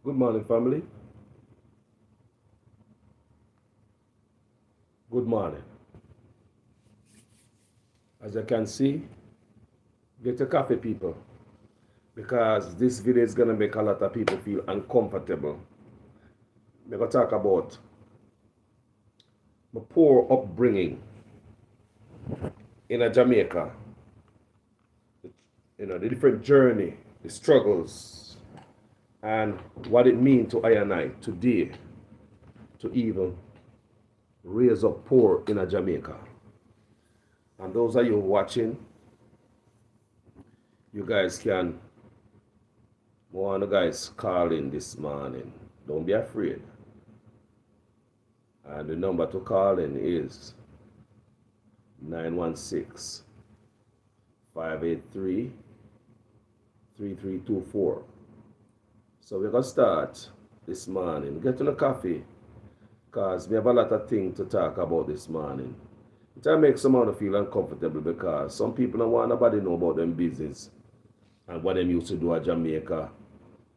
Good morning, family. Good morning. As you can see, get your coffee, people, because this video is going to make a lot of people feel uncomfortable. We're going to talk about my poor upbringing in Jamaica. The different journey, the struggles, and what it means to I and I today to even raise up poor in Jamaica. And those of you watching, you guys can, one of the guys call in this morning. Don't be afraid. And the number to call in is 916 583 3324. So we're going to start this morning. Get on a coffee, because we have a lot of things to talk about this morning. It makes someone feel uncomfortable because some people don't want nobody know about them business and what them used to do at Jamaica,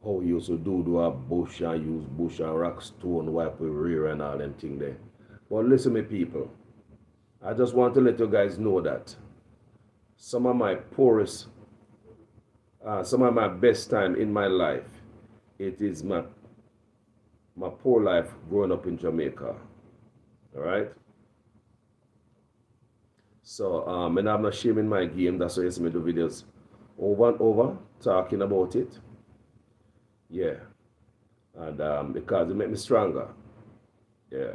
how we used to do a bush and use bush and rock stone, wipe with rear and all them things there. But listen me people, I just want to let you guys know that some of my poorest, some of my best time in my life, it is my poor life growing up in Jamaica. All right? So, and I'm not shaming my game. That's why you see me do videos over and over talking about it. Yeah. And because it makes me stronger. Yeah.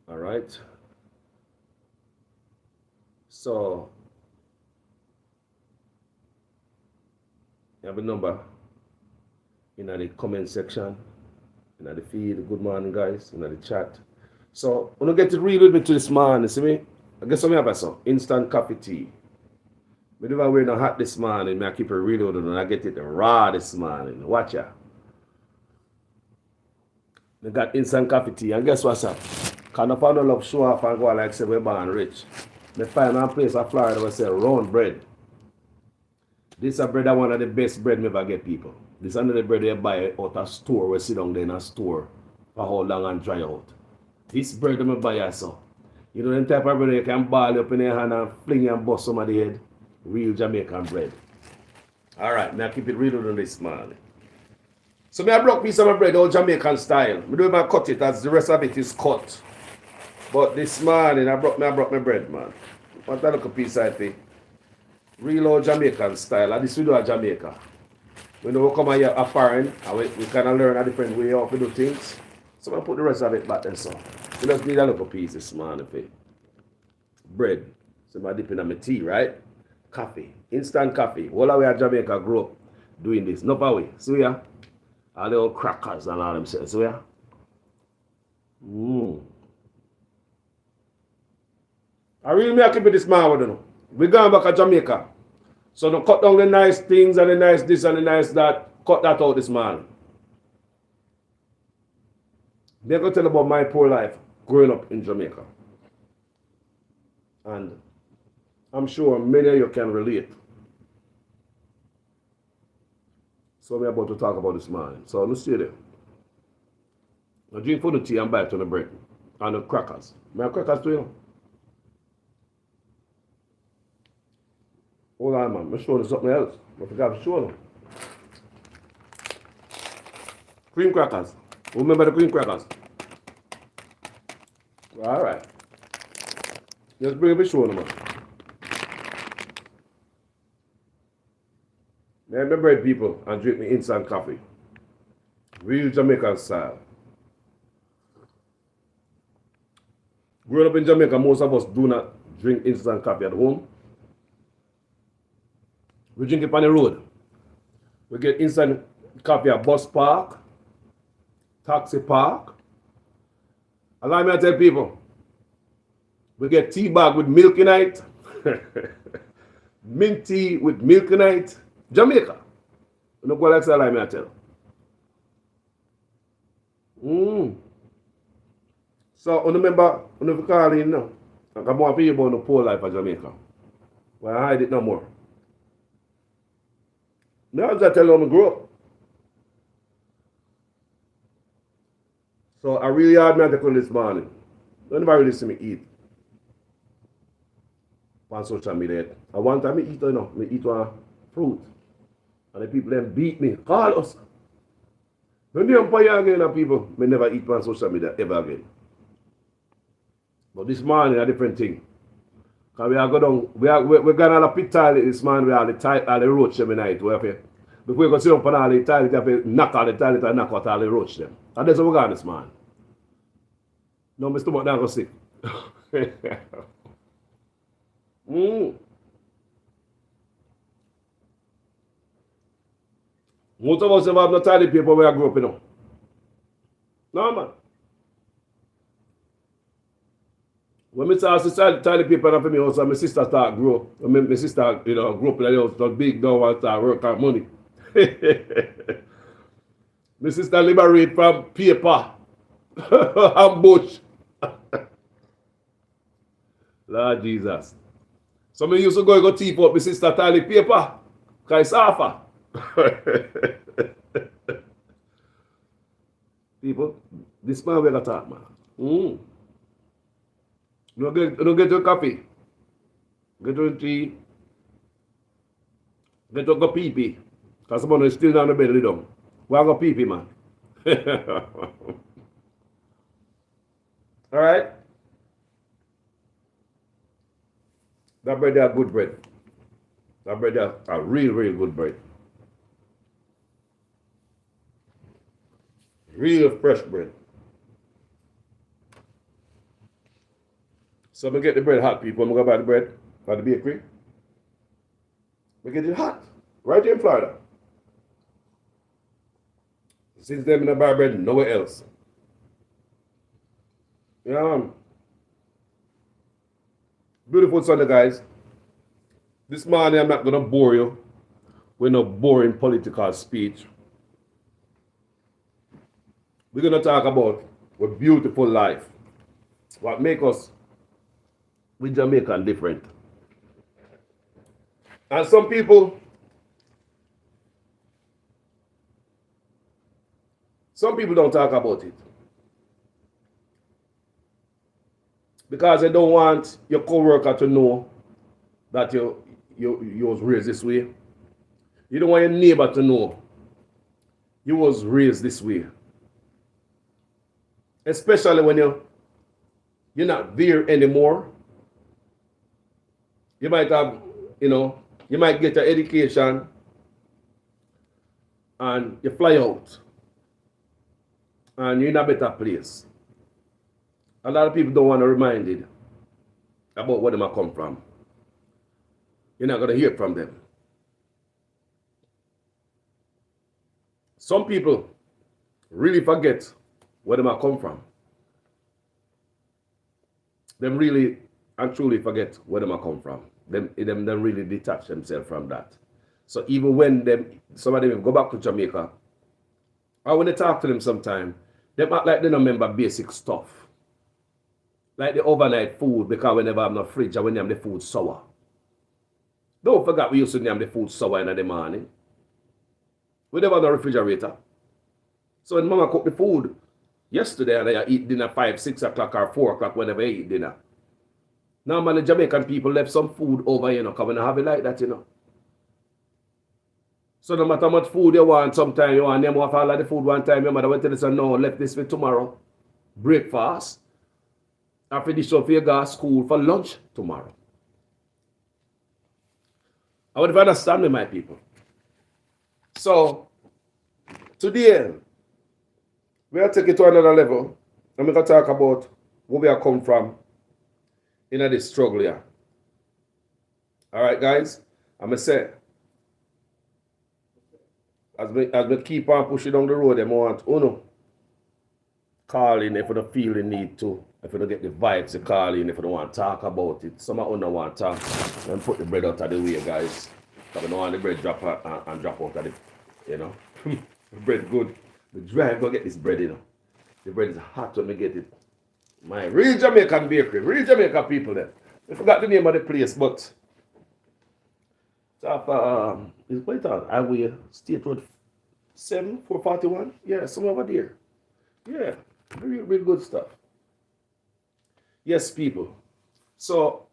All right. So, you have a number in the comment section, in the feed. Good morning, guys, in the chat. So, I'm going to get it real bit to this morning. See me? I guess some have some instant coffee tea. I never wear no hot this morning. I keep it reloaded and I get it raw this morning. Watch ya. I got instant coffee tea. And guess what's up? Can't find no love show off and go like say we're born rich. I find a place in Florida where say round bread. This is bread, one of the best bread me ever get, people. This is another bread you buy out of store, where sit down there in a store for how long and dry out. This bread me buy so. You know them type of bread you can ball up in your hand and fling and bust some of the head. Real Jamaican bread. Alright, now keep it real on this morning. So I broke piece of my bread, all Jamaican style. I do my cut it as the rest of it is cut. But this morning I broke my bread, man. Want a little piece of it. Real old Jamaican style, and this we do at Jamaica. When we come here a foreign, and we kind of learn a different way of to do things. So I put the rest of it back then, so. We just need a little piece this morning for bread. So I dip in my tea, right? Coffee, instant coffee. All the way at Jamaica grew up doing this. No power. So yeah, all the old crackers and all them shit. So yeah. I really make keep it this morning, you know. We going back to Jamaica. So don't cut down the nice things and the nice this and the nice that. Cut that out this morning. They're going to tell about my poor life growing up in Jamaica. And I'm sure many of you can relate. So we're about to talk about this morning. So let's see there. I drink for the tea and bite on the bread. And the crackers. My crackers too, you know. Hold on, man. I'm showing you something else. I forgot to show them. Cream crackers. Remember the cream crackers? All right. Let's bring a show them, man. Now, the bread people and drink me instant coffee. Real Jamaican style. Growing up in Jamaica, most of us do not drink instant coffee at home. We drink it on the road. We get instant coffee at bus park, taxi park. Allow me to tell people, we get tea bag with milk in it. Mint tea with milk in it. Jamaica. You know what I allow me to tell. So, remember, when you call in now, I come on for you about the poor life of Jamaica. Well, I hide it no more. Now I'm just telling them to grow up. So I really had me to this morning. Nobody really see me eat on social media. I want time me eat, me eat one fruit. And the people then beat me. Call us. When they empire again, people, me never eat on social media ever again. But this morning a different thing. Because we are go down, we're going to pit toilet this morning, we are the roach every night. We have to, before we go sit down on all the toilet, we have to knock all the toilet and knock out all the roach them. And that's what we're going this morning. No, my stomach not go sick. Most of us never have no toilet paper where I grew up, you know. No, man. When I start to toilet paper for me house, my sister start grow. When my sister, grew up in the house, got big, don't want to work out money. My sister liberate from paper and bush. Lord Jesus. So I used to go teep up my sister toilet paper. Because it's offer. People, this man will talk, man. Don't get your coffee. Get your tea. Get your go pee-pee. Because someone is still down the bed, lay down. Why go pee-pee, man? All right? That bread is good bread. That bread is a real, real good bread. Real fresh bread. So I'm going to get the bread hot, people. I'm going to go buy the bread by the bakery. We get it hot. Right here in Florida. Since then, I'm going to buy bread nowhere else. Yeah. Beautiful Sunday, guys. This morning, I'm not going to bore you with no boring political speech. We're going to talk about a beautiful life. What makes us with Jamaican different. And some people don't talk about it. Because they don't want your co-worker to know that you was raised this way. You don't want your neighbor to know you was raised this way. Especially when you're not there anymore. You might have, you might get your education and you fly out and you're in a better place. A lot of people don't want to be reminded about where they might come from. You're not going to hear from them. Some people really forget where they might come from. Them really and truly forget where they might come from. Them really detach themselves from that. So even when some of them go back to Jamaica, or when they talk to them sometime, they act like they don't remember basic stuff. Like the overnight food, because we never have no fridge and we name the food sour. Don't forget we used to name the food sour in the morning. We never have no refrigerator. So when mama cook the food yesterday and I eat dinner 5, 6 o'clock or 4 o'clock whenever I eat dinner. Normally Jamaican people left some food over, because we don't have it like that, So no matter how much food you want, sometimes you want them off all of the food one time, your mother will tell you, no, left this for tomorrow. Breakfast. After this up you go to school for lunch tomorrow. I would understand me, my people. So today, we are taking it to another level. And we're going to talk about where we are come from in this struggle here. All right, guys. I'm going to say, as we keep on pushing down the road, I want call in if you don't feel the need to. If you don't get the vibes, you call in if you don't want to talk about it. Some of you don't want to talk. And put the bread out of the way, guys. Because we don't want the bread drop and drop out of it. The bread good. The drive go get this bread, The bread is hot when we get it. My real Jamaican bakery, real Jamaican people there. I forgot the name of the place, but It's quite hard. Highway State Road 7, 441. Yeah, somewhere over there. Yeah, really, really good stuff. Yes, people. So,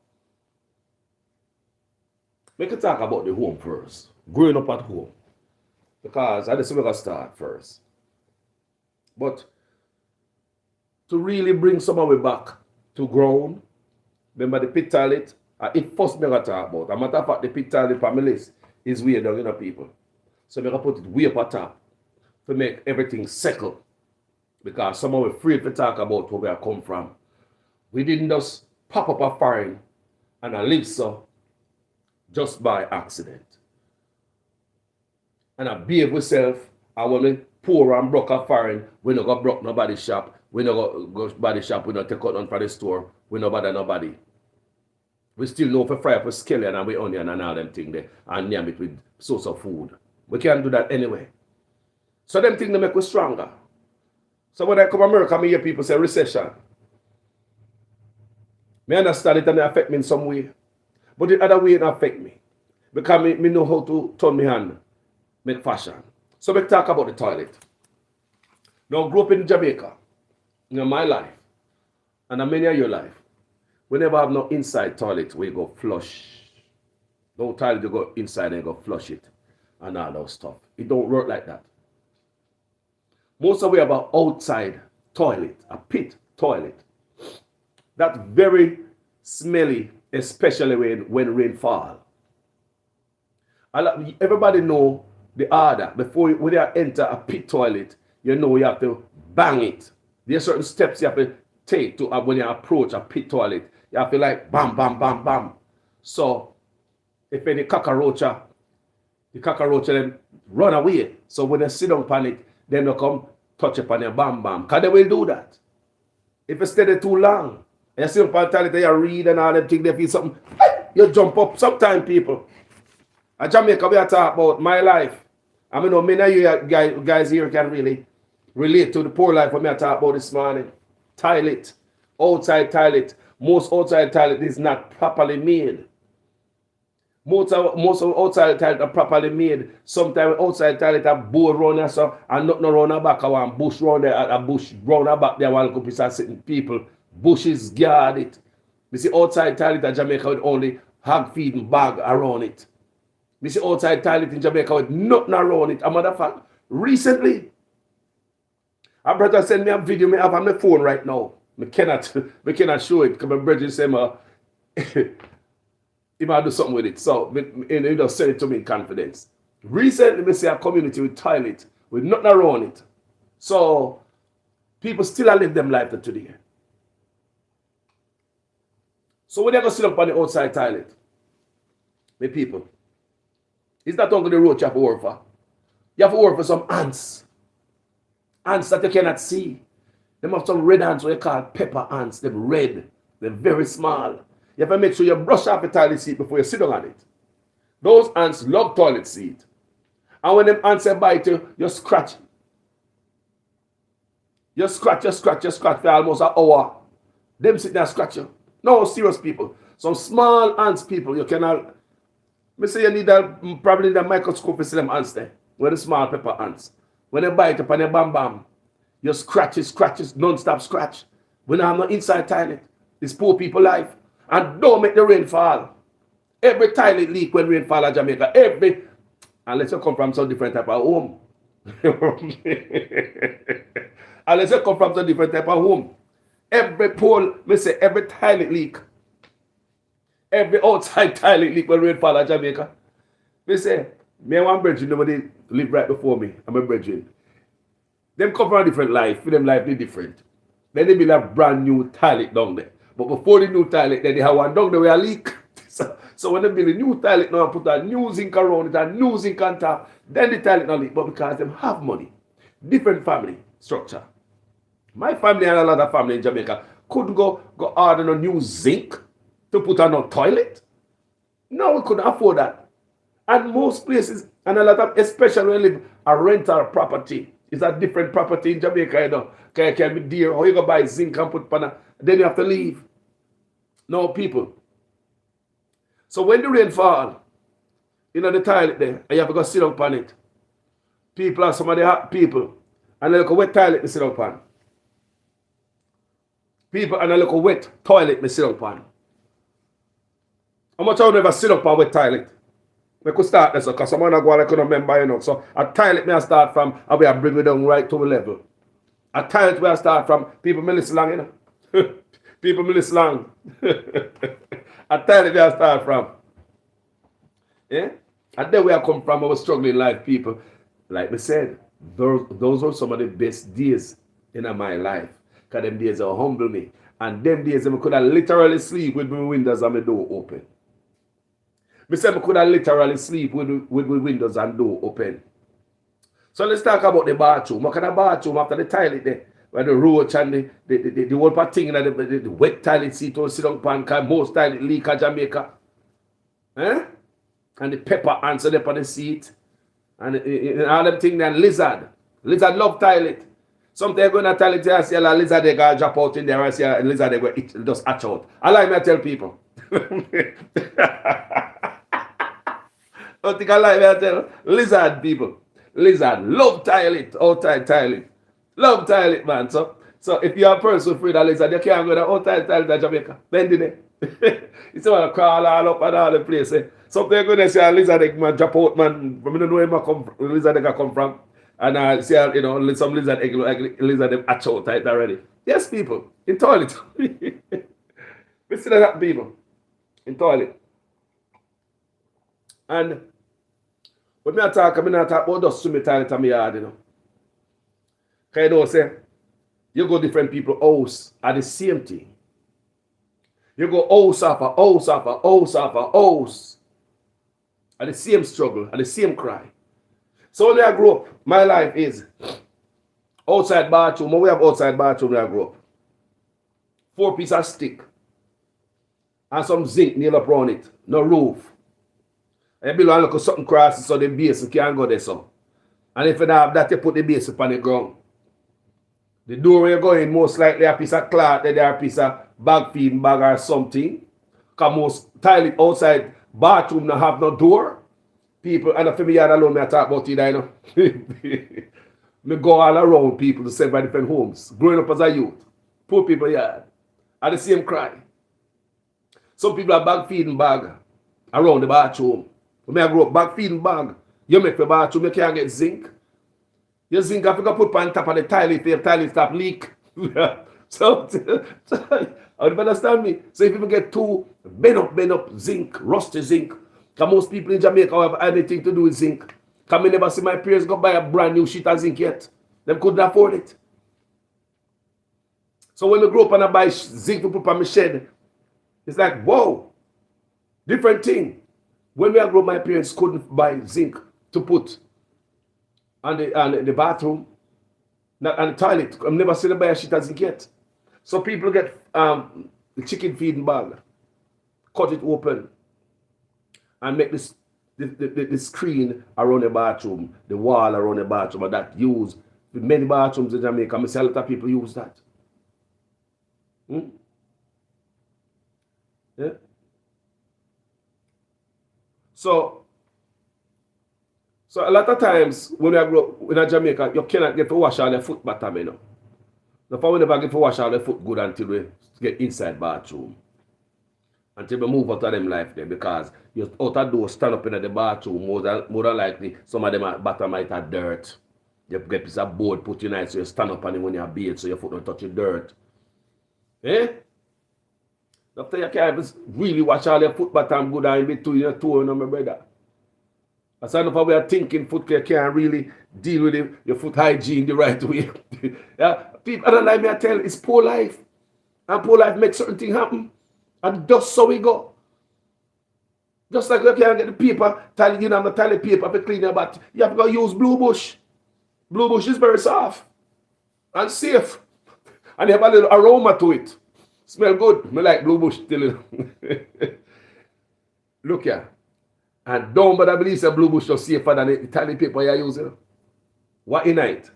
we can talk about the home first. Growing up at home. Because I just want to start first. But to really bring some of it back to ground, remember the pit toilet, it first me to talk about. A matter of fact, the pit toilet for my list is way down, people. So I'm going to put it way up at top to make everything settle. Because some of us afraid to talk about where we are come from. We didn't just pop up a foreign and I live so just by accident. And I behave myself, I want to poor and broke a foreign, we not go broke nobody's shop, we not go body shop, we not take out none for the store, we not bother nobody. We still know for fry up a scallion and we onion and all them things there and name it with source of food. We can't do that anyway. So them things they make us stronger. So when I come to America, I hear people say recession. I understand it and it affect me in some way. But the other way it affect me. Because me know how to turn my hand, make fashion. So we talk about the toilet. Now I grew up in Jamaica, in my life, and in many of your life. We never have no inside toilet where you go flush. No toilet you go inside and you go flush it and all those stuff. It don't work like that. Most of we have an outside toilet, a pit toilet. That's very smelly, especially when rain fall. Everybody know the order. Before when you enter a pit toilet, you know you have to bang it. There are certain steps you have to take to when you approach a pit toilet. You have to like bam, bam, bam, bam. So if any cockroach, the cockroach then run away. So when they sit down on it, then they come touch upon your bam, bam. Because they will do that. If you stay there too long, and you sit up on the toilet and you read and all them things, they feel something, you jump up. Sometimes people, at Jamaica, we are talking about my life. I mean, many of you guys here can really relate to the poor life what I talk about this morning. Toilet, outside toilet. Most outside toilet is not properly made. Most of outside toilet are properly made. Sometimes outside toilet have board around there so, and nothing around the back. I want bush around there, a bush round the back there while people are sitting people. Bushes guard it. You see outside toilet in Jamaica with only hog feeding bag around it. You see outside toilet in Jamaica with nothing around it. A matter of fact, recently, a brother sent me a video I have on my phone right now. I cannot show it because my brother said he might do something with it. So he just send it to me in confidence. Recently, we see a community with toilet with nothing around it. So people still live them life to today. So when they go sit up on the outside toilet, the people, it's not only the road you have to work for. You have to work for some ants. Ants that you cannot see. They have some red ants what you call pepper ants. They're red. They're very small. You have to make sure you brush off the toilet seat before you sit down on it. Those ants love toilet seat. And when them ants bite you, you scratch. You scratch for almost an hour. Them sit there and scratch you. No, serious people. Some small ants people, you cannot. Me say you need probably the microscope to see them ants there. Where the small pepper ants. When they bite upon your bam bam, you scratches, non-stop scratch. When I'm not inside toilet, it's poor people life. And don't make the rain fall. Every toilet leak when rain fall in Jamaica. Unless you come from some different type of home. Unless you come from some different type of home. Every pole, every toilet leak. Every outside toilet leak when rain fall in Jamaica. Me and one brethren, nobody live right before me. I'm a brethren. Them come from a different life. For them life, they different. Then they build a brand new toilet down there. But before the new toilet, then they have one down there where a leak. So when they build a new toilet now, put a new zinc around it, a new zinc on top, then the toilet not leak. But because them have money, different family structure. My family and a lot of family in Jamaica couldn't go order a new zinc to put on a toilet. No, we couldn't afford that. And most places, and a lot of, especially when you live a rental property, it's a different property in Jamaica, you know. It can be dear. How you go buy zinc and put on then you have to leave. No, people. So when the rain fall, in the toilet there, and you have to go sit up on it. People are some of the hot people, and they look a wet toilet to sit up on. People and a look a wet toilet to sit up on. How much I would never sit up on wet toilet? We could start this because someone I go I couldn't remember, you know. So a toilet may I start from, and we are bring it down right to the level. A toilet where I start from, people may listen long, you know. People may listen long. A toilet where I start from. Yeah? And then where I come from, I was struggling life, people. Like we said, those are some of the best days in my life. Because them days are humble me. And them days I could have literally sleep with my windows and my door open. I said I could have literally sleep with my windows and door open. So let's talk about the bathroom. What kind of bathroom after the toilet there? Where the roach and the whole part thing, the wet toilet seat or sit on pan, because most toilet leak in Jamaica. Eh? And the pepper answer up on the seat. And all them things, then lizard. Lizard love toilet. Sometimes you go in a toilet, you see a lizard, they go drop out in there, and see a lizard, they go just hatch out. I like me to tell people. Don't think I like me to tell lizard people. Lizard love toilet, outside toilet. Love toilet, man. So if you're a person afraid of lizard, you can't go to outside toilet in Jamaica. Bend in it. You see want to crawl all up and all the place. Eh? Sometimes you're going to see a lizard, they man, drop out, man. I don't know where lizard they come from. And see, you know, some lizard egg, like lizard them hatch out tight already. Yes, people, in toilet. We see that people in toilet. And when me talk about just swim toilet in my yard, you know. Because you know, say, you go different people house are the same thing. You go house after house after house after house. And the same struggle and the same cry. So when I grew up, my life is outside bathroom. When we have outside bathroom when I grew up. 4 pieces of stick. And some zinc nailed up around it. No roof. And you build a little something cross so the base can't go there so. And if you don't have that, you put the base upon the ground. The door where you go in, most likely a piece of cloth, there a piece of bag feeding bag or something. Because most toilet outside bathroom don't have no door. People, and if me yard alone, I talk about it, you know. Me go all around people to serve by different homes. Growing up as a youth. Poor people yard. At the same cry. Some people have bag feeding bag around the bathroom. When I grow up, bag feeding bag. You make the bathroom, you can't get zinc. Your zinc have to put on top of the toilet if the toilet stop leak. So you understand me? So if you get two bend up zinc, rusty zinc, because most people in Jamaica have anything to do with zinc. Because I never see my parents go buy a brand new sheet of zinc yet. They couldn't afford it. So when I grow up and I buy zinc to put on my shed, it's like, whoa, different thing. When I grew up, my parents couldn't buy zinc to put on the bathroom, not on the toilet. I've never seen them buy a sheet of zinc yet. So people get the chicken feeding bag, cut it open, and make this the screen around the bathroom, the wall around the bathroom, and that use many bathrooms in Jamaica. I see a lot of people use that. Yeah. So a lot of times when I grow up in Jamaica, you cannot get to wash all the foot bottom, you know. Therefore, we never get to wash all the foot good until we get inside bathroom. Until we move out of them life there, because you out of door, stand up in the bathroom, more than likely, some of them at bottom might have dirt. You get a piece of board put in it, so you stand up on it when you bathe, so your foot don't touch the dirt. Eh? After you can't really wash all your foot bottom good and in between your toe, you know, my brother. As I know how we are thinking foot care can't really deal with your foot hygiene the right way. Yeah, people, I don't like me, I tell it's poor life. And poor life makes certain things happen. And just so we go. Just like you can't get the paper, you know, the toilet paper to clean your butt. You have to go use blue bush. Blue bush is very soft and safe. And you have a little aroma to it. Smell good. I like blue bush. Look here. And don't bother believe that blue bush is safer than the toilet paper you're using. What in it?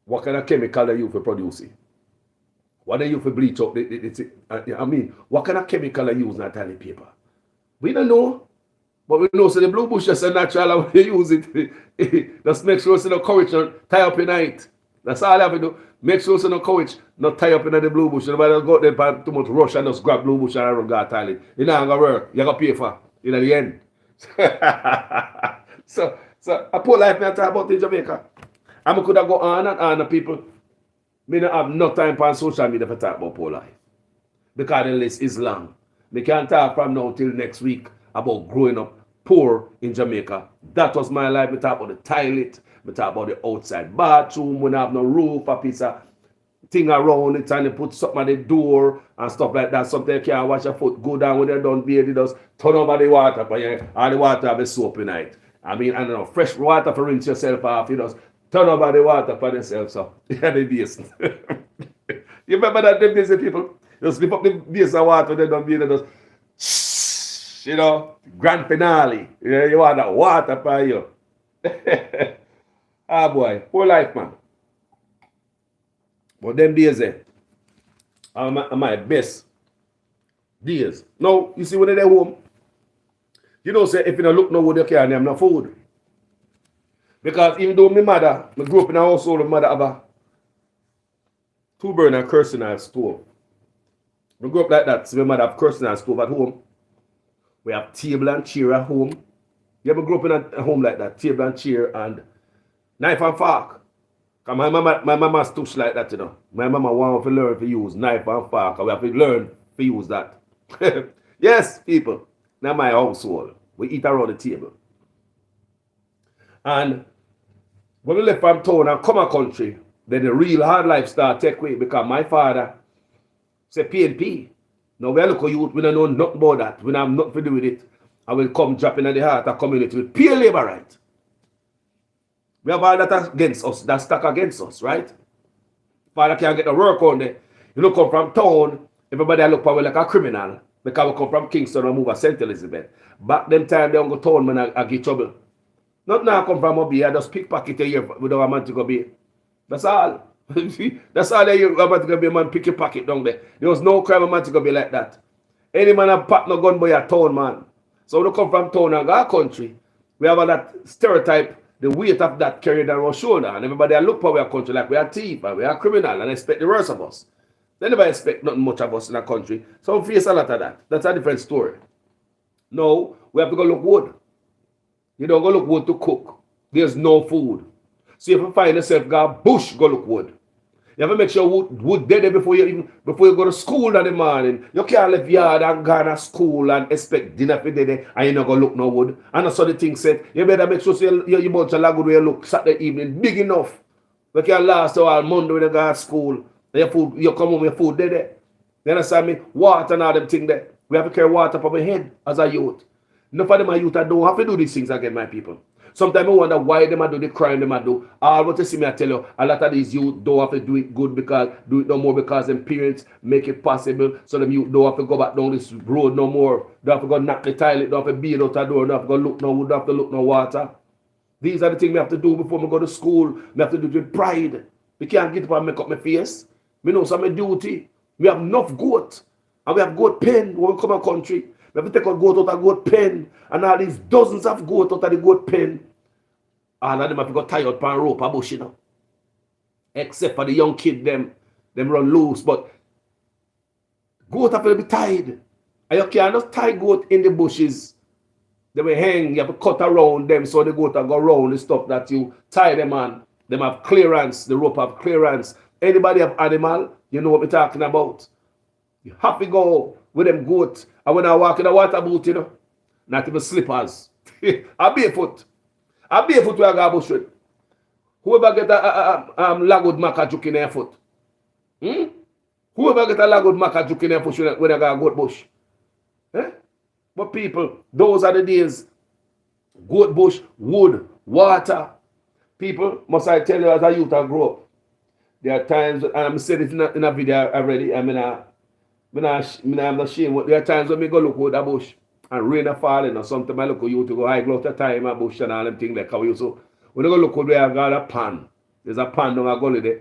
What kind of chemical are you for producing? What are you for bleach up? I mean, what kind of chemical are you using in toilet paper? We don't know. But we know so the blue bush is a natural and when you use it, just make sure it's no courage not tie up in it. That's all I have to do. Make sure it's no courage not tie up in the blue bush. Nobody go there by too much rush and just grab blue bush and run go toilet. It's not gonna work. You gotta pay for it at the end. so a poor life me I talk about in Jamaica. I could have go on and on people. Me don't have no time for social media to talk about poor life. Because the list is long. We can't talk from now till next week about growing up poor in Jamaica. That was my life. We talk about the toilet. We talk about the outside bathroom. We don't have no roof, a piece of thing around it, and they put something at the door and stuff like that. Sometimes you can't wash your foot, go down when they're done bathe, you just turn over the water for you, and the water have a soap in it. I mean, I don't know, fresh water for rinse yourself off, you just turn over the water for yourself, so yeah, the base. You remember that them days, people? Just lift up the base of water, they don't bathe, they just, you know, grand finale. You want that water for you. Ah, boy, poor life, man. But them days are my best days. Now, you see when they're home, you know, say if you don't look no wood, you can't have no food. Because even though my mother, I grew up in a household, my mother have a 2-burner kerosene stove. I grew up like that, so my mother have kerosene stove at home. We have table and chair at home. You ever grew up in a home like that? Table and chair and knife and fork. Because my mama's touch like that, you know. My mama want to learn to use knife and fork. We have to learn to use that. Yes, people. Now my household. We eat around the table. And when we left from town and come a country, then the real hard life start take away because my father said P&P. Now we look at youth, we don't know nothing about that. We don't have nothing to do with it. I will come dropping at the heart of community with peer labor right. We have all that against us, that stuck against us, right? Father can't get the work on there. You don't come from town, everybody look for like a criminal because we come from Kingston and move to St. Elizabeth. Back them time, they don't go town, man, I get trouble. Not now I come from Obi, I just pickpocket a year without a man to go be. That's all. That's all they a man to go be, a man pick your pocket down there. There was no crime a man to go be like that. Any man have packed no gun by a town, man. So we don't come from town and go our country. We have that stereotype. The weight of that carried on our shoulder, and everybody look for our country like we are thief and we are criminal and expect the worst of us. They never expect nothing much of us in a country. So we face a lot of that. That's a different story. No, we have to go look wood. You don't go look wood to cook. There's no food. So if you find yourself go bush, go look wood. You have to make sure wood dead before you go to school in the morning. You can't leave yard and go to school and expect dinner for the day and you not go look no wood. And that's what the thing said. You better make sure you bunch of lagwood where you look Saturday evening big enough. You can last all Monday when you go to school. And your food, you come home with your food there. You understand me? Water and all them things there. We have to carry water from our head as a youth. Enough of them are youth that don't have to do these things again, my people. Sometimes I wonder why them do the crime them do. All what you see me I tell you, a lot of these youth don't have to do it good because do it no more because them parents make it possible. So them youth don't have to go back down this road no more. Don't have to go knock the toilet, don't have to beat out the door, don't have to go look no wood, don't have to look no water. These are the things we have to do before we go to school. We have to do it with pride. We can't get up and make up my face. We know some duty. We have enough goat. And we have goat pen when we come to country. We have to take a goat out of goat pen. And all these dozens of goat out of the goat pen. All of them have to go tie out pan rope a bush, you know. Except for the young kid, them run loose. But goat have to be tied. And you can't just tie goat in the bushes. They will hang, you have to cut around them so the goat will go around the stuff that you tie them on. Them have clearance, the rope have clearance. Anybody have animal, you know what we're talking about. You have to go with them goat. And when I walk in the water boot, you know, not even slippers. I'm barefoot. I'm barefoot where I go bush with. Whoever get a lagwood maca juke in their foot. Whoever get a lagwood maca juke in their foot when I go goat bush. Eh? But people, those are the days. Goat bush, wood, water. People, must I tell you as a youth I grow up. There are times, and I'm saying it in a video already, I'm not ashamed. There are times when I go look at the bush and rain are falling or something, I look at you to go, I go out the time a bush and all them things like how you so. When I go look at where I got a pan, there's a pan down a gully there.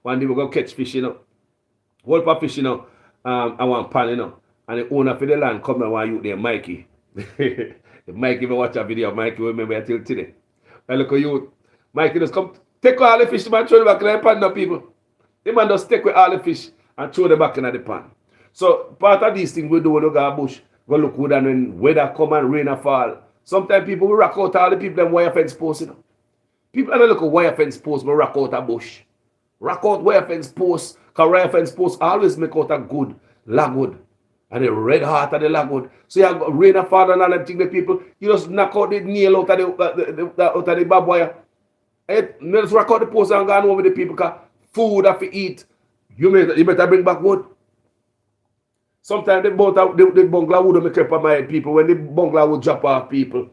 One day we go catch fish, you know. Whole for fish, you know, I want pan, you know. And the owner for the land come and want you there, Mikey. Mike even watch a video. Mike remember until today. I look at you. Mike just come take all the fish and throw them back in the pan now, people. The man just take with all the fish and throw them back in the pan. So part of these things we do when we go to bush, go look good and when weather come and rain and fall. Sometimes people will rock out all the people them wire fence posts, you know. People don't look at wire fence posts, but rock out a bush. Rock out wire fence posts, because wire fence posts always make out a good lagwood. And the red heart of the lagwood. So you have rain and fall and all them things, the people, you just knock out the nail out of the barbed wire. You just rock out the post and go on over the people, because food have to eat. You better bring back wood. Sometimes the bungalow wood make up on my head, people. When the bungalow wood drop off people,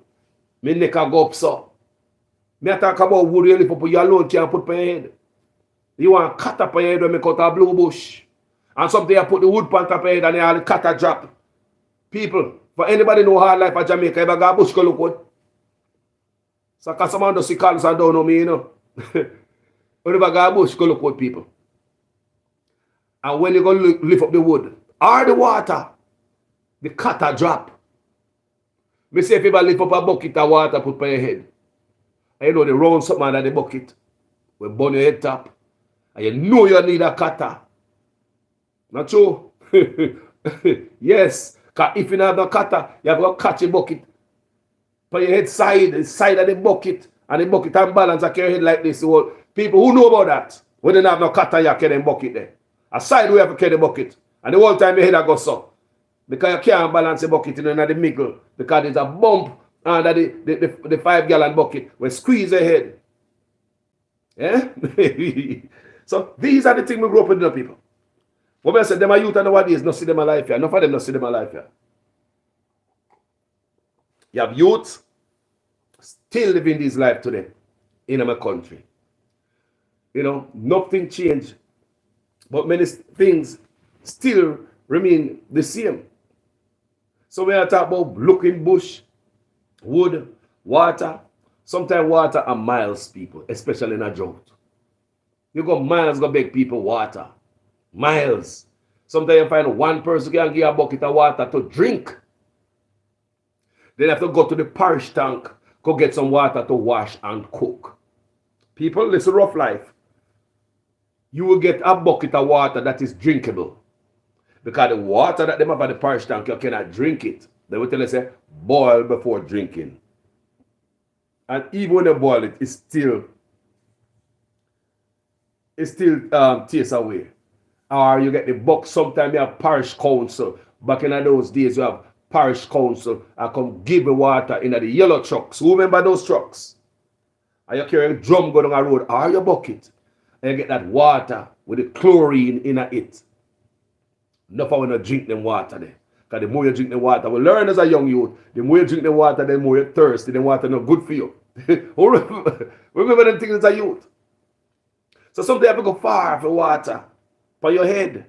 my neck go up so. Me talk about wood you lift up your alone can't put on your head. You want cut up on your head when me cut a blue bush. And something you put the wood pan top of your head and you all the cut a drop. People, for anybody know hard life at Jamaica, ever go a bush go look what? So cause someone does see colors and don't know me, you know. When you go a bush go look what, people. And when you go lift up the wood, or the water, the cut a drop. Me say if you ever lift up a bucket of water put on your head. And you know the round something under the bucket will burn your head top. And you know you need a cutter. Not true? Yes. Because if you don't have no cutter, you have to catch a bucket. Put your head side of the bucket. And the bucket unbalance and carry your head like this. So people who know about that, when they don't have no cutter, you carry the bucket there. A side we have to carry the bucket. And the whole time your head goes so. Because you can't balance the bucket in the middle. Because there's a bump under the 5-gallon bucket will squeeze your head. Yeah? So these are the things we grow up with, the people. What I said, them are youth and nowadays not see them alive here. Enough of them not see them alive here. You have youth still living this life today in our country. You know, nothing changed. But many things still remain the same. So when I talk about looking bush, wood, water, sometimes water are miles, people, especially in a drought. You go miles, go beg people water. Miles. Sometimes you find one person can give a bucket of water to drink. Then you have to go to the parish tank, go get some water to wash and cook. People, it's a rough life. You will get a bucket of water that is drinkable. Because the water that they have at the parish tank, you cannot drink it. They will tell you, say, boil before drinking. And even when you boil it, it still tastes away. Or you get the box, sometimes you have parish council. Back in those days, you have parish council and come give the water in the yellow trucks. Who remember those trucks? And you carry a drum going down the road or your bucket. And you get that water with the chlorine in it. Enough of when you drink them water there. Because the more you drink the water, we learn as a young youth, the more you drink the water, the more you're thirsty. The water is not good for you. Remember them things as a youth. So sometimes you have to go far for water. For your head.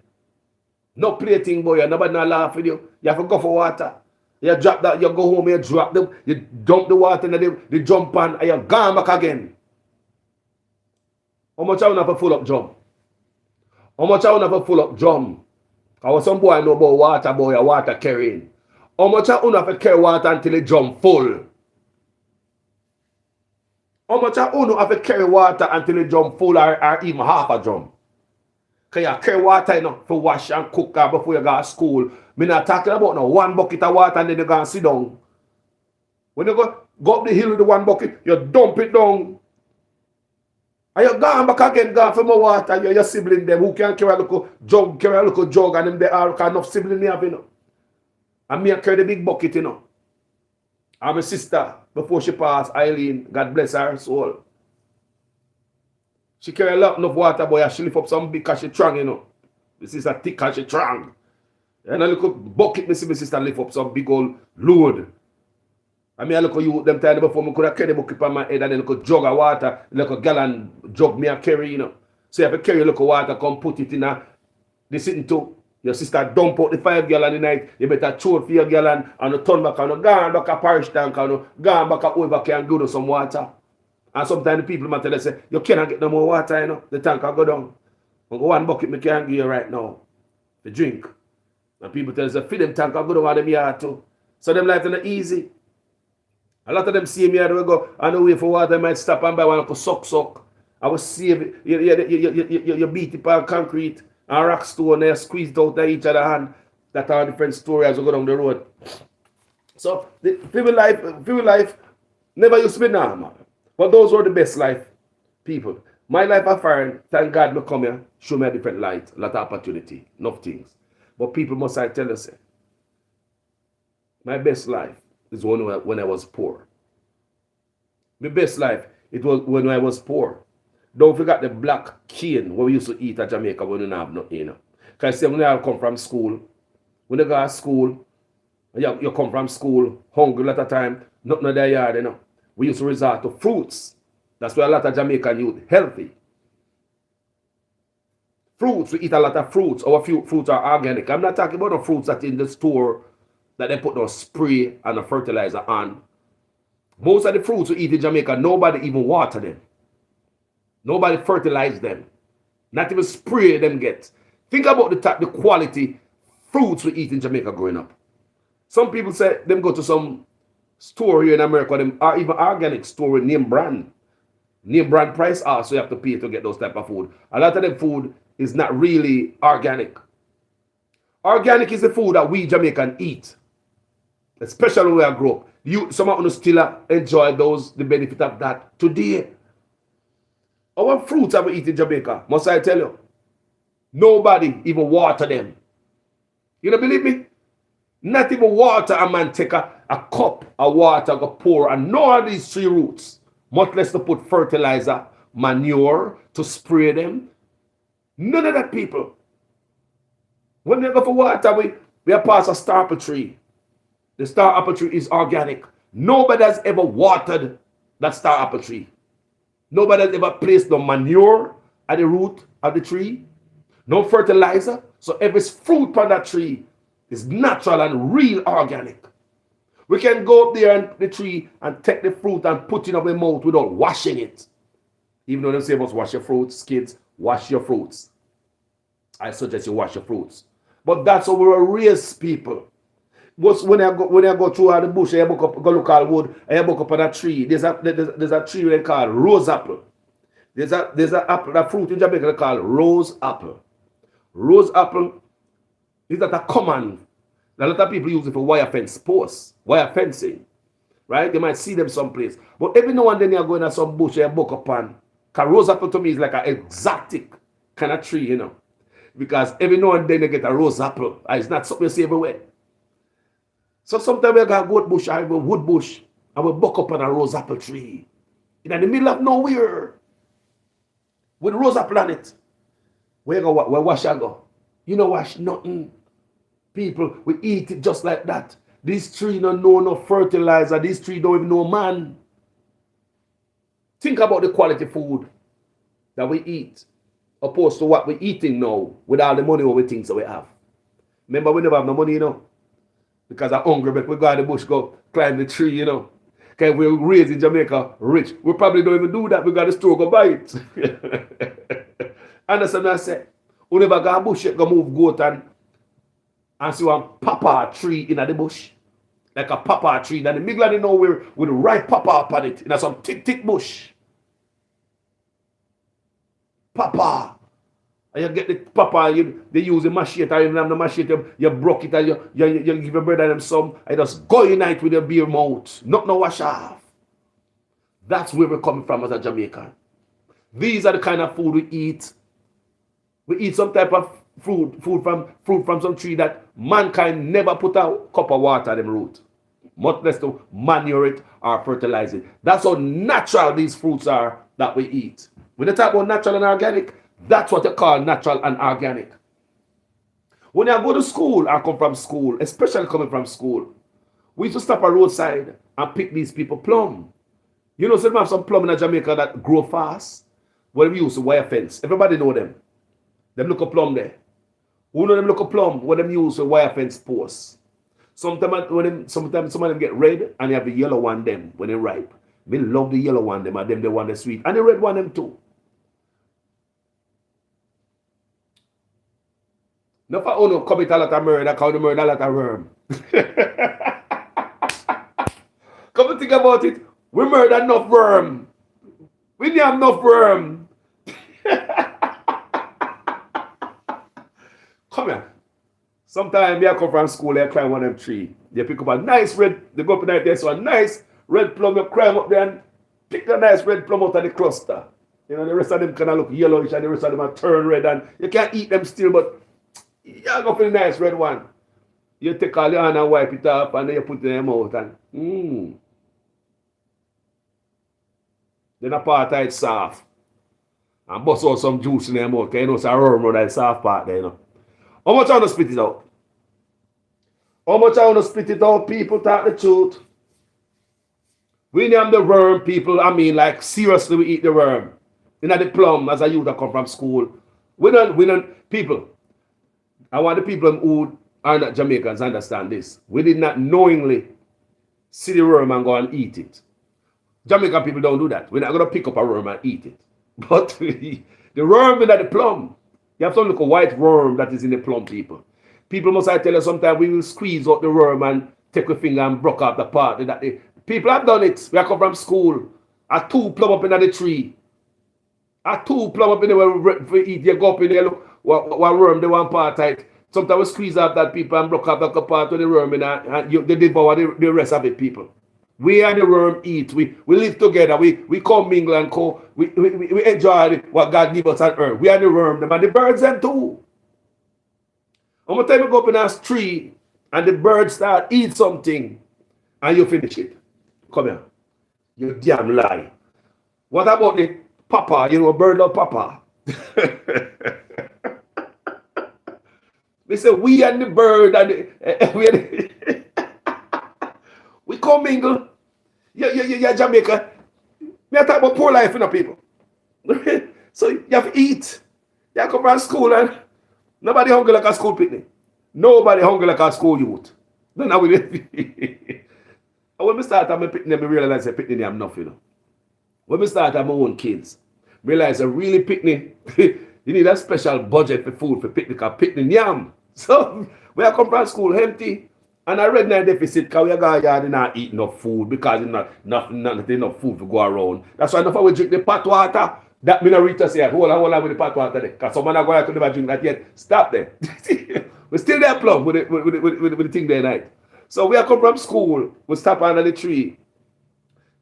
No plating, boy. Nobody not laugh with you. You have to go for water. You drop that, you go home, you drop them, you dump the water in the jump pan, and you gone back again. How much I want to full up drum? How much I want to full up drum? Because some boy know about water, boy, a water carrying. How much I want to carry water until the drum full? How much I want to carry water until the drum full or even half a drum? Because you carry water, you know, for wash and cook before you go to school. I'm not talking about no one bucket of water and then you go and sit down. When you go up the hill with the one bucket, you dump it down. And you go back again, go for more water. Your sibling them who can carry a little jug, and them they all enough sibling they have, you know. And me I carry the big bucket, you know. And my sister, before she passed, Eileen, God bless her soul. She carry a lot of water, boy, and she lift up some big because she strong, you know. My sister thick and she strong. And I look up bucket, me see my sister lift up some big old load. I mean, I look at you them time before me could have carry the bucket on my head and then look at jug of water, like a gallon jug me and carry, you know. So you have to carry a look of water, come put it in the sitting too. Your sister dump out the 5 gallon in the night, you better throw it for your gallon and you turn back and you go back a parish tank and you go back a over and give them some water. And sometimes the people might tell you, say, you cannot get no more water, you know. The tank will go down. But one bucket me can give you right now to drink. And people tell you, say, feed them tank will go down on them yard too. So them life is not easy. A lot of them see me and we go on the way for water, they might stop and buy one for suck. I will save it. You beat it on concrete and rock stone, they squeezed out of each other hand. That's our different story as we go down the road. So the people life never used to be normal. But those were the best life people. My life I find, thank God me come here, show me a different light, a lot of opportunity, enough things. But people must I tell you, say, my best life is when I was poor. My best life, it was when I was poor. Don't forget the black cane what we used to eat at Jamaica when we didn't have nothing, you know. Because when I come from school, when you go to school, you come from school hungry a lot of time, nothing in their yard, you know. We used to resort to fruits. That's why a lot of Jamaican youth healthy. Fruits, we eat a lot of fruits. Our fruits are organic. I'm not talking about the fruits that in the store that they put no spray and a fertilizer on. Most of the fruits we eat in Jamaica, nobody even water them. Nobody fertilize them. Not even spray them get. Think about the quality fruits we eat in Jamaica growing up. Some people say them go to some store here in America, them are even organic store with name brand price also you have to pay to get those type of food. A lot of them food is not really organic. Organic is the food that we Jamaican eat, especially where I grew up. Some of us still enjoy the benefit of that today. Our fruits that we eat in Jamaica, must I tell you, nobody even water them. You don't believe me? Not even water. A man take a cup of water, go pour, and none of these three roots, much less to put fertilizer, manure, to spray them. None of that, people. When we go for water, we are past a star apple tree. The star apple tree is organic. Nobody has ever watered that star apple tree. Nobody has ever placed no manure at the root of the tree, no fertilizer. So every fruit on that tree is natural and real organic. We can go up there and the tree and take the fruit and put it in our mouth without washing it. Even though they say must wash your fruits, kids, wash your fruits. I suggest you wash your fruits. But that's how we were raised, people. When I go through the bush, I go look at wood, I look up on a tree. There's a tree they call rose apple. There's a fruit in Jamaica called rose apple. Rose apple is not a common. A lot of people use it for wire fence posts, wire fencing, right? You might see them someplace. But every now and then you go in some bush and you buck upon. Because rose apple to me is like an exotic kind of tree, you know. Because every now and then you get a rose apple. It's not something you see everywhere. So sometimes we got a goat bush or a wood bush and we buck up on a rose apple tree. In the middle of nowhere. With rose apple on it. Where wash I go? You know wash nothing. People, we eat it just like that. This tree don't know no fertilizer. This tree don't even know man. Think about the quality food that we eat opposed to what we're eating now with all the money or we think that we have. Remember, we never have no money, you know. Because I'm hungry, but we go in the bush, go climb the tree, you know. Because we're raised in Jamaica rich. We probably don't even do that. We got the store, go buy it. Understand what I say? We never go to bush, go move goat and see one papa tree in the bush. Like a papa tree in the middle of the nowhere with the right papa upon it. In some thick bush. Papa. And you get the papa, they use the machete, and you have the machete, you broke it, and you give your brother them some, and just go unite with your beer mouth. Not no wash off. That's where we're coming from as a Jamaican. These are the kind of food we eat. We eat some type of fruit from some tree that mankind never put a cup of water at them root. Much less to manure it or fertilize it. That's how natural these fruits are that we eat. When they talk about natural and organic, that's what they call natural and organic. When I go to school, I come from school, especially coming from school, we used to stop at roadside and pick these people plum. You know, some have some plum in Jamaica that grow fast. Well, we use wire fence. Everybody know them. Them look a plum there. Who know them look a plum? What them use a wire fence posts. Sometimes some of them get red and they have the yellow one them when they ripe. We love the yellow one them and them the one that's sweet. And the red one them too. Not for only commit a lot of murder, because they murder a lot of worm. Come think about it. We murder enough worm. We need enough worm. Come here. Sometimes I come from school, I climb one of them tree. They pick up a nice red, they go up in there, so a nice red plum, you climb up there and pick the nice red plum out of the cluster. You know, the rest of them kind of look yellowish and the rest of them are turn red and you can't eat them still, but you go for the nice red one. You take all your hand and wipe it off and then you put it in your mouth and Then a part of it soft. And bust out some juice in your mouth, because you know it's a worm that soft part there, you know. How much I want to spit it out? How much I want to spit it out, people, talk the truth. We name the worm, people, I mean, like, seriously, we eat the worm. You know, the plum, as a youth that come from school. We don't, people, I want the people who are not Jamaicans understand this. We did not knowingly see the worm and go and eat it. Jamaican people don't do that. We're not going to pick up a worm and eat it. But the worm in the plum, you have to look a white worm that is in the plum, people. People must I tell you sometimes we will squeeze out the worm and take a finger and broke out the part. People have done it. We have come from school. A two plum up in the tree. A two plum up in there we eat. You go up in there, look, what worm, the one part tight. Sometimes we squeeze out that people and broke out the part of the worm and they devour the rest of it, people. We and the worm eat. We live together. We commingle and we enjoy what God gives us on earth. We and the worm, them and the birds them too. How much time you go up in a tree and the birds start eat something and you finish it? Come here. You damn lie. What about the papa? You know, bird love papa. They say we and the bird and we commingle. Yeah, Jamaica. We are talking about poor life, you know, people. So you have to eat. You come from school and nobody hungry like a school picnic. Nobody hungry like a school youth. No, no, we and when we start my picnic, I realize that picnic I'm enough, you know. When we start my own kids, realize a really picnic, you need a special budget for food for picnic or picnic yam. So we are come from school empty. And I read in a deficit because we are going to not eat enough food because not enough food to go around. That's why enough we drink the pot water. That means Rita say, hold on with the pot water there. Because someone are going to never drink that yet. Stop there. We're still there plumb with the thing there night. So we are come from school. We stop under the tree.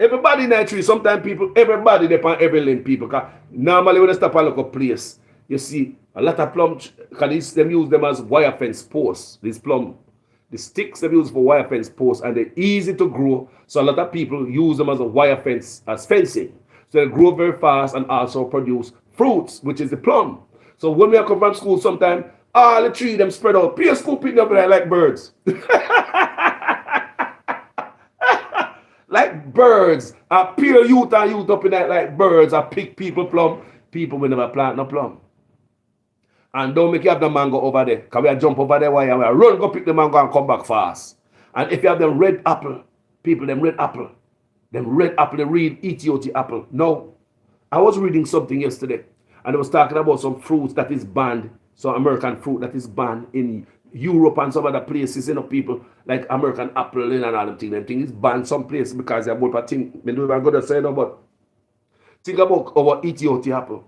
Everybody in that tree, sometimes people, everybody depend every lane people. Because normally when they stop at a local place, you see a lot of plum, because them use them as wire fence posts. These plum. The sticks they use for wire fence posts and they're easy to grow. So a lot of people use them as a wire fence, as fencing. So they grow very fast and also produce fruits, which is the plum. So when we are come from school sometimes, all the trees them spread out. Peer school picking up like birds. Like birds. I peer youth and youth up in that like birds. I pick people plum. People will never plant no plum. And don't make you have the mango over there. Because we jump over there while we run, go pick the mango and come back fast. And if you have them red apple, people, them red apple, they read Ethiopian apple. No. I was reading something yesterday, and they was talking about some fruits that is banned, some American fruit that is banned in Europe and some other places, you know, people, like American apple and all them things. Them things is banned some places because they're more thing. I don't even go to say no, but think about our Ethiopian apple.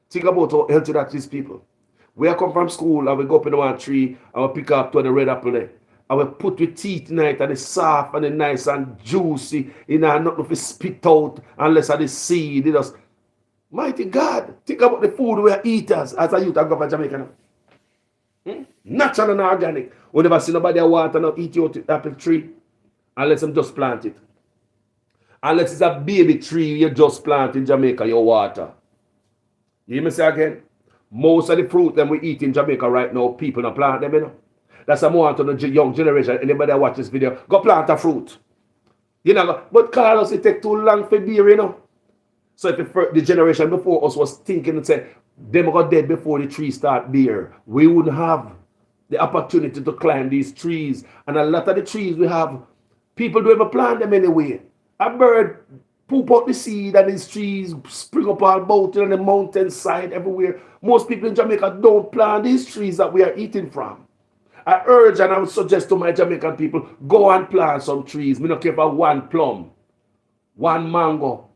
Think about how healthy that is, people. We come from school and we go up in the one tree and we pick up to the red apple there. And we put the teeth in it and it's soft and it's nice and juicy. You know, nothing to spit out unless it's the seed. It just, mighty God, think about the food we are eaters as a youth. I go from Jamaica now. Natural and organic. We never see nobody water no eat your apple tree unless them just plant it. Unless it's a baby tree you just plant in Jamaica, you water. You hear me say again? Most of the fruit that we eat in Jamaica right now, people don't plant them, you know. That's a more to the young generation. Anybody that watch this video, go plant a fruit. You know, but Carlos, it take too long for beer, you know. So if the generation before us was thinking and said, them got dead before the tree start beer, we wouldn't have the opportunity to climb these trees. And a lot of the trees we have, people don't ever plant them anyway. A bird poop out the seed and these trees spring up all about on the mountainside everywhere. Most people in Jamaica don't plant these trees that we are eating from. I urge and I would suggest to my Jamaican people, go and plant some trees. We don't care for one plum. one mango,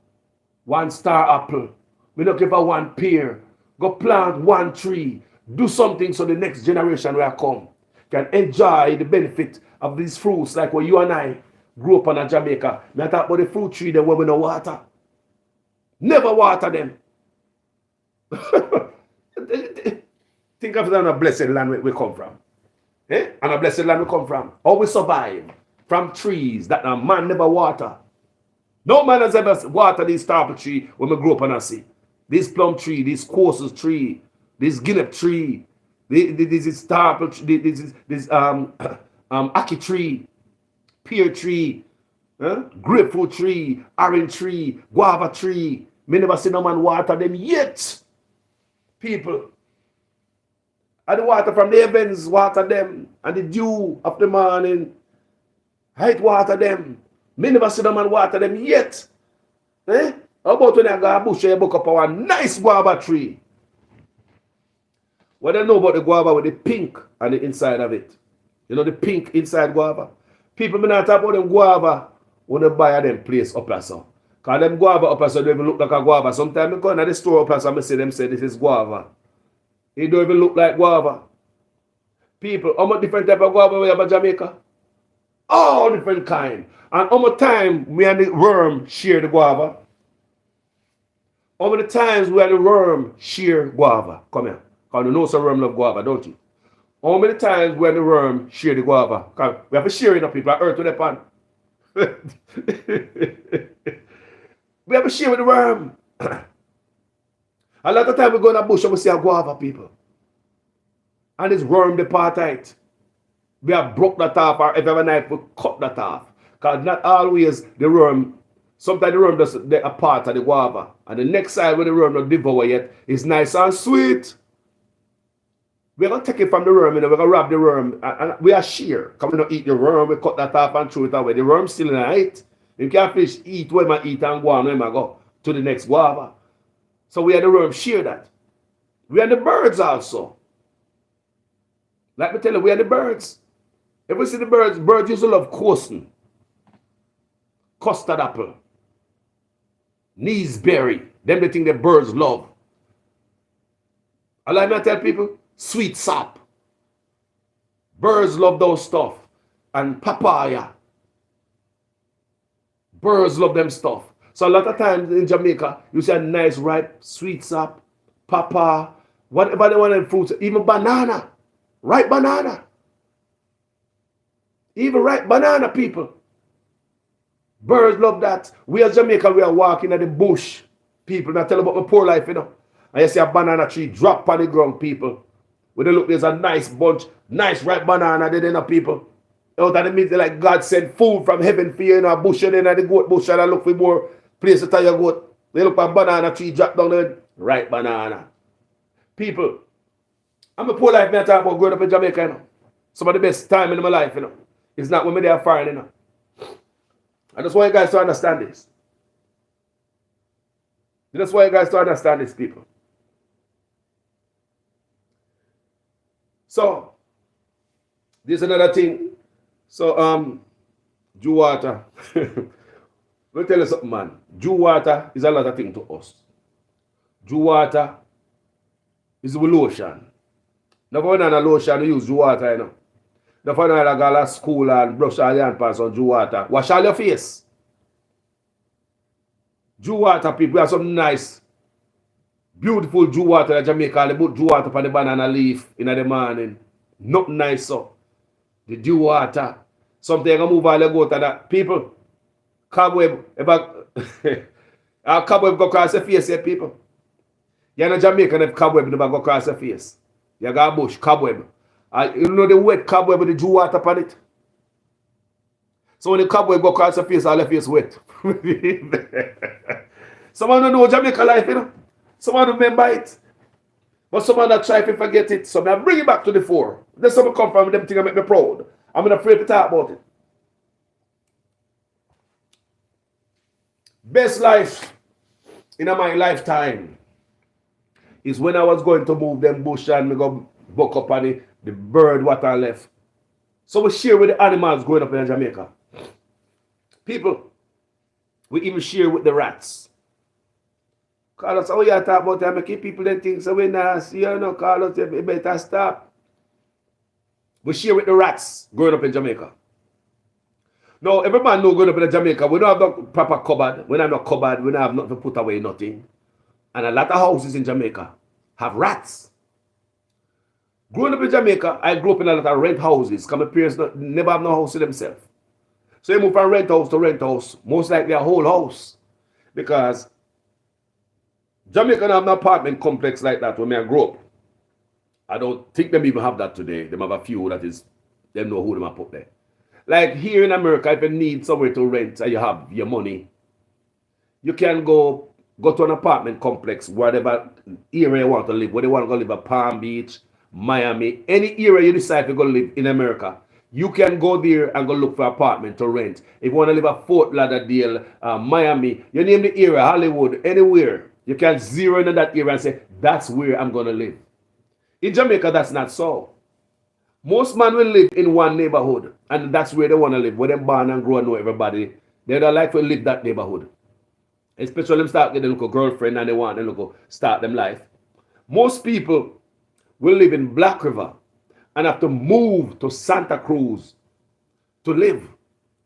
one star apple. We don't give her one pear. Go plant one tree. Do something so the next generation will come can enjoy the benefit of these fruits like what you and I grew up in Jamaica. Me talk about the fruit tree them where we no water. Never water them. Think of that on a blessed land we come from. Eh? And a blessed land we come from. How we survive from trees that a man never water. No man has ever watered this apple tree when we grew up and I see. This plum tree, this courses tree, this guinea tree, this is star apple tree, this ackee tree, pear tree, grapefruit tree, orange tree, guava tree. Me never see no man water them yet. People. And the water from the heavens water them. And the dew of the morning. Height water them. Me never see no man water them yet. Eh? How about when I go a bush and you book up a nice guava tree? What do you know about the guava with the pink on the inside of it? You know the pink inside guava? People may not talk about them guava when they buy them place up there so. Because them guava up there so they even look like a guava. Sometimes I go in the store up there so I see them say this is guava. It don't even look like guava. People, how much different type of guava we have in Jamaica? All different kind. And how much time me and the worm share the guava? How many times we and the worm share guava? Come here. Because you know some worm love guava, don't you? How many times we and the worm share the guava? Because we have to share it up people. I earth to the pan. We have to share with the worm. A lot of time we go in the bush and we see a guava, people. And it's worm the part out. We have broke that off or every night we cut that off. Because not always the worm, sometimes the worm does a part of the guava. And the next side where the worm not devour yet is nice and sweet. We're going to take it from the worm, you know, we're going to wrap the worm. And we are shear. Because we don't eat the worm, we cut that off and throw it away. The worm's still in it. You can't finish eat where I eat and go on where I go to the next guava. So we had the worm shear that. We had the birds also. Like me tell you, we had the birds. If we see the birds, birds used to love coasting. Custard apple. Kneesberry. Them the thing that birds love. I like me to tell people, sweet sap. Birds love those stuff. And papaya. Birds love them stuff. So a lot of times in Jamaica, you see a nice ripe sweet sap, papaya, whatever they want in fruits, even banana. Ripe banana. Even ripe banana, people. Birds love that. We as Jamaica, we are walking at the bush. People, now tell about my poor life, you know. And you see a banana tree drop on the ground, people. When they look, there's a nice bunch, nice ripe banana there, you know, people. Out of the middle, like God sent food from heaven for you, you know, a bush and then the goat bush, and I look for more place to tie your goat. They look at a banana tree drop down there, ripe banana. People, I'm a poor life, man, I talk about growing up in Jamaica, you know. Some of the best time in my life, you know. It's not when me there foreign, you know. I just want you guys to understand this. That's why you guys to understand this, people. So, this is another thing. So, dew water. Let me tell you something, man. Dew water is a lot of thing to us. Dew water is with lotion. Now, when on a lotion, you use dew water, you know. Now, when I go to school and brush all your hands on dew water, wash all your face. Dew water, people, we have some nice, beautiful dew water in Jamaica. They put dew water on the banana leaf in the morning. Nothing nice, so. The dew water. Something you move all you go to that. People, cobweb, cobweb go across the face here, people. You're in Jamaica, if cobweb never go across the face. You got a bush, cobweb. You know the wet cobweb with the dew water on it? So when the cobweb go across the face, all the face wet. Someone don't know Jamaica life, you know. Someone don't remember it. But someone that try to forget it. So I bring it back to the fore. There's someone come from them things that make me proud. I'm not afraid to talk about it. Best life in my lifetime is when I was going to move them bush and we go buck up on the bird what I left. So we share with the animals growing up in Jamaica. People, We even share with the rats. Carlos, oh yeah, talk about that, making people then think so we not see, Carlos, you better stop. We share with the rats growing up in Jamaica. Now, everybody know growing up in Jamaica, we don't have no proper cupboard. We don't have no cupboard. We don't have nothing to put away, nothing. And a lot of houses in Jamaica have rats. Growing up in Jamaica, I grew up in a lot of rent houses because my parents never have no house to themselves. So you move from rent house to rent house, most likely a whole house. Because Jamaica don't have an apartment complex like that when I grew up. I don't think them even have that today. They have a few that is, they know who them have put there. Like here in America, if you need somewhere to rent and you have your money, you can go to an apartment complex, whatever area you want to live, whether you want to go live at Palm Beach, Miami, any area you decide to go live in America, you can go there and go look for an apartment to rent. If you want to live at Fort Lauderdale, Miami, you name the area, Hollywood, anywhere, you can zero in that area and say, that's where I'm going to live. In Jamaica, that's not so. Most men will live in one neighborhood, and that's where they want to live. Where they born and grow and know everybody, they don't like to live that neighborhood. Especially when they start getting a little girlfriend and they want to start them life. Most people will live in Black River and have to move to Santa Cruz to live.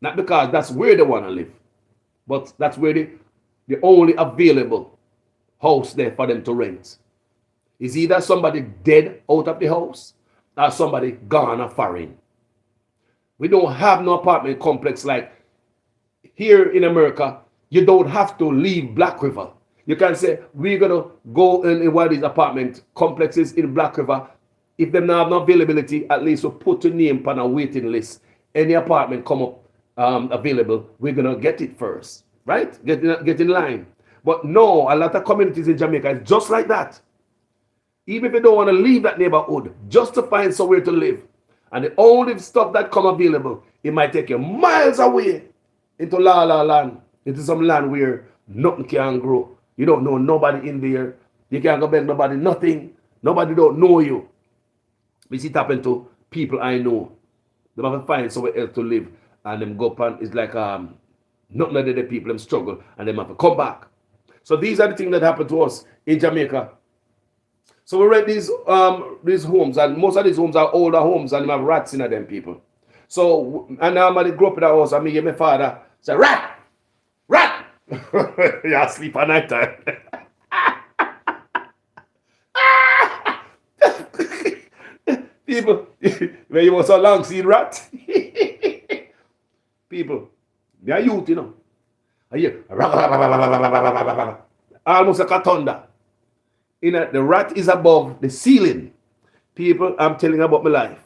Not because that's where they want to live, but that's where the only available house there for them to rent. Is either somebody dead out of the house or somebody gone or foreign. We don't have no apartment complex like here in America. You don't have to leave Black River. You can say, we're going to go in one of these apartment complexes in Black River. If they don't have no availability, at least we'll put your name on a waiting list. Any apartment come up available, we're going to get it first. Right? Get in line. But no, a lot of communities in Jamaica is just like that. Even if you don't want to leave that neighborhood, just to find somewhere to live. And the only stuff that come available, it might take you miles away into La La land, into some land where nothing can grow. You don't know nobody in there. You can't go beg nobody nothing. Nobody don't know you. We see it happen to people I know. They have to find somewhere else to live. And them go up and it's like nothing of the people them struggle and they have to come back. So these are the things that happen to us in Jamaica. So we rent these homes, and most of these homes are older homes, and they have rats in them people. So, and normally grew up in the house, and me and my father say, rat! Rat! Yeah, sleep at night time. People, when you was so long seen rat. People, they are youth, you know. I hear, almost like a thunder. The rat is above the ceiling. People, I'm telling you about my life.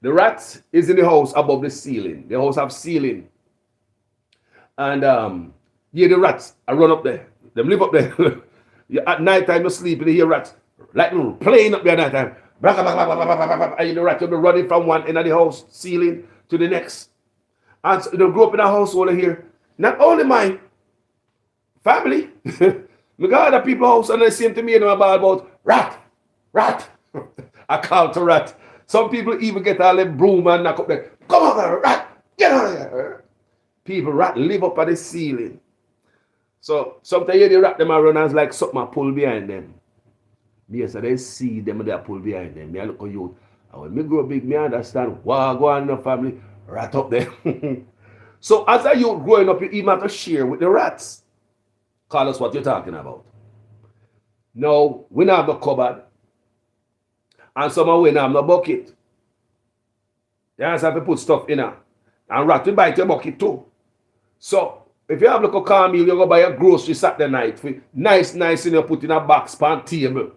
The rat is in the house above the ceiling. The house have ceiling. And the rats, I run up there. Them live up there. At night time you sleep and you hear rats like playing up there at night time. And the rat will be running from one end of the house ceiling to the next. And so they grew up in a household here. Not only my family. We got other people's house and they seem to me about rat. I call to rat. Some people even get all them broom and knock up there. Come on, rat, get out of here. People rat live up at the ceiling. So sometimes you rat them around and it's like something pull behind them. Yes, so they see them and they pull behind them. Me I look at you. And when me grow big, me understand what go on in the family, rat up there. So as a youth growing up, you even have to share with the rats. Call us what you're talking about. No, we don't have no cupboard. And somehow we don't have no bucket. You have to put stuff in there. And rat will bite your bucket too. So, if you have like a car meal, you go buy a grocery Saturday night. For nice, and you put in a box pan table.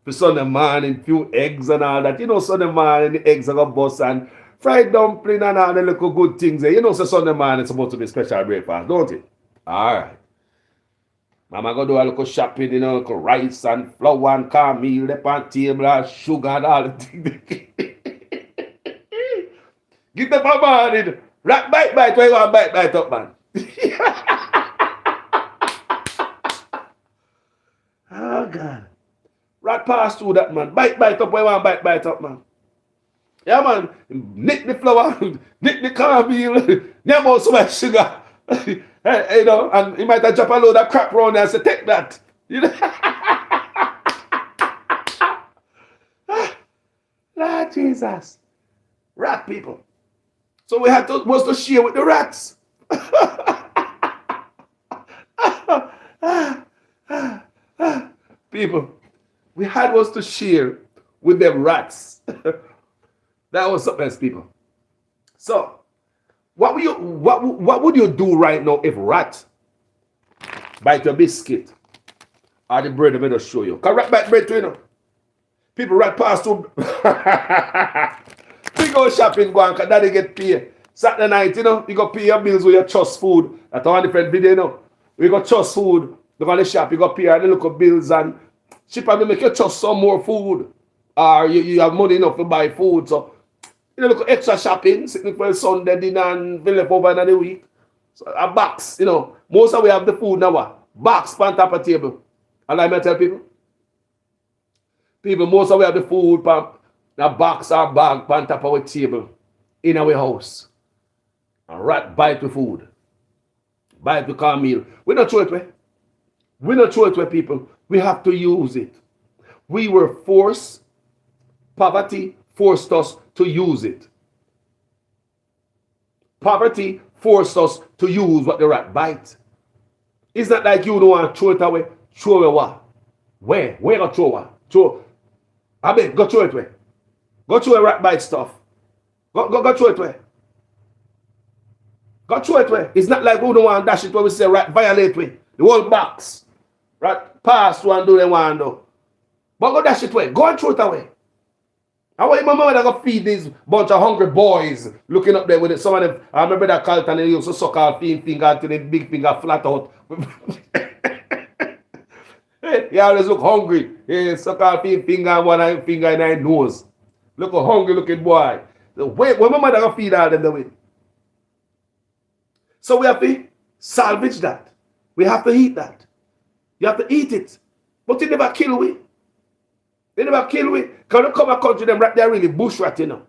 For Sunday morning, few eggs and all that. You know, Sunday morning, the eggs are going to bust and fried dumpling and all the little good things there. You know, so Sunday morning it's supposed to be special breakfast, don't it? All right. Mama go do a little shopping, you know, rice and flour and cornmeal, the pan table and sugar and all the things. Get up a morning, rat bite, where you want bite up, man? Oh, God. Rat pass through that, man. Bite up, where you want bite up, man? Yeah, man. Nick the flour, nick the cornmeal, never so much sugar. You know, and he might have dropped a load of crap around there and say, take that. You know? Lord Jesus. Rat people. So we had to share with the rats. People, we had was to share with them rats. That was something else, people. So, what would you do right now if rat bite your biscuit or the bread I'm going to show you? Because rat bite bread too, you know. People rat pass through. We go shopping, go and daddy get paid. Saturday night, you know, you go pay your bills with your trust food. That's one different video, you know. We got trust food. You go to the shop, you go pay the local bills and she probably make you trust some more food. Or you have money enough to buy food. So, you know, look extra shopping, sitting for Sunday dinner and fill up over another week. So, a box, you know. Most of we have the food now. Box on top of the table. And I may tell people, most of we have the food a box or bag on top of our table in our house. And rat bite the food. Bite the corn meal. We don't throw it away. We don't throw it away, people. We have to use it. We were forced, poverty forced us to use it. Poverty forced us to use what the rat bite. It's not like you don't want to throw it away. Throw it what? Where? Where go throw what? Throw. I mean, go throw it away. Go throw a rat bite stuff. Go throw it away. Go throw it away. It's not like we don't want to dash it when we say rat violate way. The whole box. Rat pass to and do the one do. But go dash it away. Go and throw it away. I want my mother to feed these bunch of hungry boys looking up there with it. Some of them, I remember that Carlton, they used to suck our finger until the big finger flat out. He always look hungry. He suck our finger and one finger in his nose. Look a hungry looking boy. When my mother to feed all them the way. So we have to salvage that. We have to eat that. You have to eat it. But it never kill we. They never kill we. Because they come a country, them rat, they're really bush rat, you know.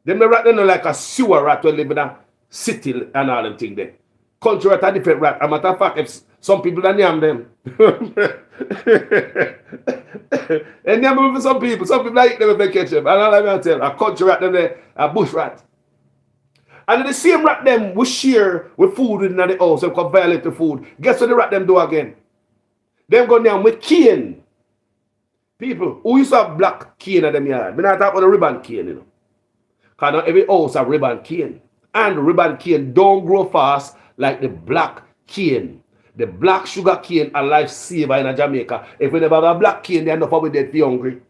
Them the rat, they know like a sewer rat will live in a city and all them things there. Country rat are different rat. As a matter of fact, if some people don't name them. And name them for some people. Some people like them if they catch them. And all I'm going to tell you, a country rat, them there, a bush rat. And the same rat them we share with food in the house and can violate the food. Guess what the rat them do again? Them go down with cane. People who used to have black cane in them yard. We not talk about the ribbon cane, you know. Because not every house have ribbon cane. And the ribbon cane don't grow fast like the black cane. The black sugar cane a lifesaver in Jamaica. If we never have a black cane, they're enough of we dead for hungry.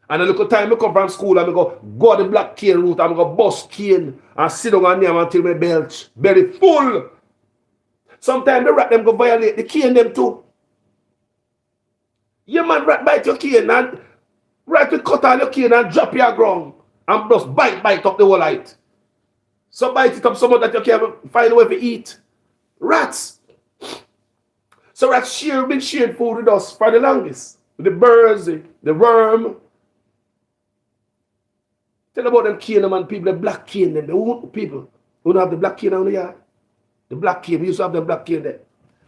And a little time I come from school and I go the black cane route and I go bust cane and sit down on them until my belch belly full. Sometimes the rat them go violate the cane them too. You man rat bite your cane and rat will cut on your cane and drop your ground and just bite up the whole height. So bite it up so much that you can't find a way to eat. Rats. So rats been sharing food with us for the longest. The birds, the worm. Tell about them cane them and people, the black cane them, the people who don't have the black cane on the yard. The black cane, we used to have the black cane there.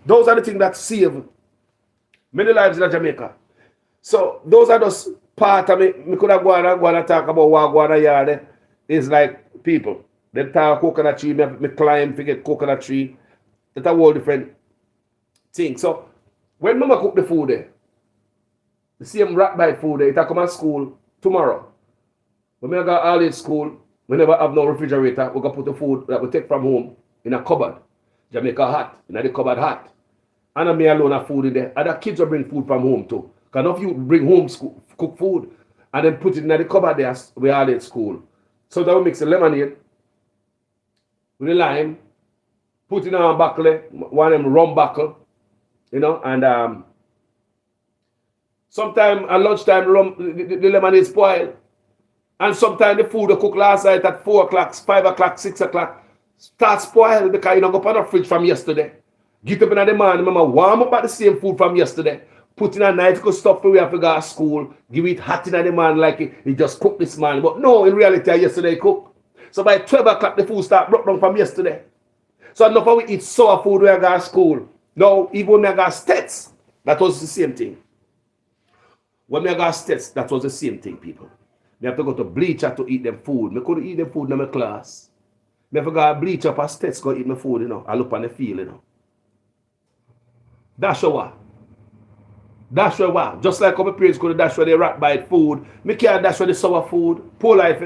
Those are the things that save many lives in Jamaica. So those are just part of me. Me could have go and talk about what go on yard. It's like people. They talk coconut tree, me climb to get coconut tree. That's a whole different thing. So when mama cook the food there, the same rat bite food there, it come at school tomorrow. When we go all in school, we never have no refrigerator. We go put the food that we take from home in a cupboard. Jamaica hot, in the cupboard hot. And me alone have food in there. Other kids will bring food from home too. Because if you bring home cook food and then put it in the cupboard there, we all in school. So that we mix the lemonade with the lime, put it in a buckle, one of them rum buckle, you know, and sometimes at lunchtime the lemonade spoil. And sometimes the food they cook last night at 4 o'clock, 5 o'clock, 6 o'clock start spoil because you don't go on the fridge from yesterday. Get up in the morning, mama warm up at the same food from yesterday. Put in a nice good stuff for we have to go to school. Give it hot in the morning like it just cooked this morning. But no, in reality, yesterday cooked. So by 12 o'clock, the food start broke down from yesterday. So enough of we eat sour food when I go to school. No, even when I go to states, that was the same thing. When I go to states, that was the same thing, people. Me have to go to bleacher to eat them food. Me couldn't eat them food in my class. Me have to go to bleacher up at states go eat my food, I look on the field, That's what. That's why. Just like how my parents go to dash where they rat bite food, me can't dash where the sour food. Poor life,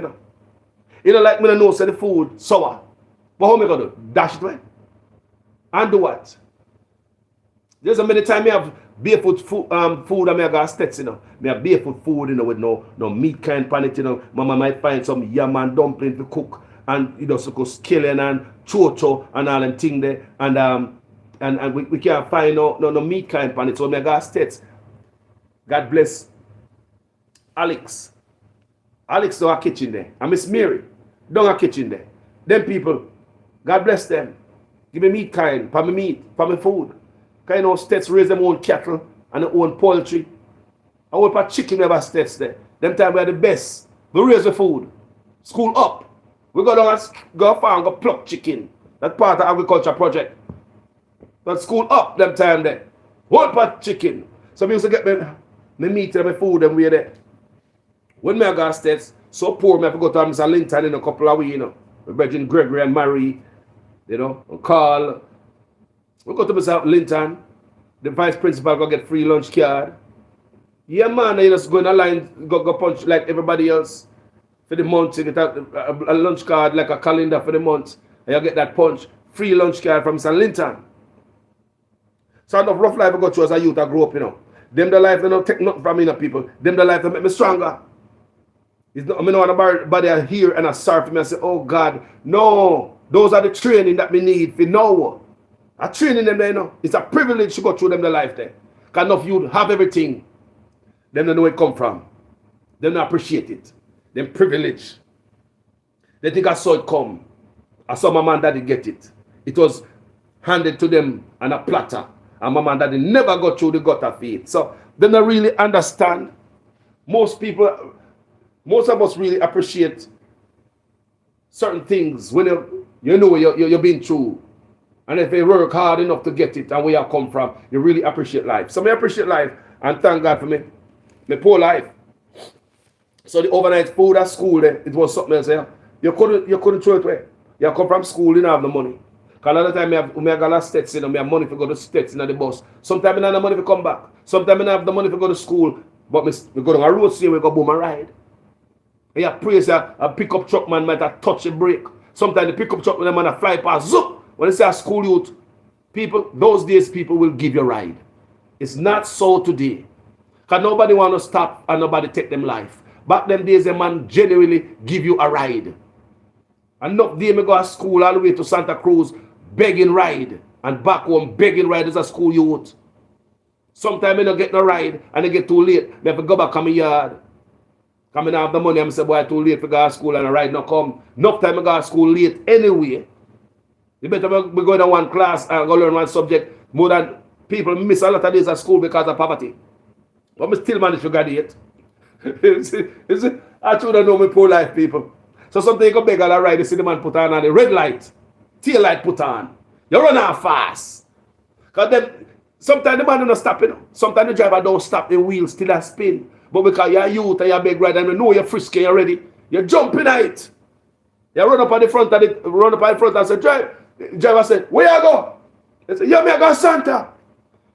like me know say the food sour. But how me gonna do? Dash it away. And do what? There's a many time me have barefoot food and me I got steaks, Me have barefoot food, with no meat kind pan it, Mama might find some yam and dumpling to cook and so skilling and chocho and all them thing there. And we can't find no meat kind pan it. So me I got steaks. God bless Alex. Alex down a kitchen there. And Miss Mary down a kitchen there. Them people, God bless them. Give me meat kind, for me meat, for me food. Kind of states raise them own cattle and their own poultry. I want for chicken never states there. Them time we are the best. We raise the food. School up. We go down and go farm, go pluck chicken. That's part of agriculture project. But school up them time there. Whole pot chicken. So we used to get me meat and my food and we there. When me I got states, so poor me have to go to Mr. Linton in a couple of weeks, My brethren Gregory and Mary, and Carl. We go to Mr. Linton, the vice principal go get free lunch card. Yeah man, you just go in a line, go punch like everybody else for the month. You get a lunch card like a calendar for the month. And you get that punch, free lunch card from Mr. Linton. So enough rough life I go through as a youth I grew up, Them the life they don't take nothing from me, people. Them the life that make me stronger. It's not, I know anybody I hear and I sorry for me and say, oh God, no. Those are the training that we need for now. I training them there, It's a privilege to go through them the life there. Because enough you have everything. Them don't know where it come from. Them don't appreciate it. Them privilege. They think I saw it come. I saw my mom and daddy get it. It was handed to them on a platter. And my mom and daddy never got through the gutter feed. So they don't really understand. Most of us really appreciate certain things when you've been through. And if you work hard enough to get it and where you come from, you really appreciate life. So I appreciate life and thank God for my poor life. So the overnight food at school there, it was something else. You couldn't throw it away. You come from school, you don't have the money. Because a lot of time I have got Stetson and I have money to go to Stetson at the bus. Sometimes I don't have the money to come back. Sometimes I don't have the money to go to school. But we go down a road so we go boom and ride. And you praise a pickup truck man might have touch a brake. Sometimes the pickup truck man might fly past, zoop. When they say a school youth, people, those days people will give you a ride. It's not so today. Because nobody want to stop and nobody take them life. Back them days, a man genuinely give you a ride. Enough day me go to school all the way to Santa Cruz, begging ride. And back home, begging ride as a school youth. Sometimes I don't get no ride and I get too late. I have to go back to my yard. Because I have the money, I say, boy, too late to go to school and the ride not come. Enough time I go to school late anyway. You better be going to one class and go learn one subject more than people miss a lot of days at school because of poverty. But I still manage to graduate. I should have known my poor life, people. So something you go beg all the ride, you see the man put on the red light, tail light put on. You run out fast. Because then, sometimes the man don't stop, Sometimes the driver don't stop, the wheels still a spin. But because you're a youth and you're a big ride and you know you're frisky, you're ready, you're jumping at it. You run up on the front and say, driver said, where you go? He said, yeah, me I go Santa.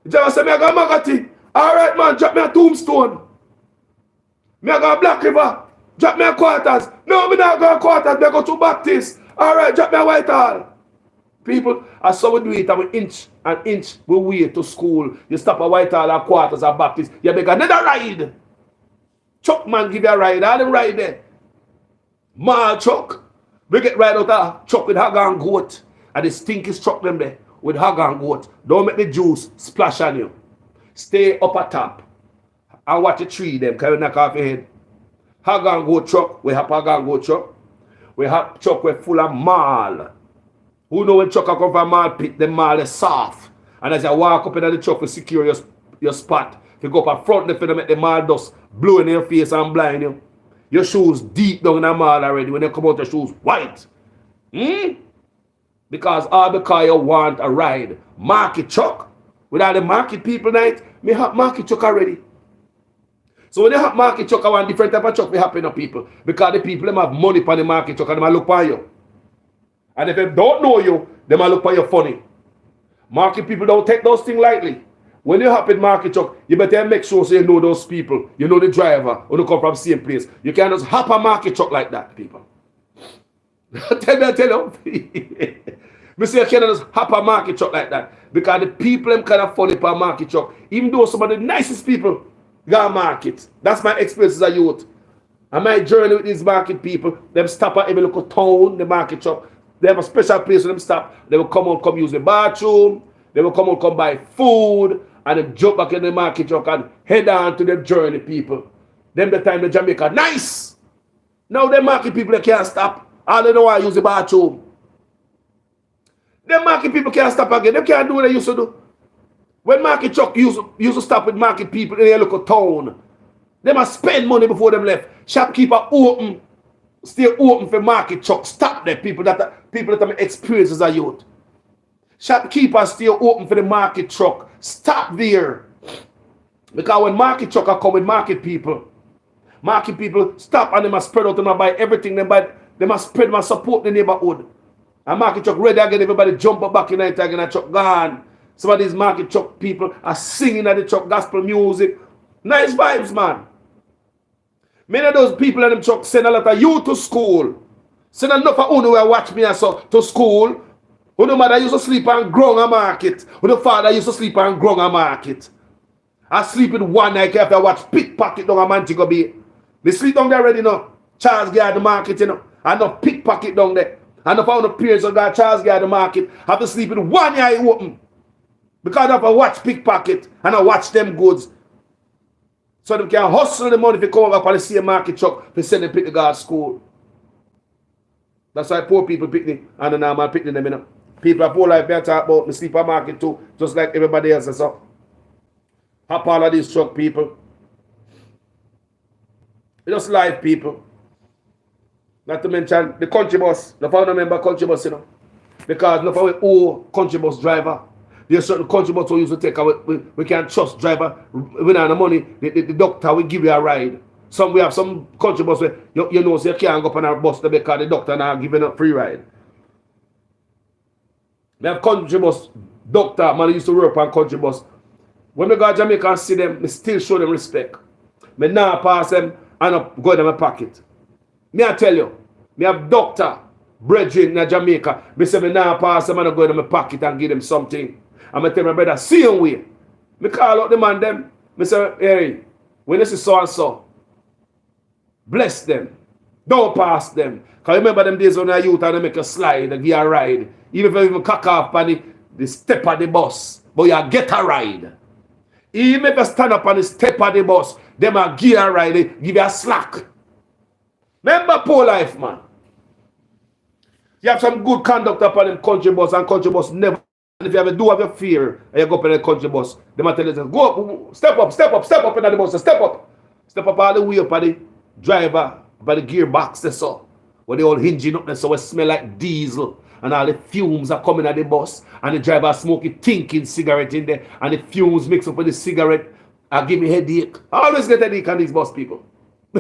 The driver said, me I go Magati. All right, man, drop me a Tombstone. Me I go Black River. Drop me a Quarters. No, me not go Quarters. Me I go to Baptist. All right, drop me a Whitehall. People, I saw we do it and we inch we wait to school. You stop at Whitehall or Quarters or Baptist. You make another ride. Chuck man give you a ride. All them ride there. Mall truck. We get right out of truck with hog and goat. And the stinky truck them there with hog and goat. Don't make the juice splash on you. Stay up at top. And watch the tree them. Can you knock off your head? Hog and goat truck. We have hog and goat truck. We have truck with full of mall. Who know when truck come from mall pit, the mall is soft. And as you walk up in the truck, you secure your spot. If you go up front, if you make the mall dust blow in your face and blind you. Your shoes deep down in the mall already. When they come out, your shoes white. Because you want a ride. Market truck. Without the market people night, me have market truck already. So when you have market truck, I want different type of truck we happen to people. Because the people them have money for the market truck and they might look for you. And if they don't know you, they might look for you funny. Market people don't take those things lightly. When you happen market truck, you better make sure so you know those people. You know the driver who come from the same place. You can't just hop a market truck like that, people. tell them. Me say you can't just hop a market truck like that. Because the people them kind of funny for a market truck. Even though some of the nicest people got market. That's my experience as a youth. And my journey with these market people, them stop at every local town, the market truck. They have a special place where them stop. They will come use the bathroom. They will come buy food. And then jump back in the market truck and head on to the journey, people. Them the time the Jamaica, nice! Now the market people, they can't stop. All they know I use the bathroom. The market people can't stop again. They can't do what they used to do. When market truck used to stop with market people in a local town, they must spend money before them left. Shopkeeper open, stay open for market truck. Stop there, people that have experience as a youth. Shopkeepers stay open for the market truck. Stop there. Because when market truck are come with market people stop and they must spread out and buy everything. They must spread and support the neighborhood. And market truck ready again, everybody jump up back in night again and truck gone. Some of these market truck people are singing at the truck gospel music. Nice vibes, man. Many of those people in them truck send a lot of youth to school. Send enough of who will watch me to school. Who the mother used to sleep on ground a market. Who the father used to sleep on ground a market. I sleep in one night after I watch pickpocket down a Montego Bay. They sleep down there already now. Charles Guard the market, you know. And no pickpocket down there. And if I want to peers of God, Charles Guard the market, have to sleep in one eye open. Because if I watch pickpocket and I watch them goods. So they can hustle the money if they come up on the same market truck to send them pick the God school. That's why poor people picnic and the normal picnic them, you know. People are poor life, they talk about the sleeper market too, just like everybody else. So, hop all of these truck people. Just life people. Not to mention the country bus. The founder member country bus, you know. Because no for we country bus driver. There's certain country bus we used to take. We can't trust driver. We don't have the money. The doctor will give you a ride. We have some country bus where you know so you can't go up on our bus because the doctor now giving a free ride. We have country bus doctor, man used to work on country bus. When we go to Jamaica and see them, we still show them respect. Me now pass them and up go in my pocket. Me I tell you, me have doctor, brethren in Jamaica. Me say me now pass them and go in my pocket and give them something. And me tell my brother, see you way. Me call out the man them. Me say, hey, when you see so and so, bless them. Don't pass them. Because remember them days when you're youth and they make a slide and give a ride. Even if you even cock off on the step of the bus, but you get a ride. Even if you stand up on the step of the bus, them a give a ride, they give you a slack. Remember poor life, man. You have some good conduct up on them country bus and country bus never. And if you ever do have your fear and you go up in the country bus, they might tell you, go up, step up in the bus, step up all the way up on the driver, by the gearbox, that's all. Where they all hinging up there, so it smell like diesel. And all the fumes are coming at the bus. And the driver smoking, thinking cigarette in there. And the fumes mix up with the cigarette. And give me headache. I always get headache on these bus people. I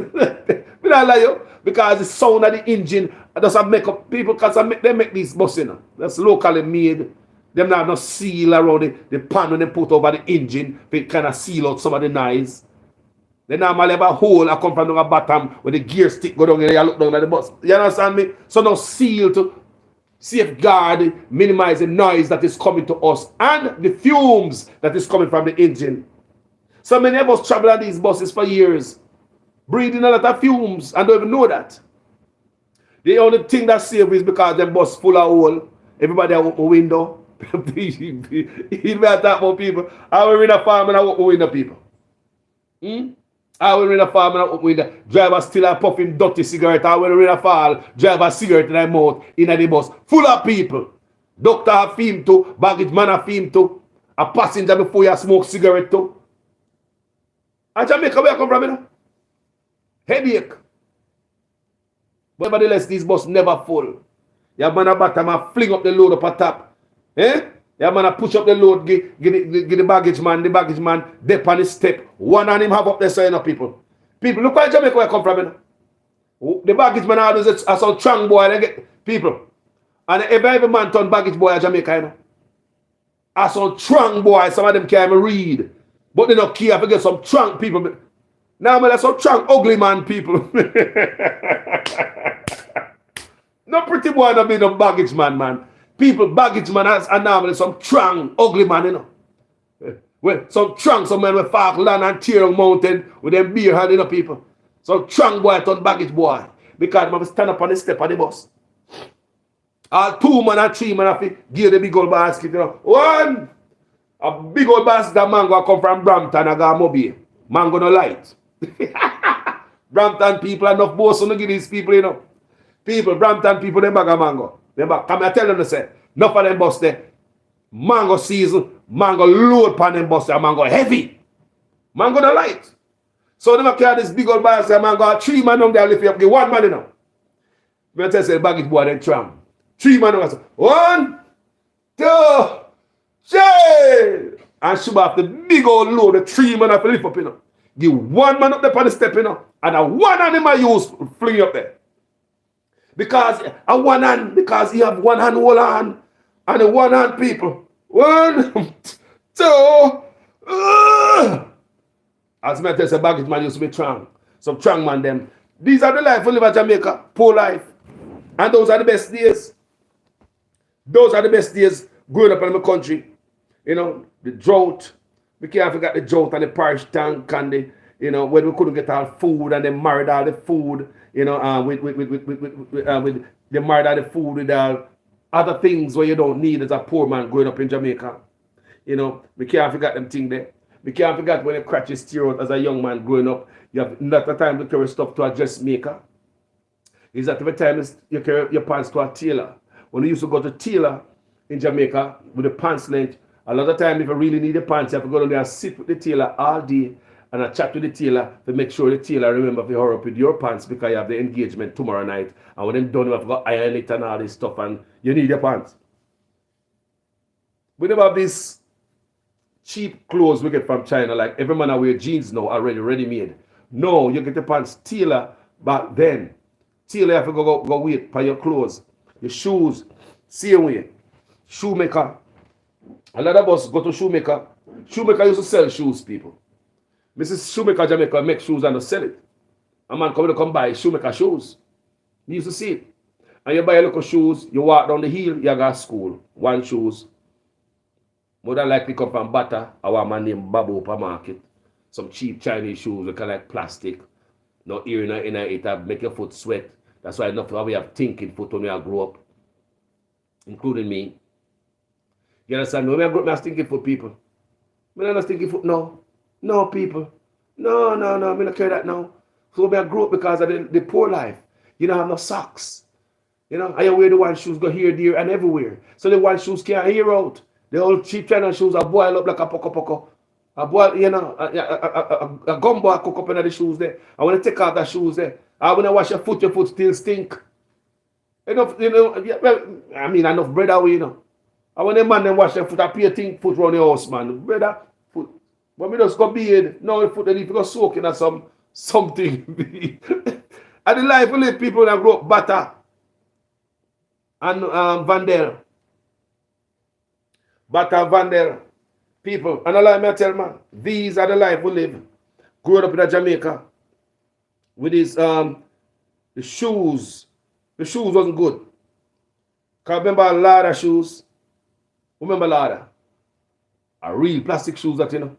don't lie you. Because the sound of the engine doesn't make up people. Because they make these buses, you know. That's locally made. Them not have no seal around the pan when they put over the engine. They kind of seal out some of the noise. They normally have a hole that come from the bottom where the gear stick go down and you look down at the bus. You understand me? So now seal to safeguard, minimize the noise that is coming to us and the fumes that is coming from the engine. So many of us travel on these buses for years, breathing a lot of fumes and don't even know that. The only thing that saves is because the bus full of hole. Everybody have open window. You better talk about people. I will in a farm and I open window people. I will in a farm and I open window. Driver still a puffing dirty cigarette. I will in a fall. Driver cigarette in their mouth in the bus. Full of people. Doctor have film too. Baggage man have film too. A passenger before you smoke cigarette too. And Jamaica where I come from, you know? Headache. But nevertheless, this bus never full. You man a bottom and fling up the load up a top. Eh? You man a push up the load, give the baggage man, dip on his step. One on him have up there saying up people. People, look where Jamaica where I come from, you know? The baggage man always a some strong boy, they get people. And every man turn baggage boy at Jamaica, you know. As some strong boy, some of them can't even read. But they don't care if you get some strong people. Now man, some strong ugly man people. No pretty boy not be no baggage man. People baggage man and normally some strong ugly man, you know. Well, some strong, some men will falk land and tear a mountain with them beer hand, you know, people. Some strong boy turn baggage boy. Because they have to stand up on the step of the bus. All 2 man and 3 man have to give the big old basket, you know. One, a big old basket of mango come from Brampton and go Mobile. Mango no light. Brampton people are enough boss to give these people, you know. People, Brampton people, they bag a mango. They bag. Come I tell them, they say, enough of them bus there. Mango season, mango load pan them bus there, mango heavy. Mango no light. So they carry this big old basket, mango 3 man on there, lift up, give 1 man, you know. Me tell say baggage boy, then tram. 3 man on there. 1, 2, 3. And shoot off the big old load, the 3 man have to lift up, you know. Give 1 man up there on the step, you know. And a 1 animal use fling up there. Because a 1 hand, because he have 1 hand hold on. And the 1 hand people. 1, 2. As I tell you, baggage man used to be strong. Some strong man them. These are the life we live at Jamaica. Poor life. And those are the best days. Those are the best days growing up in my country. You know, the drought. We can't forget the drought and the parish tank and the, you know, when we couldn't get all food and they married all the food, you know, they married all the food with all other things where you don't need as a poor man growing up in Jamaica. You know, we can't forget them things there. We can't forget when you crack your steer out as a young man growing up, you have not the time to carry stuff to a dressmaker. Is that every time you carry your pants to a tailor. When you used to go to tailor in Jamaica with the pants length, a lot of time if you really need the pants, you have to go down there and sit with the tailor all day and I chat with the tailor to make sure the tailor remember to hurry up with your pants because you have the engagement tomorrow night. And when them done, you have to go iron it and all this stuff and you need your pants. We never have this cheap clothes we get from China, like every man wear jeans now already ready-made. No, you get the pants tailor back then. Tailor you have to go wait for your clothes. Your shoes, same way. Shoemaker. A lot of us go to shoemaker. Shoemaker used to sell shoes, people. Mrs. Shoemaker Jamaica make shoes and sell it. A man come buy shoemaker shoes. You used to see it. And you buy a little shoes, you walk down the hill, you go to school. 1 shoes. More than likely come from Bata, our man named Babu Upper Market. Some cheap Chinese shoes, look like plastic. No ear in it, make your foot sweat. That's why enough of we have thinking foot when we grow up. Including me. You understand? When I grow up, I stinking foot people. I'm not stinking foot, no. No, people. No, I'm not carry that now. So I grew up because of the poor life. You don't have no socks. You know, I wear the 1 shoes, go here, there, and everywhere. So the 1 shoes can't hear out. The old cheap China shoes are boil up like a poco. A boil, you know, a gumbo I cook up in the shoes there. I want to take out the shoes there. I want to wash your foot still stink. Enough, you know, well, I mean, enough bread away, you know. I want a man then wash your foot, I pay a thing foot around the house, man. Brother, foot. But me just go bathe. Now the foot, then if you go soaking or something. And the life we live, people that grow up Bata and Vandel. Bata and Vandel. People, and I me tell man, these are the life we live. Growing up in Jamaica. With these the shoes. The shoes wasn't good. Cause I remember a lot of shoes. Remember Lada? A real plastic shoes that you know.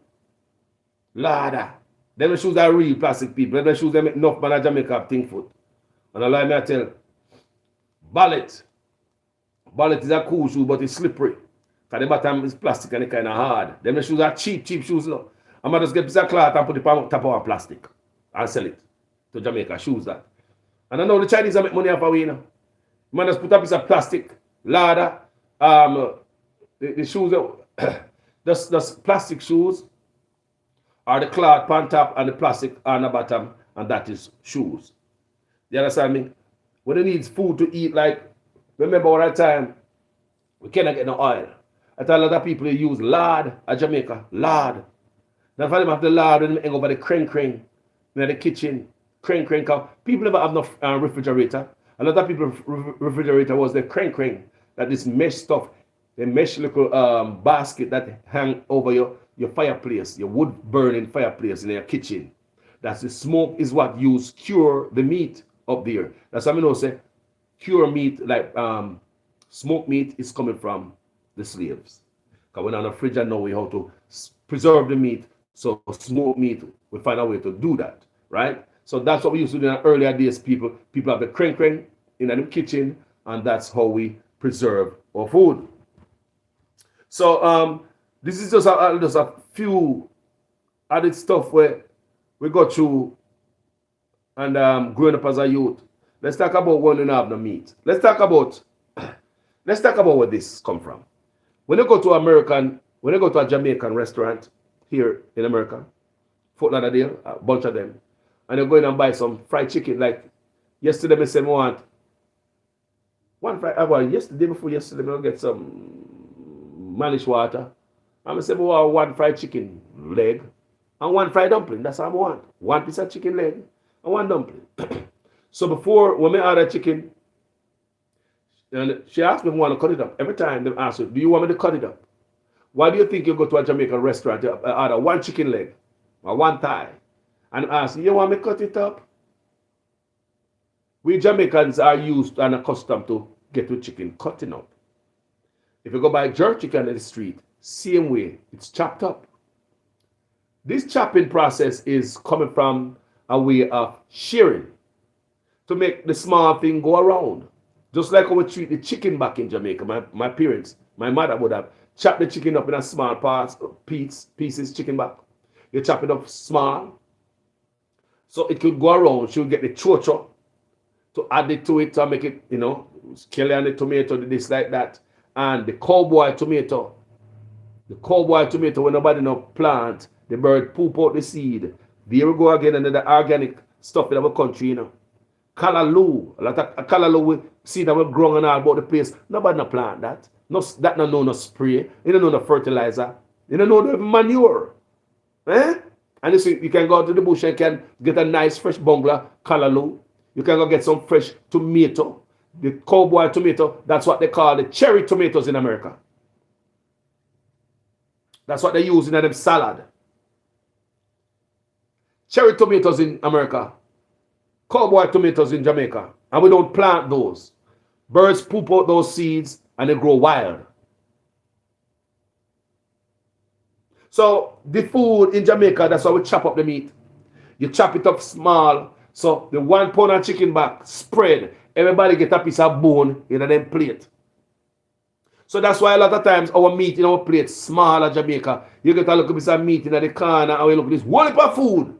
Lada. Them the shoes are real plastic people. Them the shoes they make enough man in Jamaica have think foot. And I me tell. Ballet. Ballet is a cool shoe, but it's slippery. Cause the bottom is plastic and it's kind of hard. Them the shoes are cheap shoes, you know. I might just get a piece of cloth and put it on top of plastic and sell it to Jamaica. Shoes that. And I know the Chinese are make money off of it, you know. Man just put a piece of plastic, ladder, the shoes, the plastic shoes are the cloth on top and the plastic on the bottom, and that is shoes. You understand me? When they need food to eat, like Remember all that time, we cannot get no oil. I tell a lot of people use lard at Jamaica. Lard. Now, if I have the lard and hang over the crane in the kitchen, crane. People never have no refrigerator. A lot of people refrigerator was the crane. That is mesh stuff, the mesh little basket that hang over your fireplace, your wood burning fireplace in your kitchen. That's the smoke is what you cure the meat up there. That's what I know say cure meat like smoked meat is coming from the slaves. Because we're on a fridge and know we how to preserve the meat. So smoked meat, we find a way to do that, right? So that's what we used to do in earlier days. People have the crane in the kitchen, and that's how we preserve our food. So this is just a few added stuff where we go through and growing up as a youth. Let's talk about when you have no meat. Let's talk about where this come from. When you go to a Jamaican restaurant here in America, Fort Lauderdale, a bunch of them, and you go in and buy some fried chicken. Like yesterday, I said, I want one fried. Yesterday before yesterday, I get some manish water. And I said, I want one fried chicken leg and one fried dumpling. That's all I want. One piece of chicken leg and one dumpling. So before, when I order chicken, and she asked me if I want to cut it up. Every time they ask her, do you want me to cut it up? Why do you think you go to a Jamaican restaurant to order one chicken leg or one thigh and ask, you want me to cut it up? We Jamaicans are used and accustomed to get the chicken cutting up. If you go buy jerk chicken in the street, same way, it's chopped up. This chopping process is coming from a way of shearing to make the small thing go around. Just like how we treat the chicken back in Jamaica. My parents, my mother would have chopped the chicken up in a small pieces, chicken back. You chop it up small, so it could go around. She would get the chocho to add it to it to make it, Kelly and the tomato, this like that. And the cowboy tomato. The cowboy tomato, when nobody no plant, the bird poop out the seed. There we go again, and the organic stuff in our country, Callaloo, a lot of callaloo seed that we grown and all about the place. Nobody no plant that. That no know no spray. You don't know no fertilizer. You don't know the manure. Eh? And you see, you can go to the bush and can get a nice fresh bungalow, callaloo. You can go get some fresh tomato. The cowboy tomato, that's what they call the cherry tomatoes in America. That's what they use in them salad. Cherry tomatoes in America. Cowboy tomatoes in Jamaica. And we don't plant those. Birds poop out those seeds and they grow wild. So the food in Jamaica, that's how we chop up the meat. You chop it up small. So the 1 pound of chicken back spread. Everybody get a piece of bone in a plate. So that's why a lot of times our meat in our plate small at Jamaica. You get a little piece of meat in the corner and we look at this one heap of food.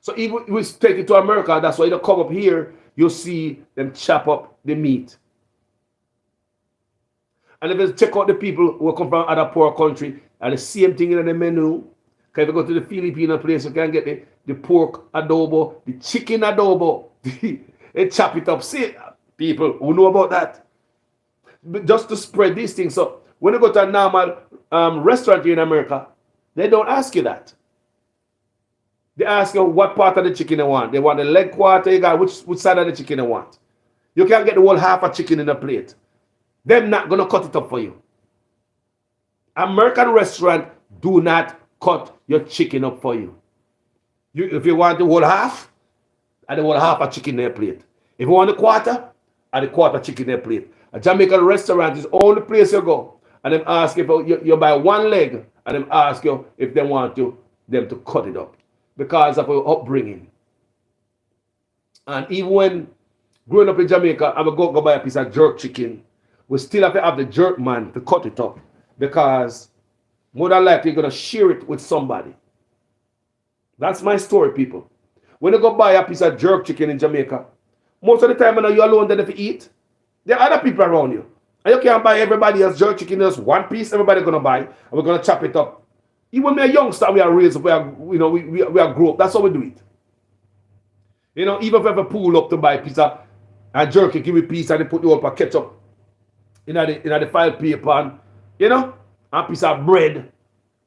So even we take it to America, that's why you come up here, you see them chop up the meat. And if you check out the people who come from other poor country, and the same thing in the menu. Because if you go to the Filipino place, you can get the pork adobo, the chicken adobo. They chop it up. See, people who know about that. But just to spread these things. So when you go to a normal restaurant here in America, they don't ask you that. They ask you what part of the chicken you want. They want the leg quarter, you got which side of the chicken you want. You can't get the whole half a chicken in a plate. They're not going to cut it up for you. American restaurant do not cut your chicken up for you. If you want the whole half, and the whole half a chicken in their plate. If you want the quarter, and the quarter chicken in their plate. A Jamaican restaurant is the only place you go. And them ask if you buy one leg, and them ask you if they want them to cut it up. Because of our upbringing. And even when growing up in Jamaica, I would go buy a piece of jerk chicken. We still have to have the jerk man to cut it up. Because more than likely you're going to share it with somebody. That's my story, people. When you go buy a piece of jerk chicken in Jamaica, most of the time when you're alone there to eat, there are other people around you. And you can't buy everybody else jerk chicken, just one piece, everybody's going to buy. And we're going to chop it up. Even when we're youngsters, we are raised, we are grown up. That's how we do it. You know, even if you ever pull up to buy pizza and jerky, give me piece and they put the whole ketchup in the file paper and, you know, and piece of bread.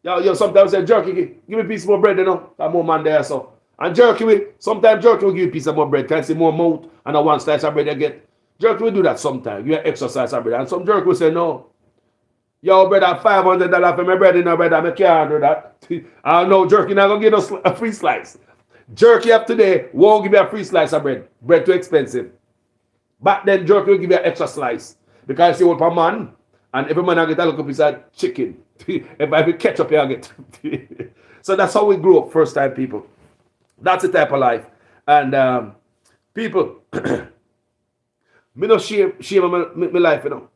Yo, sometimes say jerky, give me a piece more bread, you know. That more man there, so. And sometimes jerky will give you a piece of more bread. Can I say more mouth and a one slice of bread you get? Jerky will do that sometimes. You have extra slice of bread. And some jerky will say, no. Yo, brother, $500 for my bread, you know, brother. I can't do that. I know jerky not going to give us a free slice. Jerky up today won't give you a free slice of bread. Bread too expensive. Back then, jerky will give you an extra slice. Because you want per man. And every man I get a little piece of chicken. If I ketchup, I get. So that's how we grew up first time, people. That's the type of life. And people, me no shame my life, you know.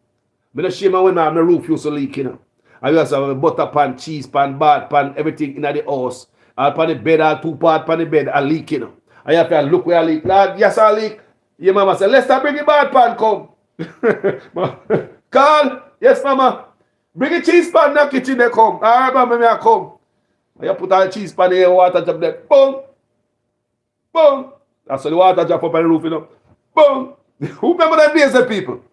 Me no shame when my roof used to leak, you know. I used to have a butter pan, cheese pan, bad pan, everything in the house. I'll pan the bed, I'll 2 part pan the bed, I leak, you know. I have to look where I leak. Lad, yes, I leak. Your mama said, let's bring the bad pan, come. Carl, yes, mama. Bring a cheese pan in the kitchen, they come. All right, mama, I come. I put all the cheese pan in the water drop there. Boom. Boom. That's how the water drop up on the roof, you know. Boom. Who remember them days, the people?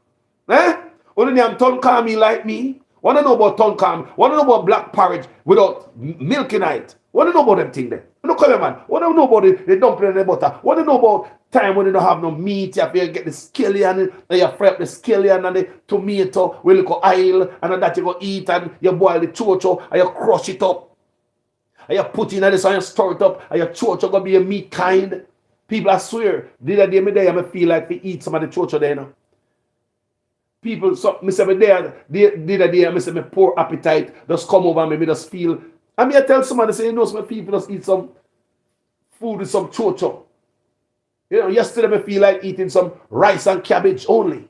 Eh? Only them ton calm like me. Wanna know about ton calm? Wanna know about black porridge without milk in it? Wanna know about them thing there? You know, come here, man. Wanna know about the dumpling and the butter? Wanna know about time when you don't have no meat? You have to get the scallion and you fry up the scallion and the tomato with little oil and that you go eat and you boil the chocho and you crush it up. And you put in this and you stir it up and your chocho gonna be a meat kind. People, I swear, the other day, I feel like to eat some of the chocho there, you know. People, so me say me there, the other day, I say my poor appetite just come over me just feel. I mean, I tell somebody, say, you know, some people just eat some food with some chocho. You know, yesterday I feel like eating some rice and cabbage only.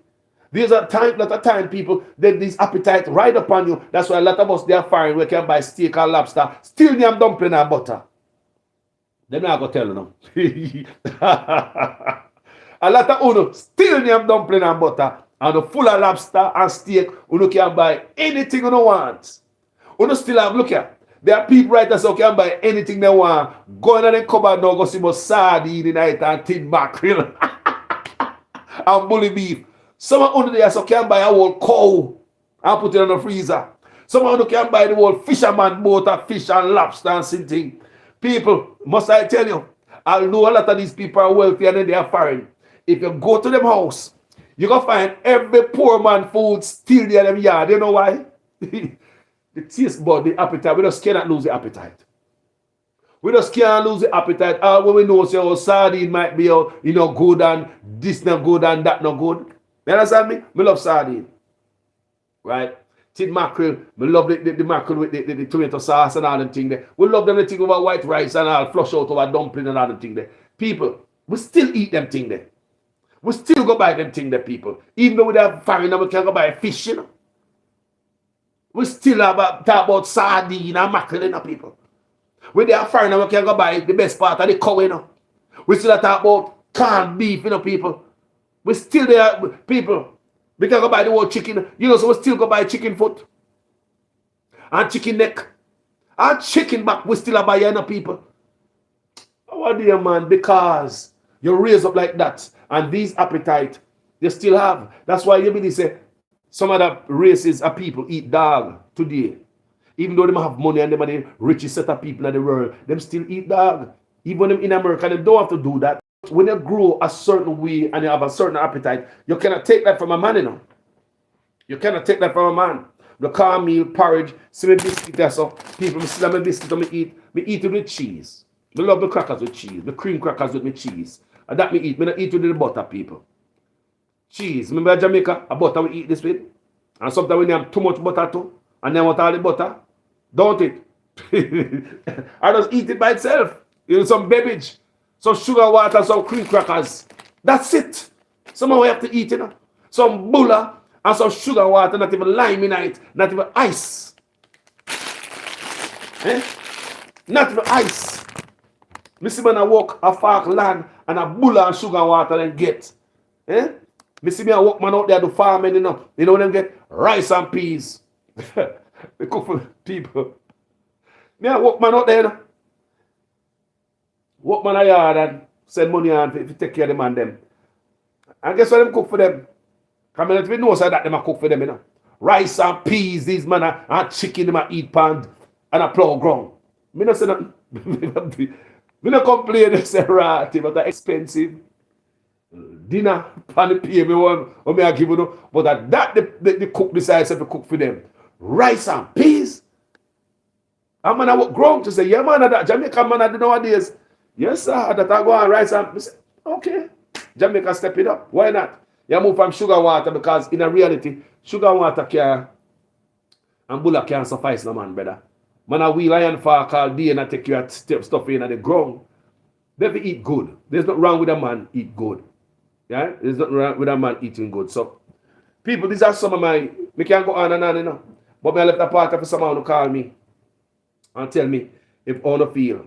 There's a lot of time, people, then this appetite right upon you. That's why a lot of us, they are foreign, we can buy steak or lobster, still yam dumpling and butter. Them not going to tell you now. A lot of uno still yam dumpling and butter. And the full of lobster and steak, you can buy anything you want. You still have, look here, there are people right there who can buy anything they want. Go in the cupboard now, go see more sardine in it and tin mackerel and bully beef. Someone under there so can buy a whole cow and put it in the freezer. Someone who can buy the whole fisherman boat of fish and lobster and something. People, must I tell you, I know a lot of these people are wealthy and they are foreign. If you go to them house, you can find every poor man food still there in them yard. You know why? The taste bud, the appetite. We just cannot lose the appetite. We just can't lose the appetite. When we know say, sardine might be good and this not good and that not good. You understand me? Me love sardine. Right? Tin mackerel. Me love the mackerel with the tomato sauce and all them thing there. We love them the thing over white rice and all flush out over dumpling and all them thing there. People, we still eat them thing there. We still go buy them thing there, people. Even though we have foreign, we can go buy fish, you know. We still talk about sardine and mackerel, you know, people. When they are foreign, we can go buy the best part of the cow, you know. We still talk about canned beef, you know, people. We still there, people. We can go buy the whole chicken, you know, so we still go buy chicken foot and chicken neck and chicken back. We still buy, you know, people. Oh, dear man, because you raise up like that. And these appetite, they still have. That's why you really say some other races of people eat dog today. Even though they have money and they are the richest set of people in the world, them still eat dog. Even them in America, they don't have to do that. When you grow a certain way and you have a certain appetite, you cannot take that from a man, you know. You cannot take that from a man. The cornmeal, porridge, see biscuit, that's all. People still have my biscuit and me eat it with cheese. I love the crackers with cheese, the cream crackers with me cheese. And that me eat. Me not eat with the butter, people. Cheese. Remember Jamaica? A butter we eat this with. And sometimes when you have too much butter too, and then want all the butter, don't it? I just eat it by itself. You know, some beverage, some sugar water, some cream crackers. That's it. Somehow we have to eat, you know. Some bulla and some sugar water, not even lime in it, not even ice. Not even ice. Me see when I walk a fark land and a bulla and sugar water and get. Me see me a walk man out there to farm and you know them get rice and peas. They cook for people. Me a walk man out there, you know. Walk man a yard and send money on if you take care of them and them. And guess what them cook for them? Come let me know so that them a cook for them, you know. Rice and peas, these man and chicken them a eat pan and a plow ground. Me not say nothing. Me not complain, they say right, but that's expensive. Dinner, pan pay me one, or me I give you, but that the cook decides to cook for them. Rice and peas. A man I walk ground to say, yeah man, that Jamaica man I do nowadays. Yes sir, that I go on rice and peas. Okay, Jamaica step it up. Why not? You move from sugar water because in a reality, sugar water can and bullock can't suffice no man, brother. Man a wheel iron fork all day and I take your stuff in the ground. They have to eat good. There's nothing wrong with a man eat good. Yeah? There's nothing wrong with a man eating good. So, people, these are some of my, we can't go on and on, you know. But I left a part of someone who call me and tell me if I want to feel.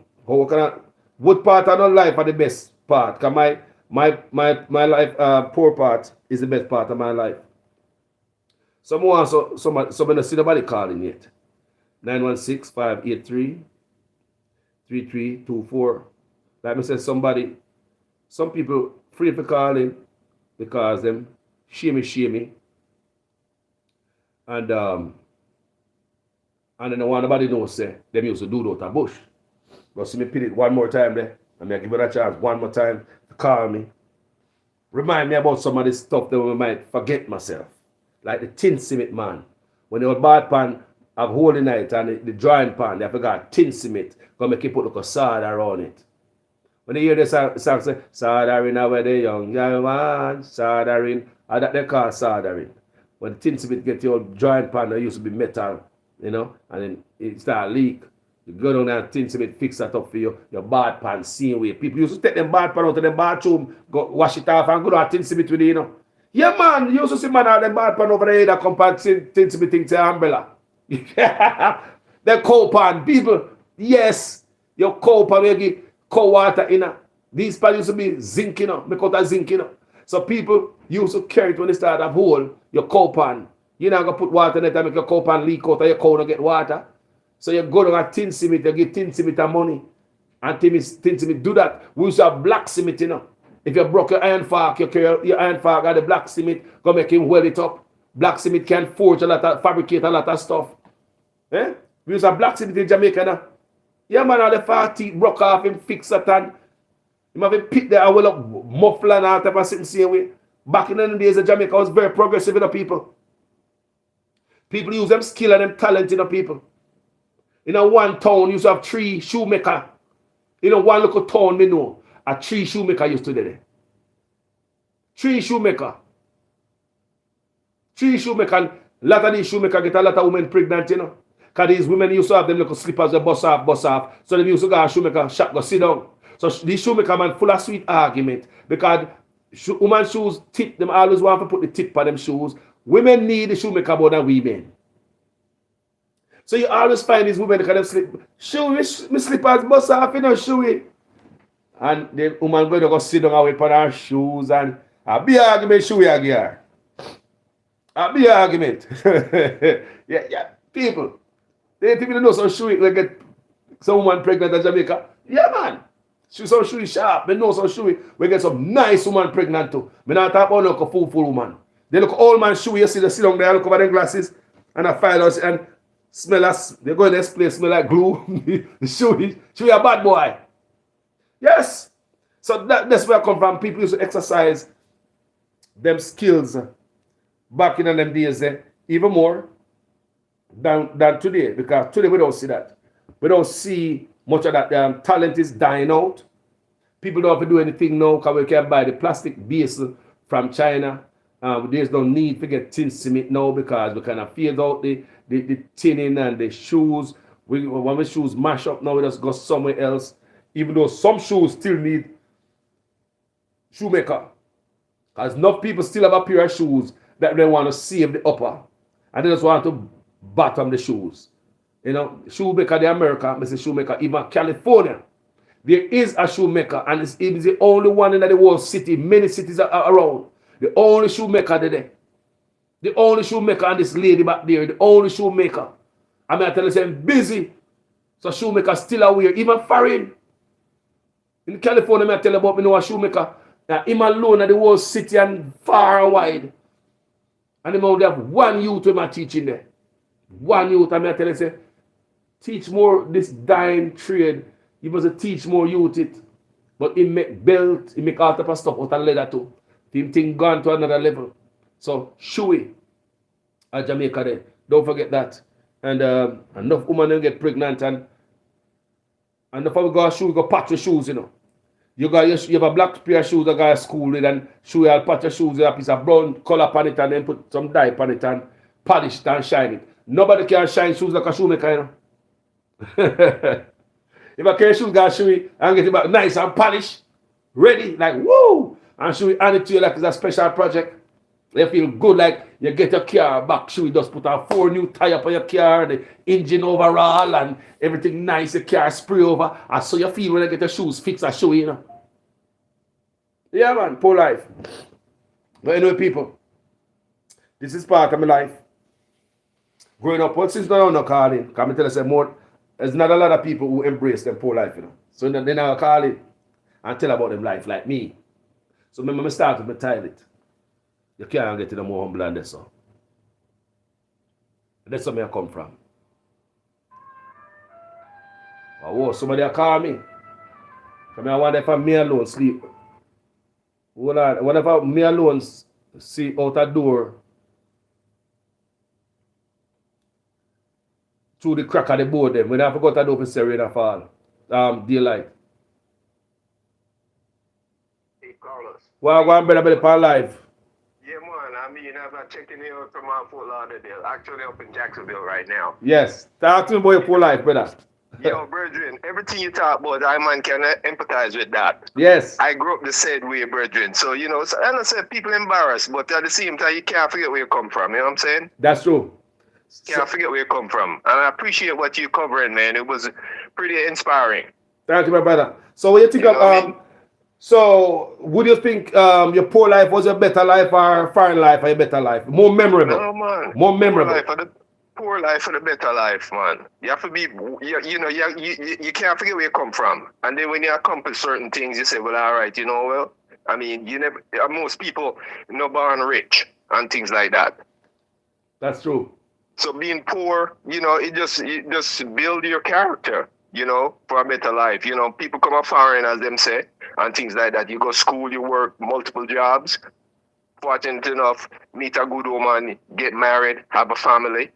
What part of our life are the best part? Because my life, poor part is the best part of my life. Someone don't see nobody calling yet. 916-583-3324. Like I said, some people free for calling because them shame me. And then the one nobody knows say them used to do that at bush. But see me put it one more time there. I mean I give you a chance one more time to call me. Remind me about some of this stuff that we might forget myself. Like the tin cement man. When they were bad pan have holy night and the drying pan, they forgot tin cement. Gonna make you put like a sword around it. When you hear the song say, soldering where the young man, soldering, or that they call soldering. When the tin cement get your drying pan, there used to be metal, you know, and then it start leak. You go down and tin cement fix that up for you, your bad pan, same way. People used to take them bad pan out of the bathroom, go wash it off and go down tin cement with it, you know. Yeah, man, you used to see man out them bad pan over there that compare tin cement thing to umbrella. The cow pan, people, yes, your cow pan, you give cow water in it. These pan used to be zinc, you know, make out of zinc, you know. So people used to carry it when they start a hole, your cow pan. You're not going to put water in it and make your cow pan leak out and your cow don't get water. So you go to a tin cement, you give tin cement and money. And tin cement do that. We used to have black cement, you know. If you broke your iron fork, you carry your iron fork and the black cement, go make him weld it up. Black cement can forge a lot of, fabricate a lot of stuff. Eh? We used to have black cement in Jamaica now. Yeah, man, all the 40 broke off him, fix it and him have a pit there, I will up muffler and all type of sitting same way. Back in the days of Jamaica was very progressive in the people. People use them skill and them talent in the people. In a one town, you used to have 3 shoemaker. In a one local town, me know, a 3 shoemaker used to do there. 3 shoemaker. 3 shoemaker. And a lot of these shoemaker get a lot of women pregnant, you know. Because these women used to have them little slippers, they bust off. So they used to go to a shoemaker shop, go sit down. So these shoemaker man full of sweet argument. Because women's shoes tip, them always want to put the tip on them shoes. Women need the shoemaker more than women. So you always find these women because them slip. Shoey, my slippers bust off, you know, shoey. And the woman going to go sit down and put her shoes and a big argument, shoey again. A big argument. yeah, people. They think they know some shoey, they get some woman pregnant in Jamaica. Yeah, man. Some shoey sharp. They know some shoey. We get some nice woman pregnant too. We not talk about no full woman. They look old man shoey, you see, they sit down there, look over them glasses and a file us and smell us. They go in this place, smell like glue. The shoey a bad boy. Yes. So that's where I come from. People used to exercise them skills back in them days even more than today. Because today we don't see that. We don't see much of that. Talent is dying out. People don't have to do anything now because we can buy the plastic base from China. There's no need to get tin cement now because we kind of fade out the tinning and the shoes. When the shoes mash up now, we just go somewhere else. Even though some shoes still need shoemaker. Because enough people still have a pair of shoes that they want to save the upper. And they just want to bottom the shoes. You know, shoemaker in America, Mr. Shoemaker, even California. There is a shoemaker and it's the only one in the whole city. Many cities are around. The only shoemaker there. The only shoemaker and this lady back there. The only shoemaker. I mean, I tell you, I'm busy. So shoemaker still aware. Even foreign. In California, I tell you about me know a shoemaker. Him alone at the whole city and far and wide. And him only have one youth who I teaching there. One youth, and I tell you, say, teach more this dyeing trade. You must teach more youth it. But he make belt, he make all type of stuff out of leather too. Him thing gone to another level. So shoey at Jamaica there. Don't forget that. And enough women get pregnant and if we go shoe, we go patch your shoes, you know. You have a black pair of shoes that go to school with and shoe you patch your shoes with a piece of brown color on it and then put some dye on it and polish it and shine it. Nobody can shine shoes like a shoemaker, you know. If I carry shoes, got shoe and get it back nice and polished, ready, like woo, and shoe hand it to you like it's a special project. You feel good, like you get your car back, shoe just put a 4 new tire on your car, the engine overall and everything nice, the car spray over, and so you feel when you get your shoes fixed and shoe, you know. Yeah man, poor life. But anyway people, this is part of my life. Growing up, well since now I'm not calling, come and tell us more. There's not a lot of people who embrace them poor life, you know. So then I call it and tell about them life like me. So remember I start with my toilet. You can't get it more humble than this. So. That's where I come from. Oh, somebody call me. Come I wonder if me alone sleep. What if me alone see out a door through the crack of the board them. When I forgot to open the rain and fall. Daylight. Hey Carlos. Well, I'm better for life. Yeah man, I mean I'm checking in from Fort Lauderdale. Actually up in Jacksonville right now. Yes. Talk to me about your poor life, brother. Yo, brethren, everything you talk about, I man can empathize with that. Yes. I grew up the same way, brethren. So, you know, and I said people embarrassed, but at the same time, you can't forget where you come from. You know what I'm saying? That's true. Can't forget where you come from. And I appreciate what you're covering, man. It was pretty inspiring. Thank you, my brother. So when you think of so would you think your poor life was a better life or foreign life or a better life? More memorable. Oh man. More memorable. Poor life for the better life, man. You have to be, you can't forget where you come from. And then when you accomplish certain things, you say, well, all right, you know, well, I mean, most people, born rich and things like that. That's true. So being poor, it just build your character, for a better life. People come up foreign, as them say, and things like that. You go to school, you work multiple jobs, fortunate enough, meet a good woman, get married, have a family,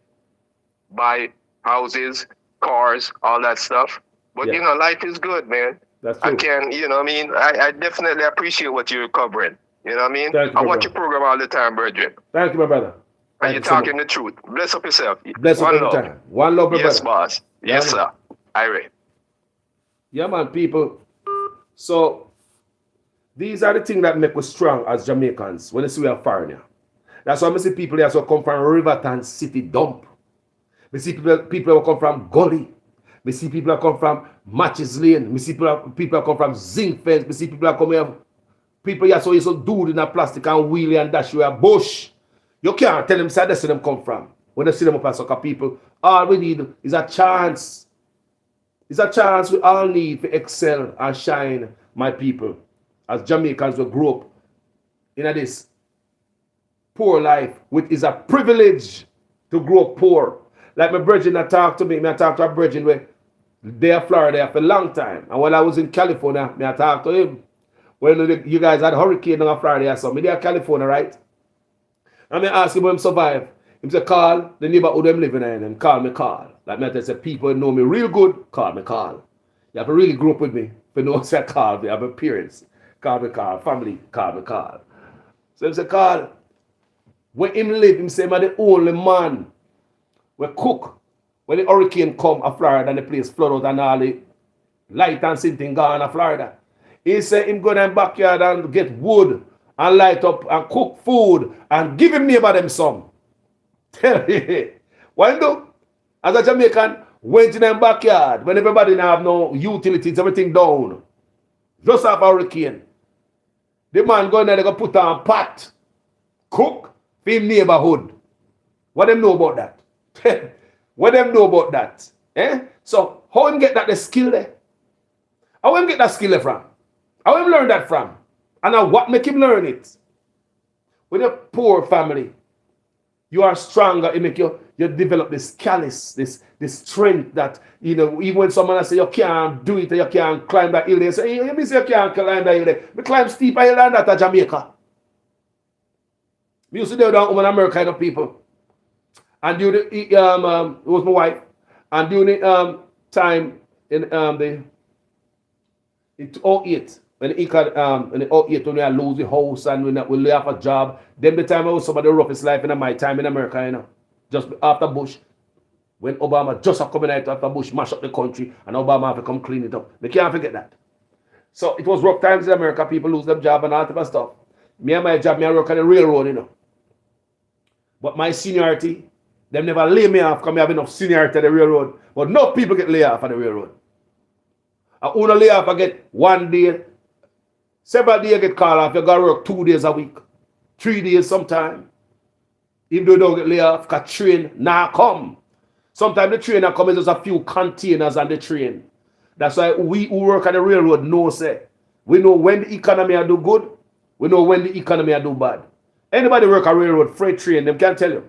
buy houses, cars, all that stuff. But, life is good, man. That's true. I definitely appreciate what you're covering. You know what I mean? I watch your program all the time, brethren. Thank you, my brother. And you're talking the truth. Bless up yourself. Bless up every time. One love, my brother. Yes, boss. Yes, sir. Ira. Yeah, man, people. So, these are the things that make us strong as Jamaicans when they see we are foreigner. That's why I see people here come from Riverton City dump. I see people who come from Gully. I see people who come from Matches Lane. I see people who come from Zinc Fence. I see people who come here. People here so you so dude in a plastic and wheelie and dash you a bush. You can't tell them that's where them come from. When they see them up as soccer people, all we need is a chance. It's a chance we all need to excel and shine, my people. As Jamaicans, we grew up in this poor life, which is a privilege to grow up poor. Like my brethren that talk to me, I talk to a brethren where they are Florida for a long time. And when I was in California, I talk to him. When you guys had hurricane in Florida or something, they are California, right? And I ask him when he survive. He say, call the neighborhood I'm living in and call me Carl. Like I say, people know me real good, call me Carl. You have to really grow up with me. If you know say Carl, we have appearance. Call me Carl. Family, call me Carl. So he say, Carl, when him live, him say, I'm the only man we cook when the hurricane come to Florida and the place flood out and all the light and something gone to Florida. He say him go in the backyard and get wood and light up and cook food and give him neighbor them some. Tell you. Why do? As a Jamaican, went in the backyard when everybody now have no utilities, everything down. Just have a hurricane. The man go in there, they go put on pot, cook for him neighborhood. What them know about that? What them know about that? So how him get that the skill there? How him get that skill there from? How him learn that from? And now what make him learn it? With a poor family, you are stronger. It make you develop this callous, this strength that, you know, even when someone say you can't do it, you can't climb that hill, they say, hey, you say you can't climb that hill. We climb steeper hill than that at Jamaica. We used to do that with American kind of people. And during the, it was my wife, and during the time in the in 2008, when the in the 2008 when I lose the house and we lay off a job, then the time I was some of the roughest life in my time in America, you know, just after Bush, when Obama just coming out after Bush mash up the country and Obama have to come clean it up. We can't forget that. So it was rough times in America. People lose their job and all that type of stuff. Me and my job, me I work on the railroad, you know. But my seniority, them never lay me off because I have enough seniority at the railroad. But no people get laid off at the railroad. I only lay off, I get 1 day. Several days get called off. You got to work 2 days a week. 3 days sometime. Even though you don't get laid off, because train now come. Sometimes the train come, there's a few containers on the train. That's why we who work on the railroad know, say, we know when the economy are do good, we know when the economy are do bad. Anybody work on railroad, freight train, them can tell you.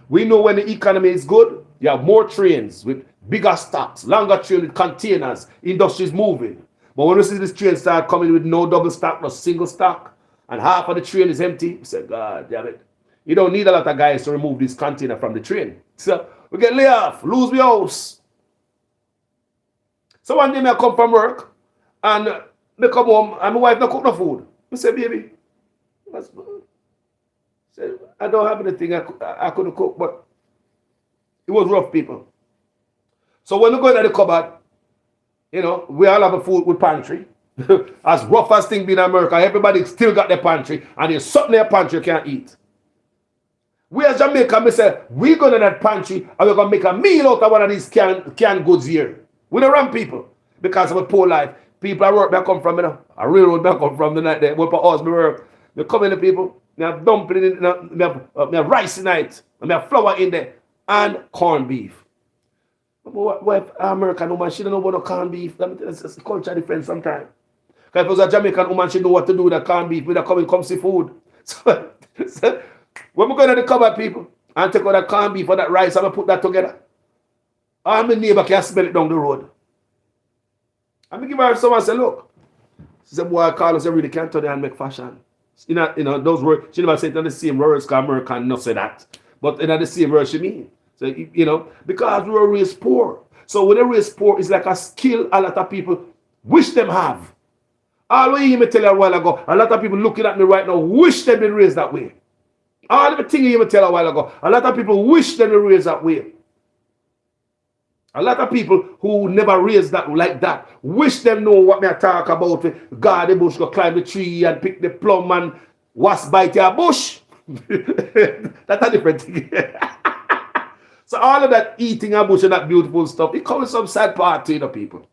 We know when the economy is good, you have more trains with bigger stocks, longer trains with containers, industries moving. But when we see this train start coming with no double stock, no single stock, and half of the train is empty, we say, God damn it. You don't need a lot of guys to remove this container from the train. So we get laid off, lose the house. So one day I come from work and I come home and my wife not cook no food. I say, baby, that's good. Say, I don't have anything I couldn't cook, but it was rough, people. So when we go into the cupboard, you know, we all have a food with pantry. As rough as things be in America, everybody still got their pantry, and there's something in their pantry you can't eat. We as Jamaica, we say, we're going to that pantry, and we're going to make a meal out of one of these canned goods here. We don't run people, because of a poor life. People I work, I come from, you know, a railroad I come from the night there, work for us, we work. They come in the people, they have dumpling, they have rice in it, and they have flour in there, and corned beef. What American woman, she don't know about no corned beef. It's a culture difference sometimes. Because if it was a Jamaican woman, she know what to do with the corned beef. With the come see food. So when we go to the cupboard, people, and take out the corned beef or that rice and we put that together, all my neighbor can smell it down the road. And I give her someone say, look. She said, boy, Carlos, you really can't turn and make fashion. You know, those words, she never said in the same words, because American not say that. But in the same words she mean. So, you know, because we were raised poor. So when they raised poor, it's like a skill a lot of people wish them have. All what you hear me tell you a while ago, a lot of people looking at me right now wish they'd been raised that way. All the things you hear me tell you a while ago, a lot of people wish they'd been raised that way. A lot of people who never raised that like that wish them know what me I talk about. God the bush, go climb the tree and pick the plum and wasp bite your bush. That's a different thing. So all of that eating a bush and that beautiful stuff, it comes some sad part to you know, people.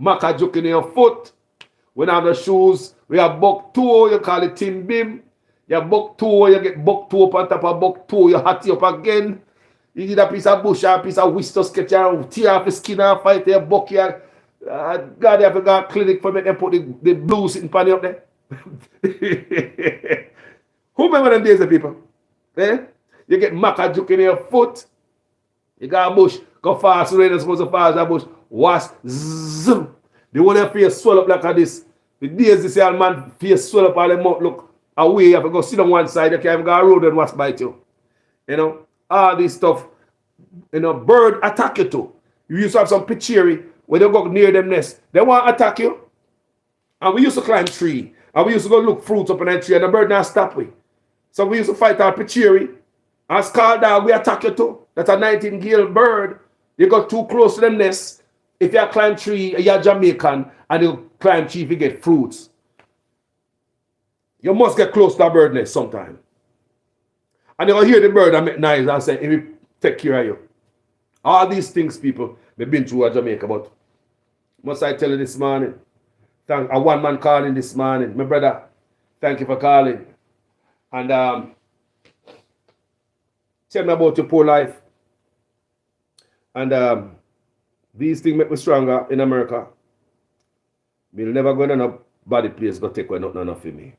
Maca joke in your foot. When I have the shoes, we have buck toe, you call it tin bim. You have buck toe, you get buck toe up on top of buck toe, you hat it up again. You need a piece of bush, a piece of whisker sketch, and tear off the skin and fight your buck here. God, you have to go to clinic for me and put the blue sitting pan up there. Who remember them days, people? Eh? You get maca joke in your foot. You got a bush, go fast, rain supposed to fast that bush, wash, zoom. The whole of face swell up like this. The days this young man face swell up all the mouth look away, you have to go sit on one side, you can't even go a road and wasp bite you. You know, all this stuff, you know, bird attack you too. You used to have some pitchery when they go near them nest. They want to attack you. And we used to climb tree. And we used to go look fruits up in that tree and the bird not stop we. So we used to fight our pitchery. And scar dog, we attack you too. That's a nightingale bird. You got too close to them nest. If you climb tree, you're Jamaican, and you climb tree if you get fruits. You must get close to a bird nest sometime. And you'll hear the bird and make noise and say, "He will take care of you." All these things, people, we've been through at Jamaica, but must I tell you this morning? Thank a one man calling this morning. My brother, thank you for calling. And tell me about your poor life. And these things make me stronger in America. We'll never go to no body place go take away nothing enough for me.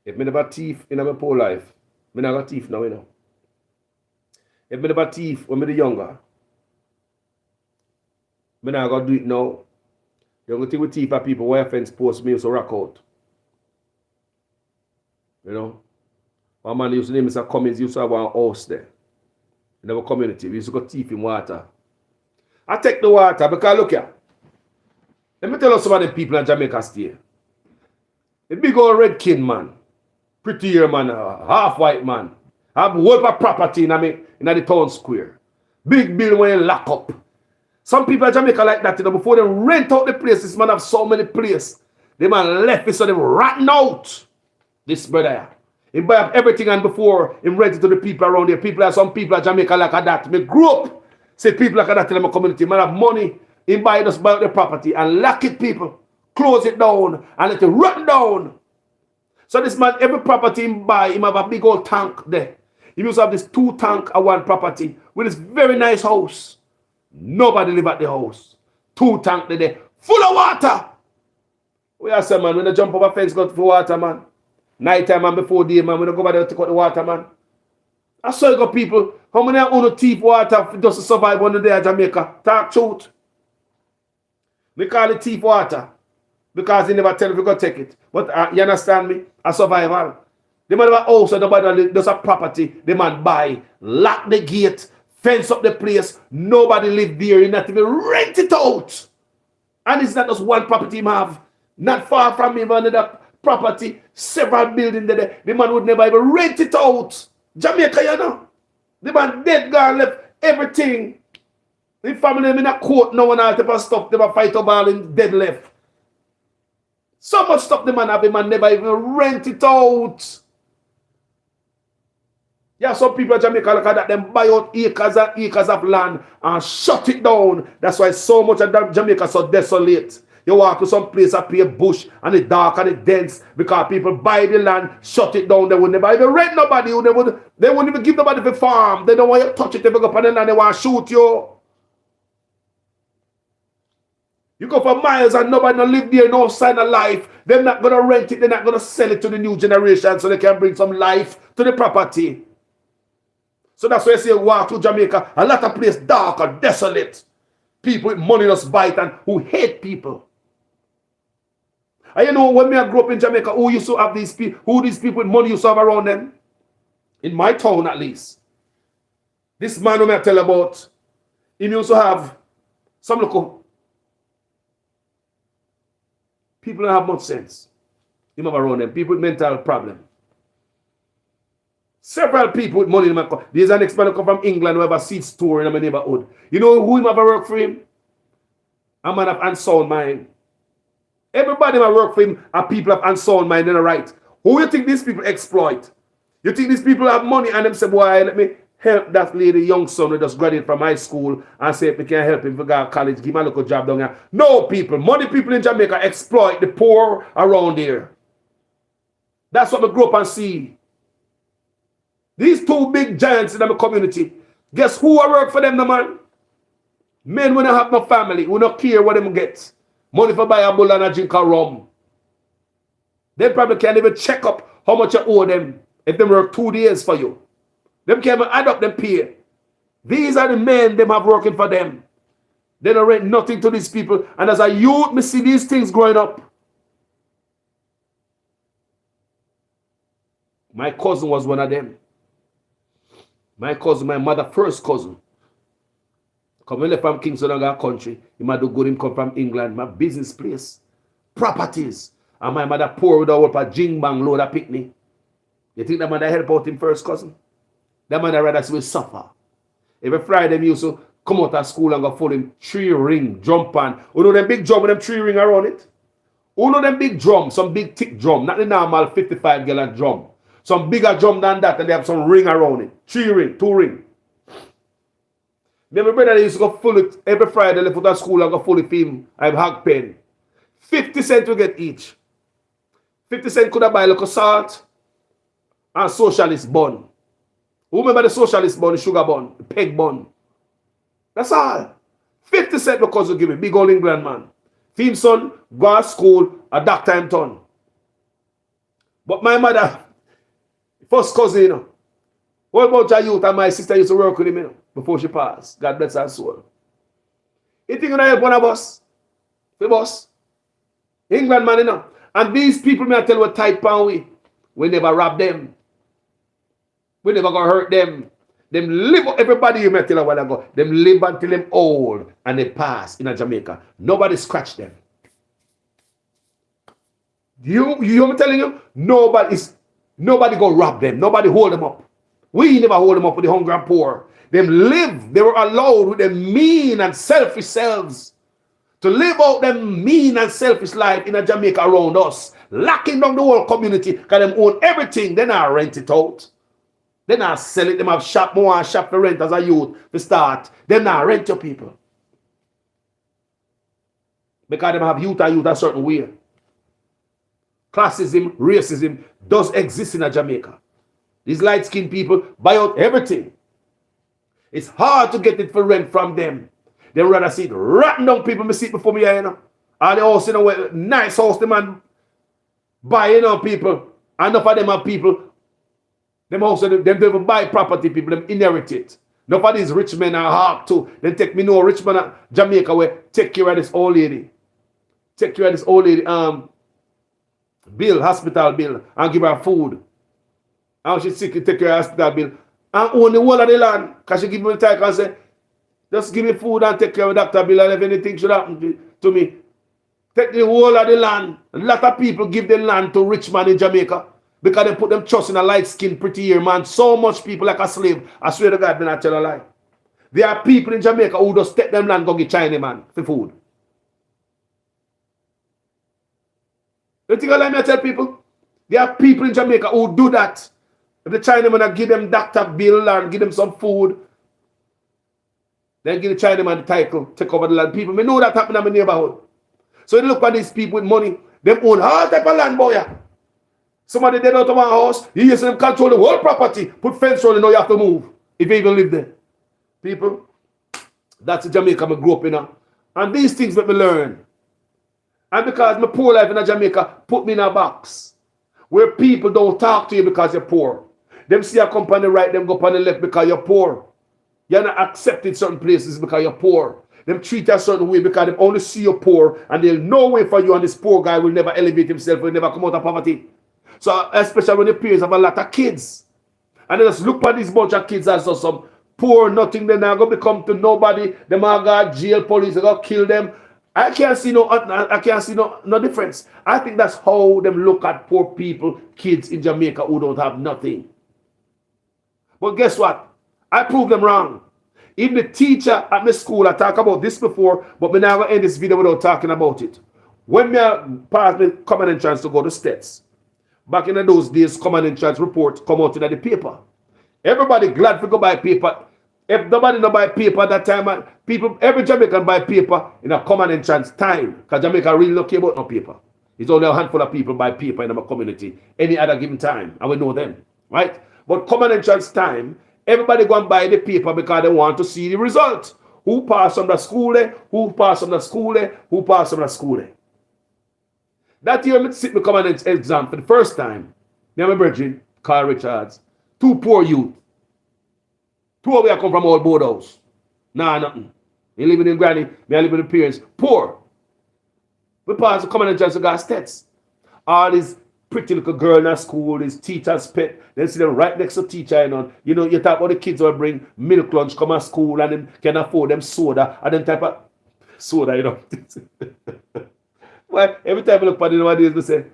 If me never thief in my poor life, me not got thief now, you know. If me never thief when me the younger, me not got do it now. You go think with thief at people where fence post me so rock out. You know? One man used to name Mr. Cummins, used to have one house there. In our community. We used to go thief in water. I take the water because look here. Let me tell you some of the people in Jamaica stay. A big old red king man. Pretty hair man, half white man. Have whole of property in the town square. Big bill when you lock up. Some people in Jamaica like that, you know, before they rent out the place, this man have so many places. The man left it so they rotten out. This brother. He buy up everything and before he rent it to the people around here. People, some people in Jamaica like that. Me grew up, say people like that in my community. Man have money, he buy up the property and lock it people. Close it down and let it run down. So this man, every property he buy, he have a big old tank there. He used to have this 2 tank at one property with this very nice house. Nobody live at the house. 2 tank there, full of water. We are say, man, when they jump over fence, go for water, man. Night time and before day, man, when they go over there to take out the water, man. I saw you got people, how many are on thief water just to survive on the day in Jamaica? Talk truth. We call it thief water. Because they never tell if you go take it. But you understand me? A survival. The man have a house and nobody does a property. The man buy, lock the gate, fence up the place. Nobody live there. You not even rent it out. And it's not just one property he have. Not far from him, another property, several buildings there. The man would never even rent it out. Jamaica, you know. The man dead, gone, left everything. The family in a court, no one else ever stop. They fight over all in dead left. So much stuff the man have, the man never even rent it out. Yeah, some people in Jamaica look at that, them buy out acres and acres of land and shut it down. That's why so much of Jamaica so desolate. You walk to some place up here, bush, and it's dark and it's dense because people buy the land, shut it down. They would never even rent nobody. They wouldn't even give nobody for farm. They don't want you to touch it. If you go up on the land, they want to shoot you. You go for miles and nobody don't live there, no sign of life. They're not going to rent it. They're not going to sell it to the new generation so they can bring some life to the property. So that's why I say walk to Jamaica. A lot of places dark and desolate. People with money just bite and who hate people. And you know, when I grew up in Jamaica, who used to have these people, who these people with money used to have around them? In my town at least. This man who I tell about, he used to have some local people don't have much sense. Him have around them. People with mental problem. Several people with money in my country. There's an ex-man who come from England who have a seed store in my neighborhood. You know who him have a work for him? A man of unsound mind. Everybody that work for him are people of unsound mind and right. Who you think these people exploit? You think these people have money and them say, boy, let me help that lady, young son who just graduated from high school and say if we can help him to go to college, give him a little job down here. No, people, money people in Jamaica exploit the poor around here. That's what we grew up and see. These 2 big giants in the community, guess who I work for them, the man? Men who don't have no family, who don't care what them get. Money for buy a bull and a drink of rum. They probably can't even check up how much you owe them if they work 2 days for you. Them can't even add up them pay. These are the men them have working for them. They don't rent nothing to these people. And as a youth, me see these things growing up. My cousin was one of them. My cousin, my mother's first cousin. Come left from Kingston and our country. He might do good, him come from England. My business place. Properties. And my mother poor with a jing bang load of picnic. You think that mother help out him first cousin? That mother rather see we suffer. Every Friday, he used to come out of school and go for him 3 ring, drum pan. You know them big drum with them 3 ring around it? You know them big drum, some big thick drum, not the normal 55 gallon drum. Some bigger drum than that, and they have some ring around it. 3 ring, 2 ring. My brother used to go full it every Friday, left out of school and go full it for him. I have hog pen. 50 cents to get each. 50 cents could have buy a little salt and socialist bun. Who remember the socialist bun, the sugar bun, the peg bun? That's all. 50 cents because you give me. Big old England man. Theme son, go to school, a doctor in town. But my mother, first cousin, you know, whole bunch of youth, and my sister used to work with him, you know, before she passed. God bless her soul. You think you're gonna help one of us? The boss? England man, you know. And these people, may I tell you what type of we never rob them. We never gonna hurt them. Them live, everybody you may tell a while ago, them live until them old and they pass in a Jamaica. Nobody scratch them. You hear me telling you? Nobody go rob them. Nobody hold them up. We never hold them up with the hungry and poor. Them live, they were allowed with them mean and selfish selves to live out them mean and selfish life in a Jamaica around us, locking down the whole community because them own everything. They not rent it out. They not sell it. Them have shop more and shop for rent as a youth to start. They not rent your people. Because them have youth a certain way. Classism, racism does exist in a Jamaica. These light-skinned people buy out everything. It's hard to get it for rent from them. They rather see it rotten down people me see it before me here, you know. All the house, you know, nice house, the man buy, you know, people. Enough of them are people. Them also, them don't buy property, people, them inherit it. Enough of these rich men are hard too. Then take me no rich man at Jamaica where take care of this old lady. Take care of this old lady, bill, hospital bill, and give her food. And she's sick, take care of hospital bill. And own the whole of the land. Because she give me the time and say, just give me food and take care of the doctor bill, and if anything should happen to me. Take the whole of the land. A lot of people give the land to rich man in Jamaica. Because they put them trust in a light-skinned, pretty hair man. So much people like a slave. I swear to God, they not tell a lie. There are people in Jamaica who just take them land go get China man for food. You think I lie me tell people? There are people in Jamaica who do that. If the Chinaman give them doctor bill and give them some food, then give the Chinaman the title, take over the land. People may know that happen in my neighborhood. So you look at these people with money, them own all type of land, boy. Somebody dead out of one house, you use them control the whole property, put fence around, you know you have to move if you even live there. People, that's the Jamaica I grew up in. And these things make me learn. And because my poor life in Jamaica put me in a box where people don't talk to you because you're poor. Them see a company right, them go up on the left because you're poor. You're not accepted certain places because you're poor. Them treat you a certain way because they only see you poor and they'll no way for you, and this poor guy will never elevate himself, will never come out of poverty. So especially when the parents have a lot of kids. And they just look at this bunch of kids as some poor nothing, they're not going to become to nobody. Them all got jail, police, they got to kill them. I can't see no difference. I think that's how them look at poor people, kids in Jamaica who don't have nothing. But guess what? I prove them wrong. Even the teacher at my school, I talked about this before, but we're not going to end this video without talking about it. When me passed the common entrance to go to States, back in those days, common entrance report come out in the paper. Everybody glad to go buy paper. If nobody no buy paper at that time, people, every Jamaican buy paper in a common entrance time. Because Jamaica really don't care about no paper. It's only a handful of people buy paper in our community any other given time. And we know them. Right? But common entrance time, everybody go and buy the paper because they want to see the result. Who passed from the school there? Who passed from the school there? Who passed from the school there? That year, I sit in the common exam for the first time. Me and my brethren, Carl Richards, two poor youth. Two of them come from old board house. Nah, nothing. Me living in granny, me living in parents. Poor. We pass the common entrance to go States. All these pretty little girl in school, this teacher's pet. Then see them right next to teacher, you know, you talk about the kids who bring milk lunch come to school and them can afford them soda and them type of soda, you know. Well, every time I look at it nowadays, they say,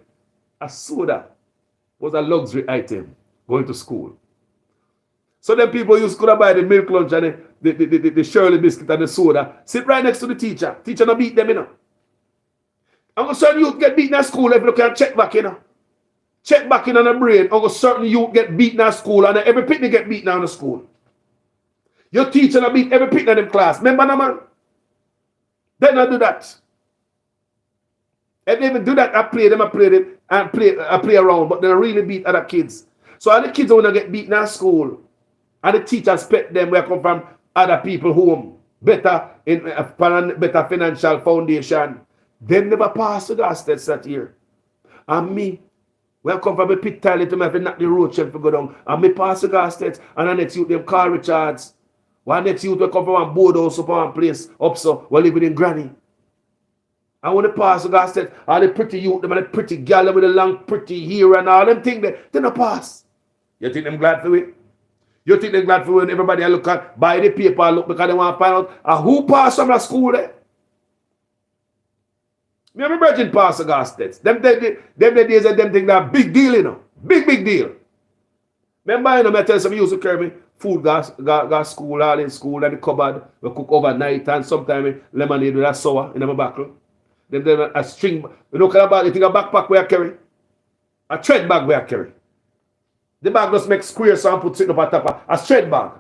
a soda was a luxury item going to school. So then people used to buy the milk lunch and the Shirley biscuit and the soda, sit right next to the teacher. Teacher not beat them, you know. And certain youth get beaten at school if you can check back, you know. Check back in on the brain. And certain youth get beaten at school and every picnic get beaten out of school. Your teacher not beat every picnic in them class. Remember that, man? They not do that. If they even do that, I play around, but they don't really beat other kids. So all the kids want to get beaten at school. And the teachers pet them where come from other people home. Better financial foundation. Them never pass the gas test that year. And me, when I come from a pit toilet to me, have to knock the road shelf to go down. And me pass the gas test. And the next youth, them call Richards. One next youth will come from one board house up on one place up so we're living in Granny. And when they pass the gas test, all the pretty youth, them and the pretty gal with the long pretty hair and all them things, they don't pass. You think them glad for it? You think they're glad for when everybody look at, buy the paper, look because they want to find out who passed from the school there? Me and my brethren pass the gas test. Them days and them things that big deal, you know. Big deal. Remember, you know, I tell you some used to carry me food gas school, all in school, and the cupboard, we cook overnight, and sometimes lemonade with a sour in my buckle. Then a string, you know, you think a backpack where I carry? A thread bag where I carry. The bag just makes square so I put it up on top of a thread bag.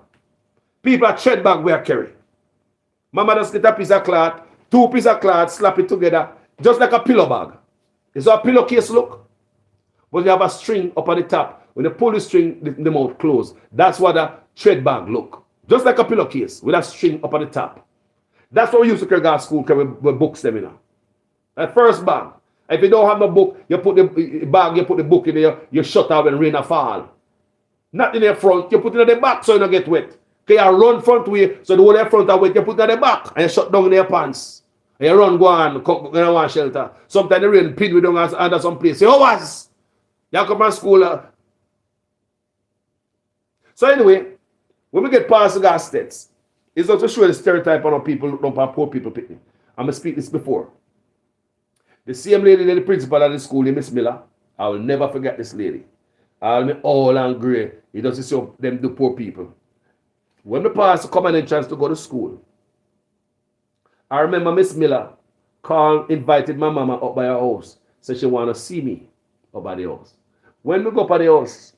People a thread bag where I carry. Mama just get a piece of cloth, 2 pieces of cloth, slap it together, just like a pillow bag. It's how a pillowcase look. But you have a string up at the top. When you pull the string, the mouth closed. That's what a thread bag look. Just like a pillowcase with a string up at the top. That's what we used to carry at school with books them in. That first bag. If you don't have no book, you put the bag, you put the book in there, you shut out when rain or fall. Not in the front, you put it in the back so you don't get wet. Okay, you run front way, so the whole front are wet, you put it in the back and you shut down in your pants. And you run, go on, come in one shelter. Sometimes the rain pin with down under some place. Say, oh, was? You come from school. So anyway, when we get past the gas states, it's not to show the stereotype on people look down on poor people picnic. I'm going to speak this before. The same lady, the principal of the school, Miss Miller, I will never forget this lady. I'll be all and grey. He doesn't see them do poor people. When we passed the common entrance to go to school, I remember Miss Miller invited my mama up by her house. Said she want to see me up by the house. When we go up by the house,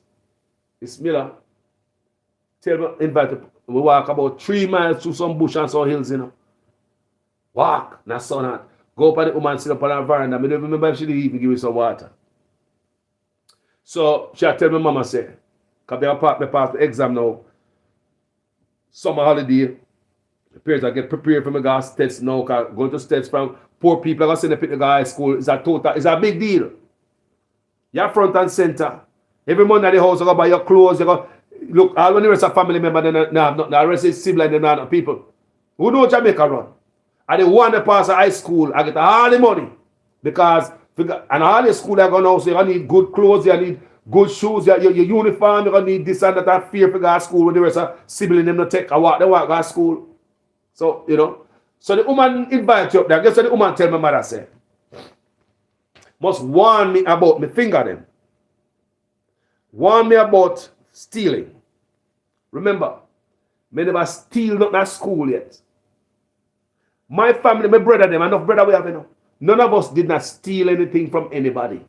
Miss Miller invited, we walk about 3 miles through some bush and some hills, you know. Walk, not sun hot. Go up at the woman, sit up on her veranda. I don't remember if she didn't even give me some water. So she tell my mama, say, because they pass the exam now. Summer holiday. The parents are get prepared for my gas tests now. Because going to tests from poor people, I'm going to send them to the high school. It's a big deal. You're front and center. Every month at the house, you go buy your clothes. You go, look, all when the rest of family members, they have nothing. The rest is sibling, they have people. Who know Jamaica run? And the one that pass high school, I get all the money. Because, and all the school are going to say, you need good clothes, you need good shoes, your uniform, you're going to need this and that, and fear for go to school when the rest of sibling them to take a walk, they walk to school. So, you know. So the woman invite you up there. Guess what the woman tell my mother say? Must warn me about me finger them. Warn me about stealing. Remember, me never steal nothing at school yet. My family, my brother, them, enough brother we have, you know. None of us did not steal anything from anybody.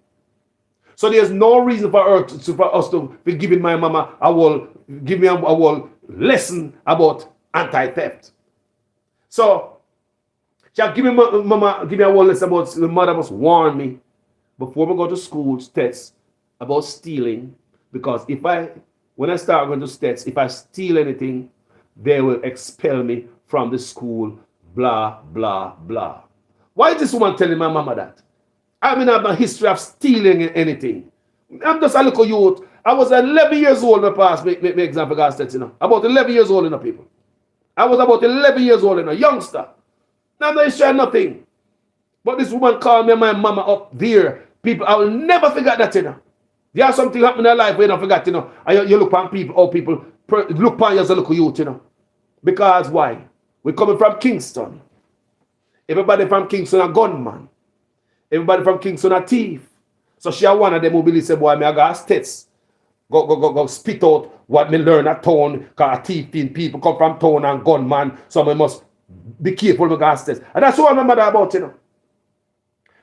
So there's no reason for us to be giving my mama a whole lesson about anti-theft. So, she give me a whole lesson about the mother must warn me before we go to school, tests about stealing. Because when I start going to tests, if I steal anything, they will expel me from the school. Blah, blah, blah. Why is this woman telling my mama that? I mean, I have no history of stealing anything. I'm just a little youth. I was 11 years old when I passed my exam for gas test, you know. About 11 years old, you know, people. I was about 11 years old, you know, youngster. Now I'm not sure nothing. But this woman called me and my mama up there. People, I will never forget that, you know. There's something happening in their life where you don't forget, you know. And you look upon people, how people look upon you as a little youth, you know. Because why? We're coming from Kingston. Everybody from Kingston a gunman. Everybody from Kingston a thief. So she one of them who believe say, boy, me I got stats. Go spit out what me learn at town. Because a thief people come from town and gunman. So we must be careful with gas stats. And that's what my mother about, you know.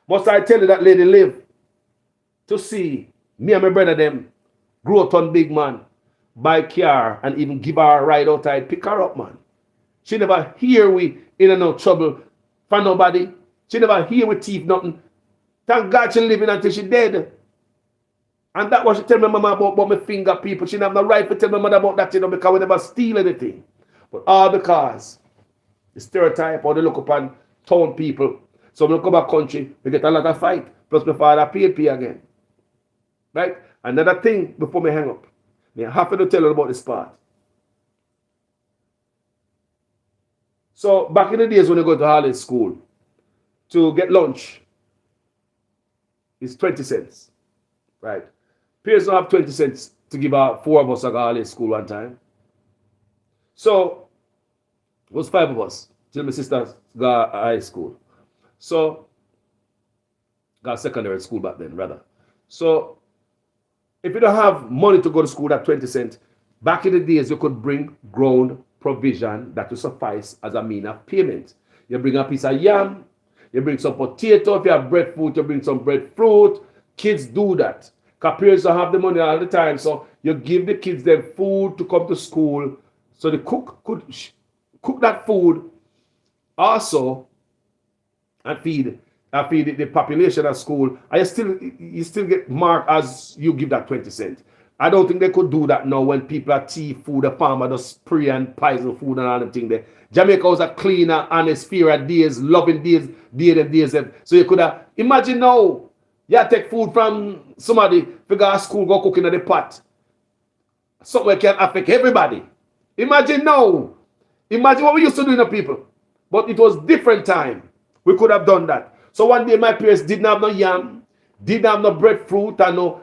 Must I tell you that lady live to see me and my brother them grow up on big man, buy car and even give her a ride outside, pick her up, man. She never hear we in no trouble for nobody. She never hear we thief nothing. Thank God she living until she dead. And that was she tell my mama about my finger people. She didn't have no right to tell my mother about that, you know, because we never steal anything. But all because the stereotype or the look upon town people. So when I come back country, we get a lot of fight. Plus my father PNP again. Right? Another thing before me hang up. I have to tell you about this part. So back in the days when you go to Harley school, to get lunch is 20 cents. Right? Parents don't have 20 cents to give out 4 of us at Harley school one time. So it was 5 of us till my sisters got high school. So got secondary school back then, rather. So if you don't have money to go to school at 20 cents, back in the days you could bring ground provision that will suffice as a mean of payment. You bring a piece of yam, you bring some potato, if you have breadfruit, you bring some breadfruit. Kids do that. Because parents don't have the money all the time, so you give the kids their food to come to school, so the cook could cook that food also and feed the population at school, and you still get marked as you give that 20 cents. I don't think they could do that now when people are thief food, the farmer does spray and poison food and all the thing there. Jamaica was a cleaner, honest, fair days, loving days. So you could have, imagine now, you take food from somebody, figure out school, go cooking in the pot. Something can affect everybody. Imagine now. Imagine what we used to do in the people. But it was different time. We could have done that. So one day my parents didn't have no yam, didn't have no breadfruit and no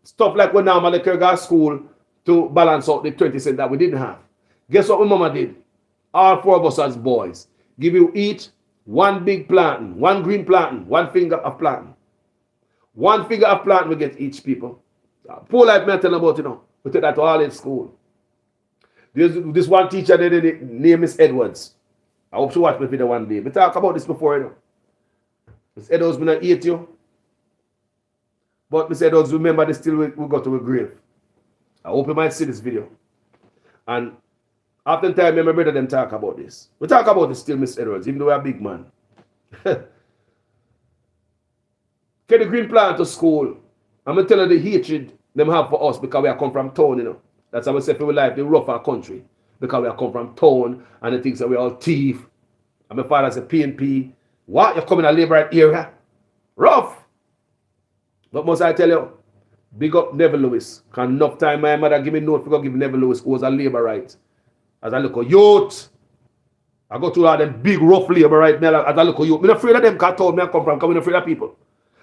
stuff like we normally go to school to balance out the 20 cents that we didn't have. Guess what my mama did? All 4 of us as boys. Give you each one big plantain, one green plantain, one finger of plantain. One finger of plantain we get each people. Poor life me tell about, we take that to all in school. This one teacher, the name is Edwards. I hope she watch my video one day. We talk about this before, Miss Edwards, me not hate you. But Miss Edwards, remember this till we go to a grave. I hope you might see this video. And after time, my brother them talk about this. We talk about this still, Miss Edwards, even though we're a big man. Get the green plant to school. I'm going to tell you the hatred them have for us because we are come from town, That's how we say people like the rougher country. Because we are come from town and the things that we all thief. And my father's a PNP. What? You're coming to labor area? Rough. But must I tell you, big up Neville Lewis. Because enough time my mother give me note for give Neville Lewis who was a labor right. As I look at youth. I go to all them big rough labor right now as I look at youth. I'm not afraid of them because town me I come from. Because I'm not afraid of people.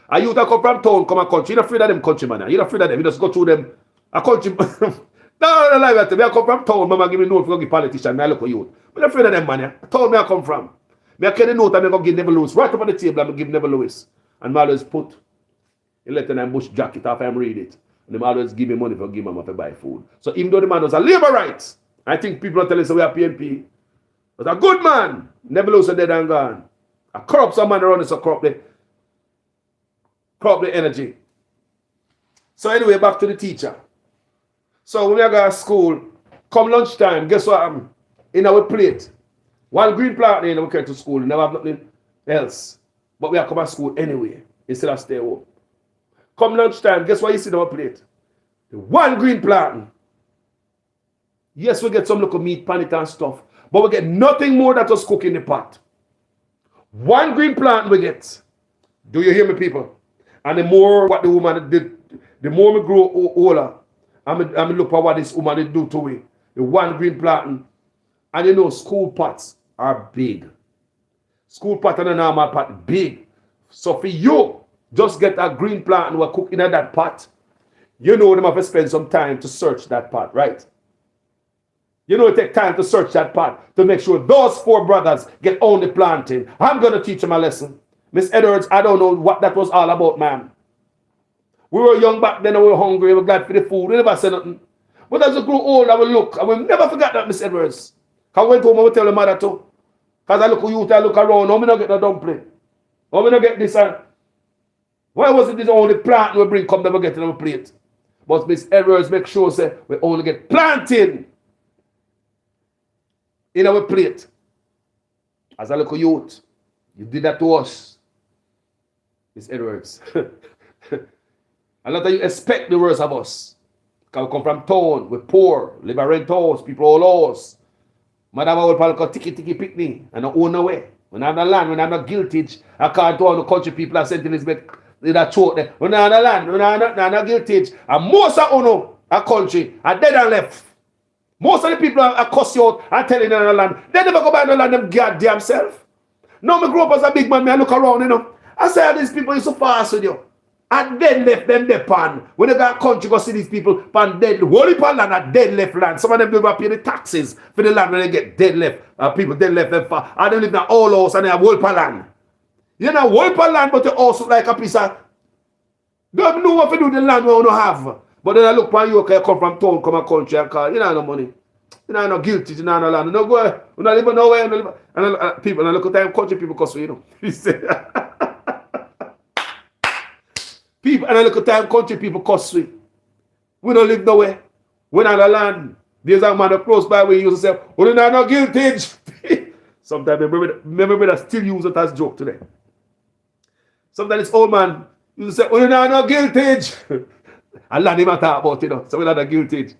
A youth that come from town, come a country. You're not afraid of them country, man. You're not afraid of them. You just go through them. A country. No, like that. I come from town. Mama give me note for give politician. I look at youth. I'm not afraid of them, man. Town me I come from. I carry the note and I go give Neville Lewis. Right up on the table, I'm going to give Neville Lewis. And I always put a letter and bush jacket after I read it. And they always give me money for give him to buy food. So even though the man was a labor rights, I think people are telling us we are PNP. But a good man. Neville Lewis is dead and gone. A corrupt some man around us, so corrupt the energy. So anyway, back to the teacher. So when we go to school, come lunchtime, guess what happened? In our plate. One green plant in we carry to school, we never have nothing else. But we are come to school anyway, instead of stay home. Come lunchtime, guess what you see in our plate? The one green plant. Yes, we get some little meat, pan it and stuff. But we get nothing more that was cooked in the pot. One green plant we get. Do you hear me, people? And the more what the woman did, the more we grow older, I look at what this woman did do to me. The one green plant. And school pots are big. School pot and a normal pot, big. So for you, just get a green plant and we're cooking in that pot. Them have to spend some time to search that pot, right? It take time to search that pot to make sure those 4 brothers get only planting. I'm going to teach them a lesson. Miss Edwards, I don't know what that was all about, ma'am. We were young back then and we were hungry. We were glad for the food. We never said nothing. But as we grew old, I will look. I will never forget that, Miss Edwards. I went home and I tell the mother too. Because I look at youth, I look around. How me not get no dumpling? How me not get this? Why was it this only plant we bring come never get in our plate? But Miss Edwards make sure say we only get planting in our plate. As I look at youth, you did that to us, Miss Edwards. A lot of you expect the worst of us. Because we come from town, we're poor, live in rent house, people all house. Madam will probably go tiki picnic and not own away. When I'm the land, when I'm not guilty, I can't do all the country people are St. Elizabeth that choke there. When I'm the land, when I'm not guilty, and most of Uno, a country, are dead and left. Most of the people are cuss you out and telling them in the land. They never go back to the land them goddamn self. Now me grow up as a big man, me I look around, you know. I say these people is so fast with you. And then left them the pan. When they got country, go see these people pan dead. Whole pan land are dead left land. Some of them don't pay the taxes for the land when they get dead left. People dead left them far. And they live in an all house and they have whole pan land. You know, whole pan land, but you also like a piece of. Don't know what to do with the land we don't have. But then I look for you, okay, come from town, come a country and call. You know no money. You know no guilty, you know no land. You know go. You don't live nowhere. And people, and look at time country people cuss you know. You say. People, and I look at time country people cuss we. We don't live nowhere. We're not a land. There's a man close by where he used to say, "Oh, you're not guilty." Sometimes remember brother still use it as joke today. Sometimes this old man used to say, "Oh, you're not guilty." And land him a talk about, you know. So we're not guilty.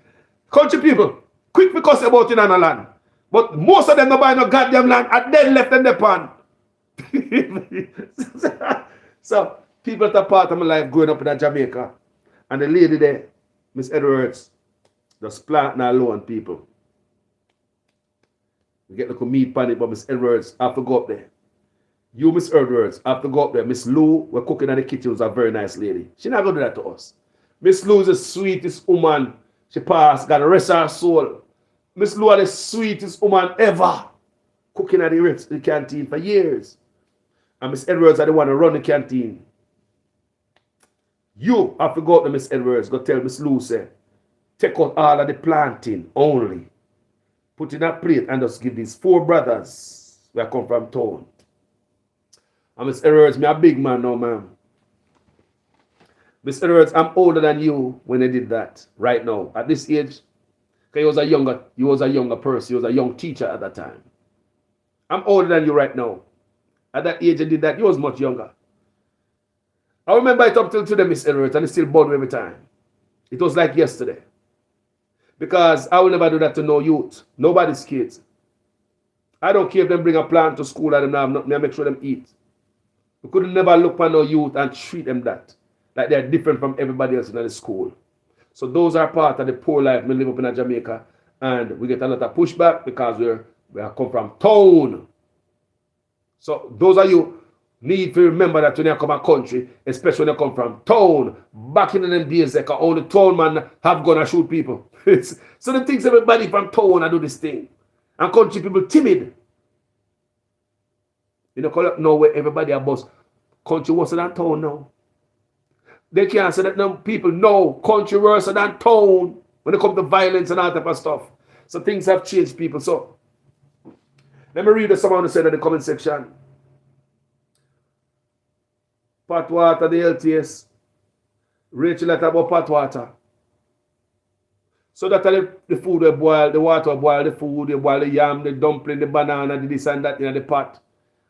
Country people, quick because about it on a land. But most of them don't buy no goddamn land and then left in the pan. So people that are part of my life growing up in Jamaica. And the lady there, Miss Edwards, just planting alone people. We get to meet pan it, but Miss Edwards, I have to go up there. You, Miss Edwards, I have to go up there. Miss Lou, we're cooking in the kitchen, was a very nice lady. She not going to do that to us. Miss Lou is the sweetest woman. She passed, got the rest of her soul. Miss Lou is the sweetest woman ever. Cooking at the canteen for years. And Miss Edwards are the one to run the canteen. You have to go up to Miss Edwards, go tell Miss Lou, say, take out all of the planting only. Put in a plate and just give these 4 brothers where I come from town. And Miss Edwards, me a big man now, ma'am. Miss Edwards, I'm older than you when I did that right now. At this age, because you was a younger person, you was a young teacher at that time. I'm older than you right now. At that age I did that, you was much younger. I remember it up till today, Miss Edwards, and it still bothers me every time. It was like yesterday. Because I will never do that to no youth, nobody's kids. I don't care if them bring a plant to school and them have nothing, I make sure them eat. We could never look for no youth and treat them that. Like they're different from everybody else in the school. So those are part of the poor life we live up in Jamaica. And we get a lot of pushback because we are come from town. So those of you need to remember that when you come a country, especially when you come from town, back in them days, like only town man have gonna shoot people. So the things everybody from town I do this thing. And country people timid. You know, call up now where everybody about country worse than town now. They can't say that now people know country worse than town when it comes to violence and all type of stuff. So things have changed, people. So let me read what someone said in the comment section. Pot water, the LTS. Rachel letter about pot water. So that the food will boil, the water will boil, the food, you boil the yam, the dumpling, the banana, the this and that in the pot.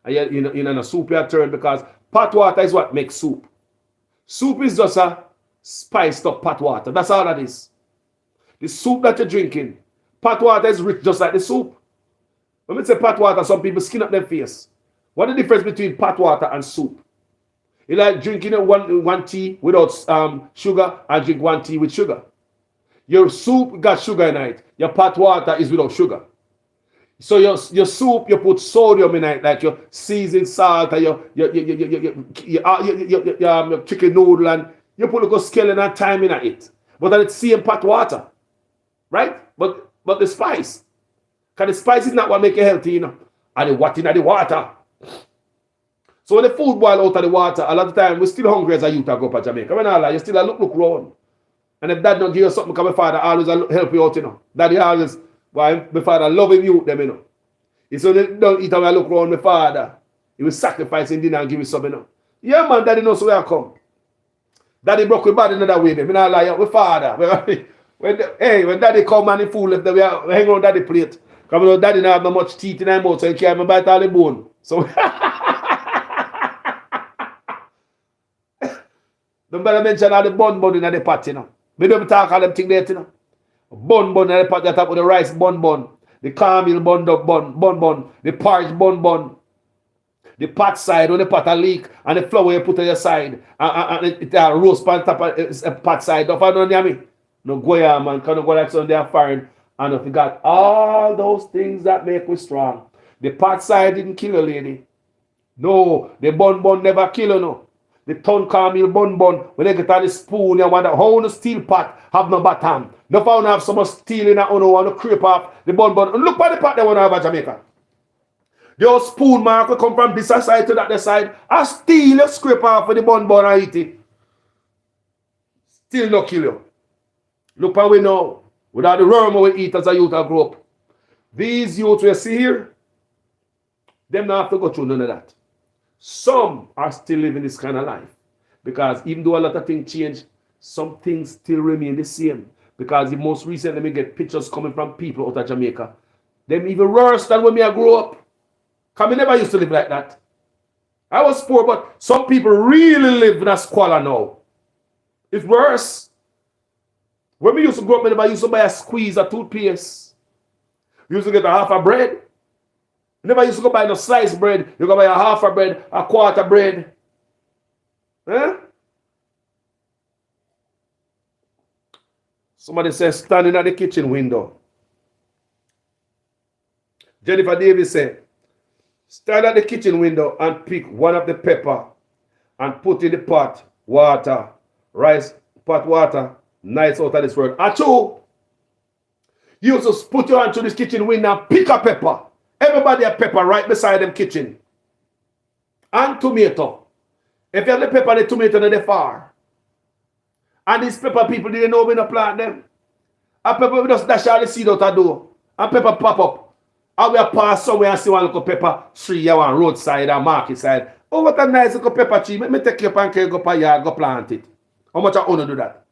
And you know, the soup you turn because pot water is what makes soup. Soup is just a spiced up pot water. That's all that is. The soup that you're drinking, pot water is rich just like the soup. When we say pot water, some people skin up their face. What is the difference between pot water and soup? You like drinking one tea without sugar and drink one tea with sugar. Your soup got sugar in it. Your pot water is without sugar. So your soup, you put sodium in it, like your seasoned salt and your chicken noodle, and you put a little scallion and thyme in it. But then it's same pot water, right? But the spice, because the spice is not what make you healthy, you know. And the what in the water. So when the food boil out of the water, a lot of time we're still hungry as a youth to go up to Jamaica. When I lie, you still look round. And if dad don't give you something, because my father always help you out, you know. Daddy always, why my father loving you, them, you know. He said, don't eat and I look around my father. He was sacrificing dinner and give me something, you know. Yeah, man, daddy knows where I come. Daddy broke my body another way, them. I not lie, my father. when daddy come and the food left, we hang on daddy plate. Because daddy don't have no much teeth in his mouth, so he can't bite all the bone. So, don't better mention all the bun in the pot, you know. We don't talk all them things there, you know. Bun in the pot that have with the rice bun. The caramel bun, the porridge bun. The pot side, when the pot a leak, and the flour you put on your side, and it roast pan top of a pot side. Don't know near me. No go here, man. Can go like some they are foreign. And if you got all those things that make we strong. The pot side didn't kill a lady. No, the bun never kill her, no. The ton caramel bun, when they get on the spoon, you wonder how the steel pot have no bottom. No found have some steel in that one want to creep off the bun. And look by the pot they want to have at Jamaica. The old spoon mark will come from this side to that side. A steel you scrape off with the bun and eat it. Still no kill you. Look how we know. Without the worm we eat as a youth I grew up. These youths we see here, them not have to go through none of that. Some are still living this kind of life. Because even though a lot of things change, some things still remain the same. Because the most recently we get pictures coming from people out of Jamaica. Them even worse than when I grew up. Because I never used to live like that. I was poor, but some people really live in a squalor now. It's worse. When we used to grow up, I never used to buy a squeeze of toothpaste. We used to get a half a bread. Never used to go buy no sliced bread. You go buy a half a bread, a quarter bread. Huh? Somebody says standing at the kitchen window. Jennifer Davis said, stand at the kitchen window and pick one of the pepper and put in the pot water, rice, pot water, nice out of this world. Achoo! You used to put your hand through this kitchen window and pick a pepper. Everybody a pepper right beside them kitchen. And tomato. If you have the pepper and the tomato, then they far. And these pepper people didn't know we don't plant them. And pepper we just dash out the seed out the door. And pepper pop up. And we pass somewhere and see one little pepper tree here on roadside and market side. Oh, what a nice little pepper tree. Let me take your pancake, go by yard, go plant it. How much I want to do that?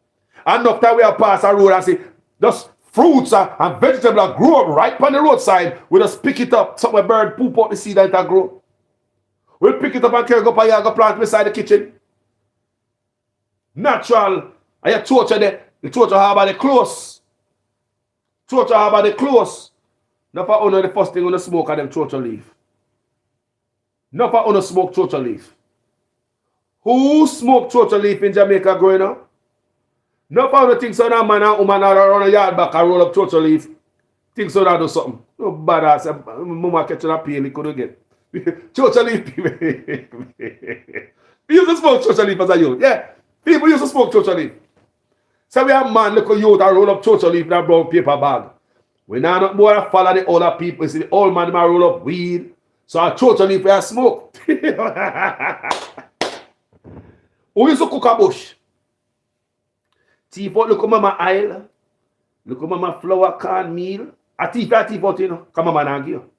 And after we pass a road and see just fruits and vegetables grow up right on the roadside. We just pick it up. Somewhere bird poop out the seed and it grow. We'll pick it up and carry go by yard, go plant beside the kitchen. Natural. And you torture there. You torture how about the close. Torture how about the close. Not for honor the first thing on the smoke and them torture leaf. Not for honor smoke torture leaf. Who smoked torture leaf in Jamaica growing up? Not for honor things so that man and woman are around a yard back and roll up torture leaf. Think so that do something. No badass. Mama catching a peel he couldn't get. Torture leaf. We used to smoke torture leaf as a youth. Yeah. People used to smoke torture leaf. So we have man look at youth and roll up torture leaf in a brown paper bag. We now not more follow the older people. See the old man might roll up weed. So a torture leaf we smoke. Who used to cook a bush? Teeth out, look at mama oil. Look at mama flour, corn meal. A teeth out, you know. Come mama not give you.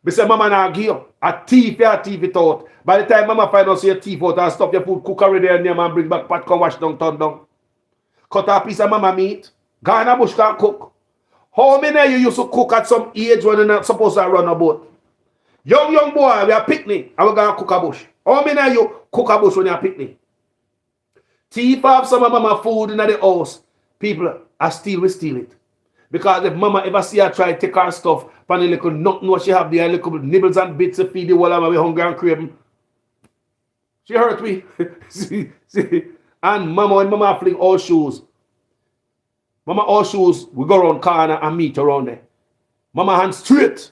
But say mama not give you. A teeth it out. By the time mama find out your teeth out and stuff your food, cook already and your man bring back pot, come wash down, turn down. Cut a piece of mama meat. Go in a bush, can cook. How many of you used to cook at some age when you're not supposed to run a boat? Young boy, we are picnic and we're going to cook a bush. How many of you cook a bush when you're picnic? Thief off some of mama food in the house. People are still will steal it. Because if mama ever see her try to take her stuff, pan a little nothing what she have there, little nibbles and bits to feed the whole of we hungry and craving. She hurt me. see. And mama, when mama fling all shoes, mama all shoes, we go around corner and meet around there. Mama hand straight.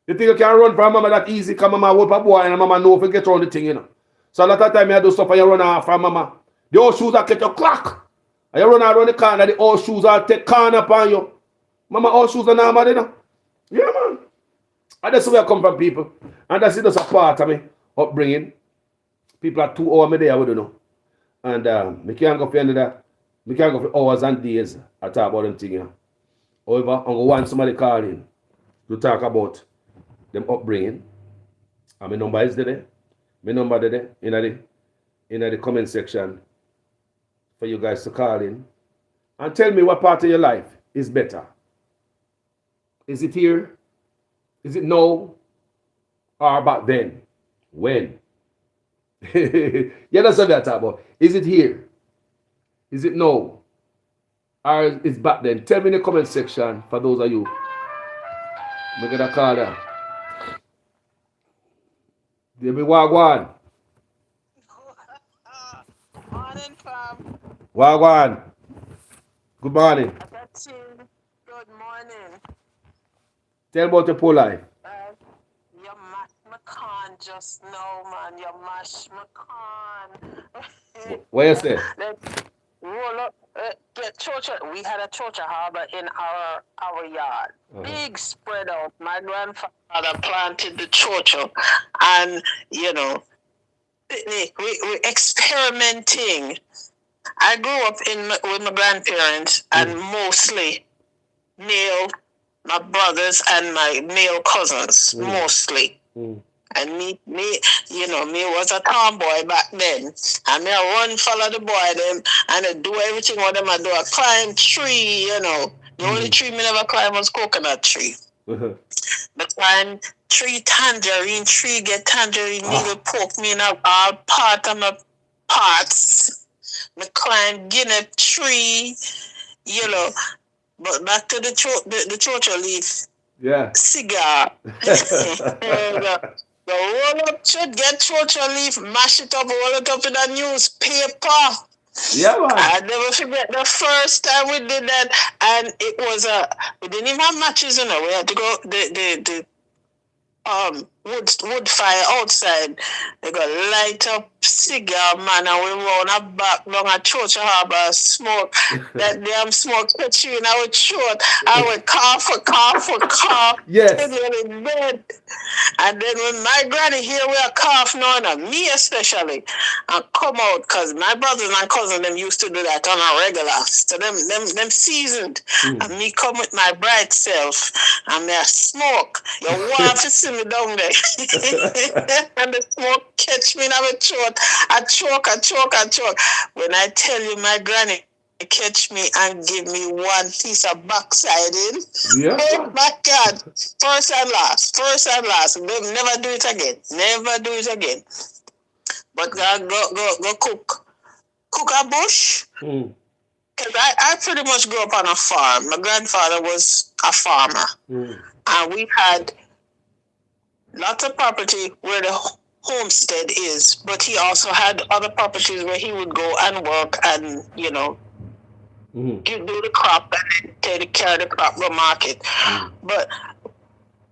You think you can run from mama that easy? Because mama whoop a boy and mama know if you get around the thing, you know. So a lot of time you do stuff and you run off from mama. The old shoes are catch your clock. And you run around the corner, the old shoes are take corner upon you. Mama, all shoes are normal, you know. Yeah, man. And that's where I come from, people. And that's just a part of me upbringing. People are too old me there, I don't know. And we can't go for any of that. We can't go for hours and days I talk about them things. You know. However, I'm going to want somebody call in to talk about them upbringing. And my number is there. My number there in the comment section for you guys to call in and tell me what part of your life is better. Is it here? Is it now? Or back then? When? Yeah, that's what I talk about. Is it here? Is it now? Or is it back then? Tell me in the comment section for those of you. We're going to call that. Debbie Wagwan. Morning, fam. Wagwan. Good morning. That's you. Good morning. Tell about your poor life. You mash McCon just now, man. You mash McCon. Where you stay? Let's roll up. Get church. We had a church harbor in our yard. Big spread out. My grandfather planted the church, and you know, we experimenting. I grew up with my grandparents, and mostly male, my brothers and my male cousins, mostly. And me, me was a tomboy back then. And me I run follow the boy them and I do everything what them I do. I climb tree, The only tree me never climb was coconut tree. But climb tree, tangerine tree, get tangerine needle poke me in all part of my parts. Me climb guinea tree, But back to the chocho leaf. Yeah. Cigar. The roll up should get chocho leaf, mash it up, roll it up in a newspaper. Yeah, man. I never forget the first time we did that, and it was we didn't even have matches, We had to go the wood fire outside. They got light up cigar, man, and we run a back down a church harbor, smoke. That damn smoke catch you in our throat. I would cough. Yes. Till dead. And then when my granny hear we a cough now, and me especially, and come out, because my brothers and cousins them used to do that on a regular. So them seasoned. And me come with my bright self, and me a smoke. You want to see me down there. And the smoke catch me in my throat. I choke. When I tell you my granny catch me and give me one piece of backside in. Yeah. Oh my God. First and last. Never do it again. But go cook. Cook a bush. Because I pretty much grew up on a farm. My grandfather was a farmer. And we had lots of property where the homestead is, but he also had other properties where he would go and work and, do the crop and then take care of the crop, go market. But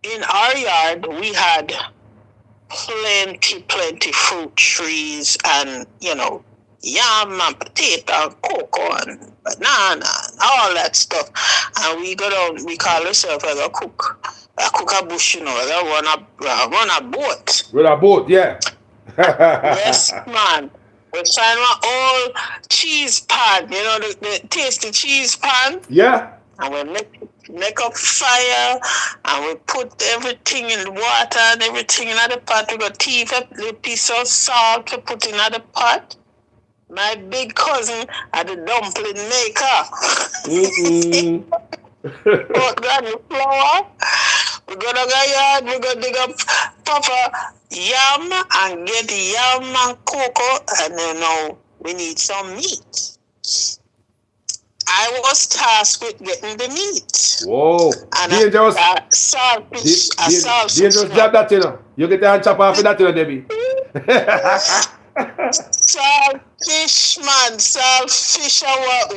in our yard, we had plenty fruit trees and, yam and potato and cocoa and banana and all that stuff. And we go down, we call ourselves a cook. I cook a bush, I run a boat. Run a boat, yeah. Yes, man. We find my old cheese pan, the tasty cheese pan. Yeah. And we make up fire, and we put everything in the water and everything in the pot. We got a piece of salt to put in the pot. My big cousin had a dumpling maker. Put granny flour. We go to the yard, we go dig up proper yam and get yam and cocoa, and we need some meat. I was tasked with getting the meat. Whoa. And dangerous. Saltfish. Dangerous job that, You get the hand chop off of that, Debbie. Saltfish, man. Saltfish are what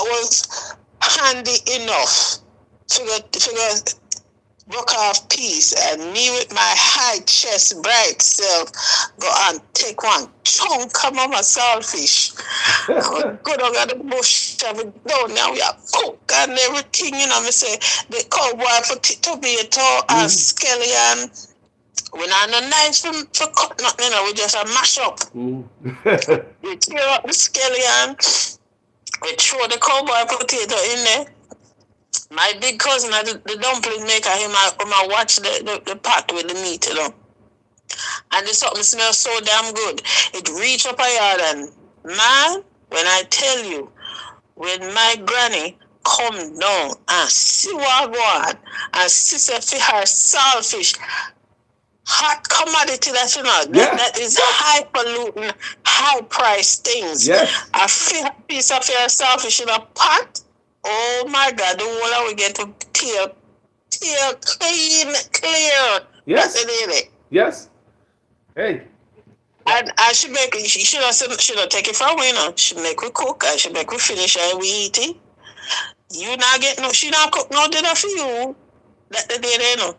was handy enough to broke off piece, and me with my high chest bright self go and take one chunk of my saltfish. I go down the bush, have it down now, we have cook and everything, me say the cowboy tomato and scallion. We not no knives for cut nothing, we just a mash up. We tear up the scallion, we throw the cowboy potato in there. My big cousin, the dumpling maker, I watch the pot with the meat, And the something smells so damn good. It reach up a yard, and man, when I tell you, when my granny come down and see what go on, and see for her saltfish, hot commodity that is highfalutin, high price things. Yes. A piece of your saltfish in a pot. Oh my God, the whole we get to tear clear. Yes. Yes. Hey. And she make she don't take it from me, you know. She make we cook and she make we finish and we eat it. You not get no she not cook no dinner for you. That the day they know.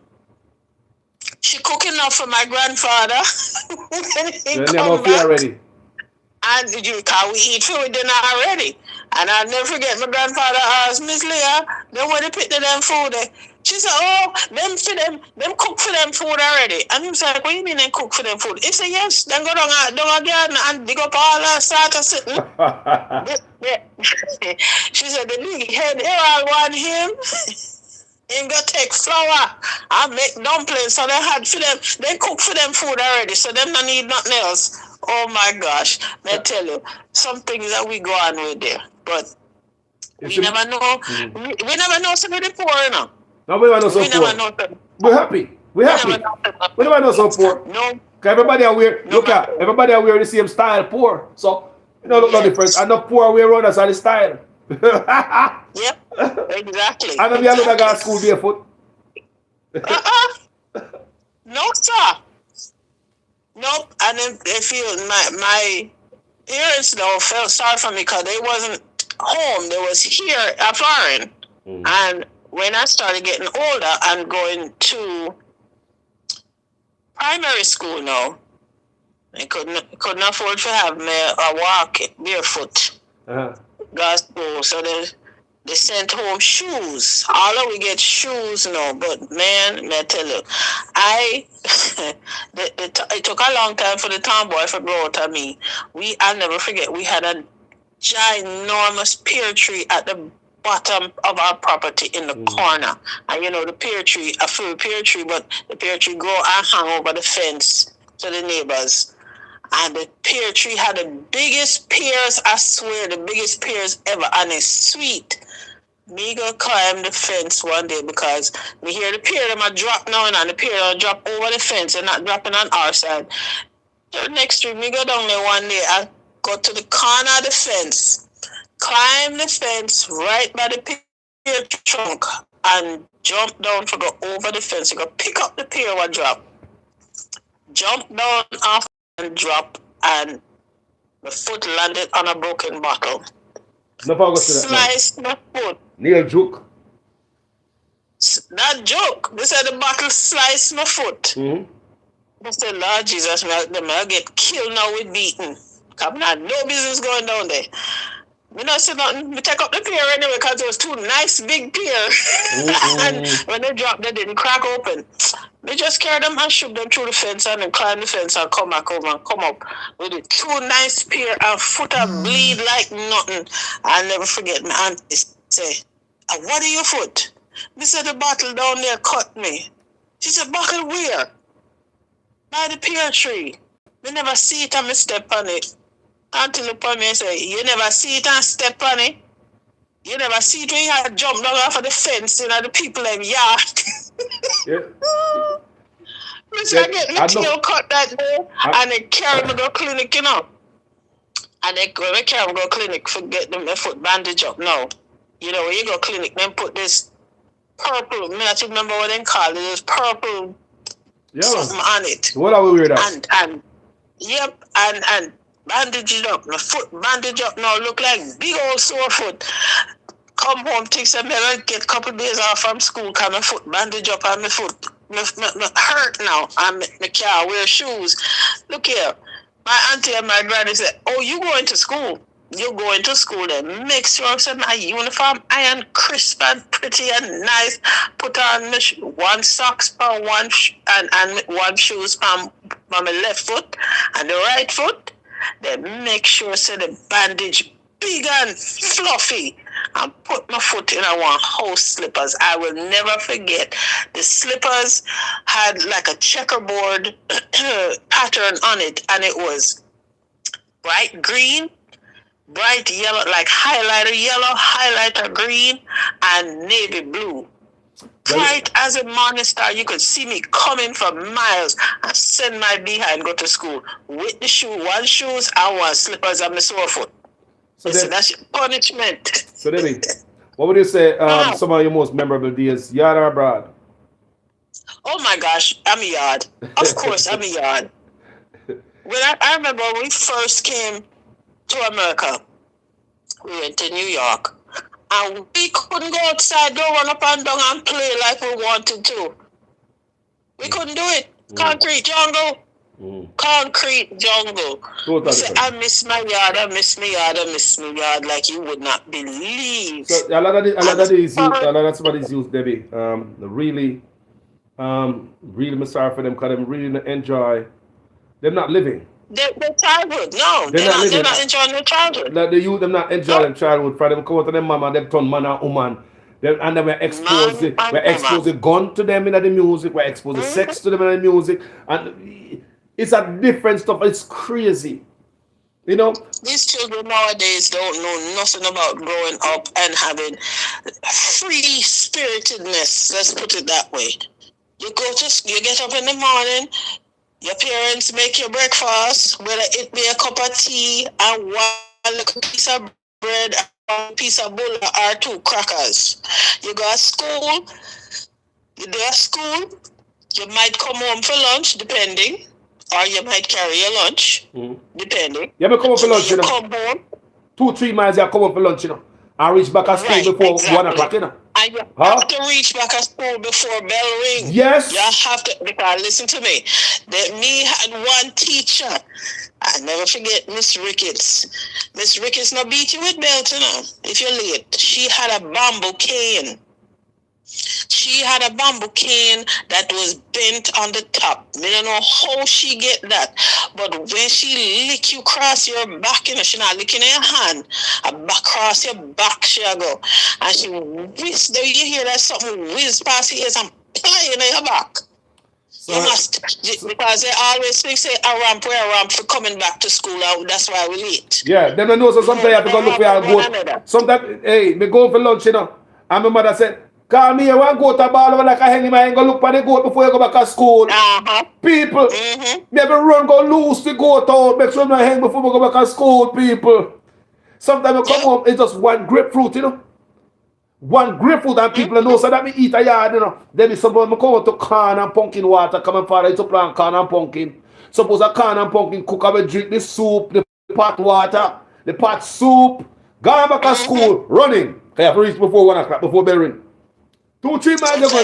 She cook enough for my grandfather. When he You never come feel back. ready. And can we eat food dinner already? And I'll never forget my grandfather asked Miss Leah, then when they pick them food there. She said, oh, them cook for them food already. And he was like, what do you mean they cook for them food? He said, yes, then go down again and dig up all that start to sit. She said, the big head here I want him. Him go take flour and make dumplings. So they had for them, they cook for them food already. So them don't need nothing else. Oh my gosh. I tell you, some things that we go on with there. But we never know. We never know some of the poor, you know. No, we never know some poor. We're happy. We're happy. We never know some poor. No. Everybody are wear, look at, everybody are wearing the same style, poor. So, you know, look no difference. And the poor way around us are the style. Yep, exactly. And we are not going to school barefoot. No, sir. Nope. And then they feel my parents though felt sorry for me because they wasn't home. They was here at foreign. And when I started getting older and going to primary school now, I couldn't afford to have me a walk barefoot. Gospel. So they sent home shoes. All of we get shoes now, but man, I tell you, it took a long time for the tomboy to grow out of me. I'll never forget, we had a ginormous pear tree at the bottom of our property in the corner. And you know, the pear tree, a full pear tree, but the pear tree grow and hang over the fence to the neighbors. And the pear tree had the biggest pears, I swear, the biggest pears ever. And it's sweet. Me go climb the fence one day because me hear the pear them a drop now and the pear will drop over the fence and not dropping on our side. The next week, me go down there one day. I go to the corner of the fence, climb the fence right by the pear trunk and jump down to go over the fence. I go pick up the pear one drop. Jump down off and drop, and the foot landed on a broken bottle. Sliced my foot. Near joke. That joke. They said the bottle sliced my foot. I said, Lord Jesus, I'll get killed now with beating. I'm not no business going down there. Me not say nothing. Me take up the pear anyway because it was two nice big pear. And when they dropped, they didn't crack open. They just carried them and shook them through the fence and then climb the fence and come back over and come up with it. Two nice pear and foot a bleed like nothing. I'll never forget my auntie say, what are your foot? Me said the bottle down there cut me. She said, bottle where? By the pear tree. Me never see it and me step on it. Auntie look at me and say, you never see it and step on it? You never see it when you had jumped down off of the fence in the people in yard. Yeah. I get my tail cut that day and they carry me go clinic, you know. And they carry me go clinic for get them their foot bandage up now. You know, when you go clinic, then put this purple, I don't remember what they call it, this purple something on it. What are we weird at? And yep, and bandage it up. My foot bandage up now look like big old sore foot. Come home, take some milk, get a couple of days off from school, come my foot bandage up on my foot. Me hurt now. And me can't wear shoes. Look here. My auntie and my granny said, oh, you going to school? You going to school then. Make sure some my uniform iron crisp and pretty and nice. Put on one socks for one and one shoes on my left foot and the right foot. Then make sure so the bandage big and fluffy. And put my foot in one house slippers. I will never forget. The slippers had like a checkerboard pattern on it, and it was bright green, bright yellow, like highlighter yellow, highlighter green, and navy blue. Bright as a morning star. You could see me coming for miles and send my behind go to school with the one shoes and one slippers and my sore foot. So that's your punishment. So Debbie, what would you say some of your most memorable days, yard or abroad? Oh my gosh, I'm a yard. Of course, I'm a yard. I remember when we first came to America, we went to New York, and we couldn't go outside, don't run up and down and play like we wanted to. We couldn't do it. Concrete jungle. Concrete jungle. Totally. Say, I miss my yard, I miss my yard, I miss my yard, like you would not believe. So a lot of these youth, a lot of somebody's youth, Debbie, really, really, I'm sorry for them because they really enjoy. They're not living. Their childhood, no, they're not enjoying their childhood. Like the youth, them not enjoying their childhood. For them come out to their mama, them turn man and woman. And then we expose the gun to them in the music. We expose the sex to them in the music, and it's a different stuff. It's crazy, you know. These children nowadays don't know nothing about growing up and having free spiritedness. Let's put it that way. You get up in the morning. Your parents make your breakfast, whether it be a cup of tea and one little piece of bread and one piece of butter or 2 crackers. You go to school, you might come home for lunch, depending, or you might carry your lunch, depending. You may come home for lunch, you know. Come home. 2-3 miles, you come home for lunch, you know. I reach back at school before 1 o'clock, you know. And you have to reach back at school before bell ring. Yes. You have to, because listen to me. Me had one teacher. I never forget Miss Ricketts. Miss Ricketts no beat you with belt, you know, if you're late. She had a bamboo cane. She had a bamboo cane that was bent on the top. I don't know how she get that. But when she lick you across your back, you know, she not licking your hand. Across your back she go. And she whiz, you hear that something whiz past your ears and playing in your back. So, you must, because they always think, say, a ramp for coming back to school. That's why we late. Yeah, them know so sometimes you have to go look for your goat. Sometimes, hey, me go for lunch, you know. And my mother said, call me here, one goat a ball over like a hen, I ain't go look for the goat before you go back to school. People, never run, go loose the goat out, make sure you hang before we go back to school, people. Sometimes you come home, it's just one grapefruit, you know. One grapefruit and people know so that me eat a yard, you know. Then suppose I come out to corn and pumpkin water, come and father to plant corn and pumpkin. Suppose a corn and pumpkin cook up and drink the soup, the pot water, the pot soup. Go back to school, running. I have to reach before 1 o'clock, before bell ring. 2-3 miles ago.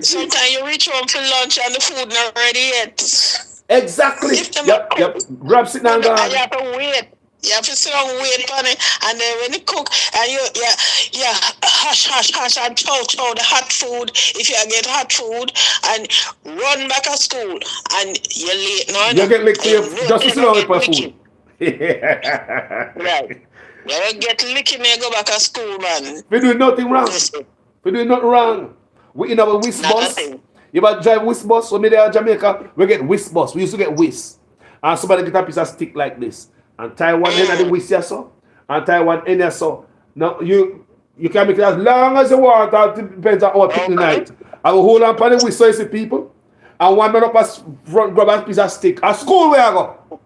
Sometimes you reach home for lunch and the food not ready yet. Exactly. Yep. Grab sit down. You have to wait. You have to sit down and wait on it. And then when you cook, and hush, and chow the hot food, if you get hot food, and run back to school, and you're late. No, you get licked just to sit down with food. Right. You get licking and go back to school, man. We do nothing wrong. We do nothing wrong. We in our whisk bus. You ever drive whisk bus? When we there in Jamaica, we get whisk bus. We used to get whisk. And somebody get a piece of stick like this. And tie one end of the whisk here, so. And tie one end here, so. Now, you can make it as long as you want. It depends on our picnic night. I will hold on for the whisk so you see people. And one man up a front grab a piece of stick. At school where I go.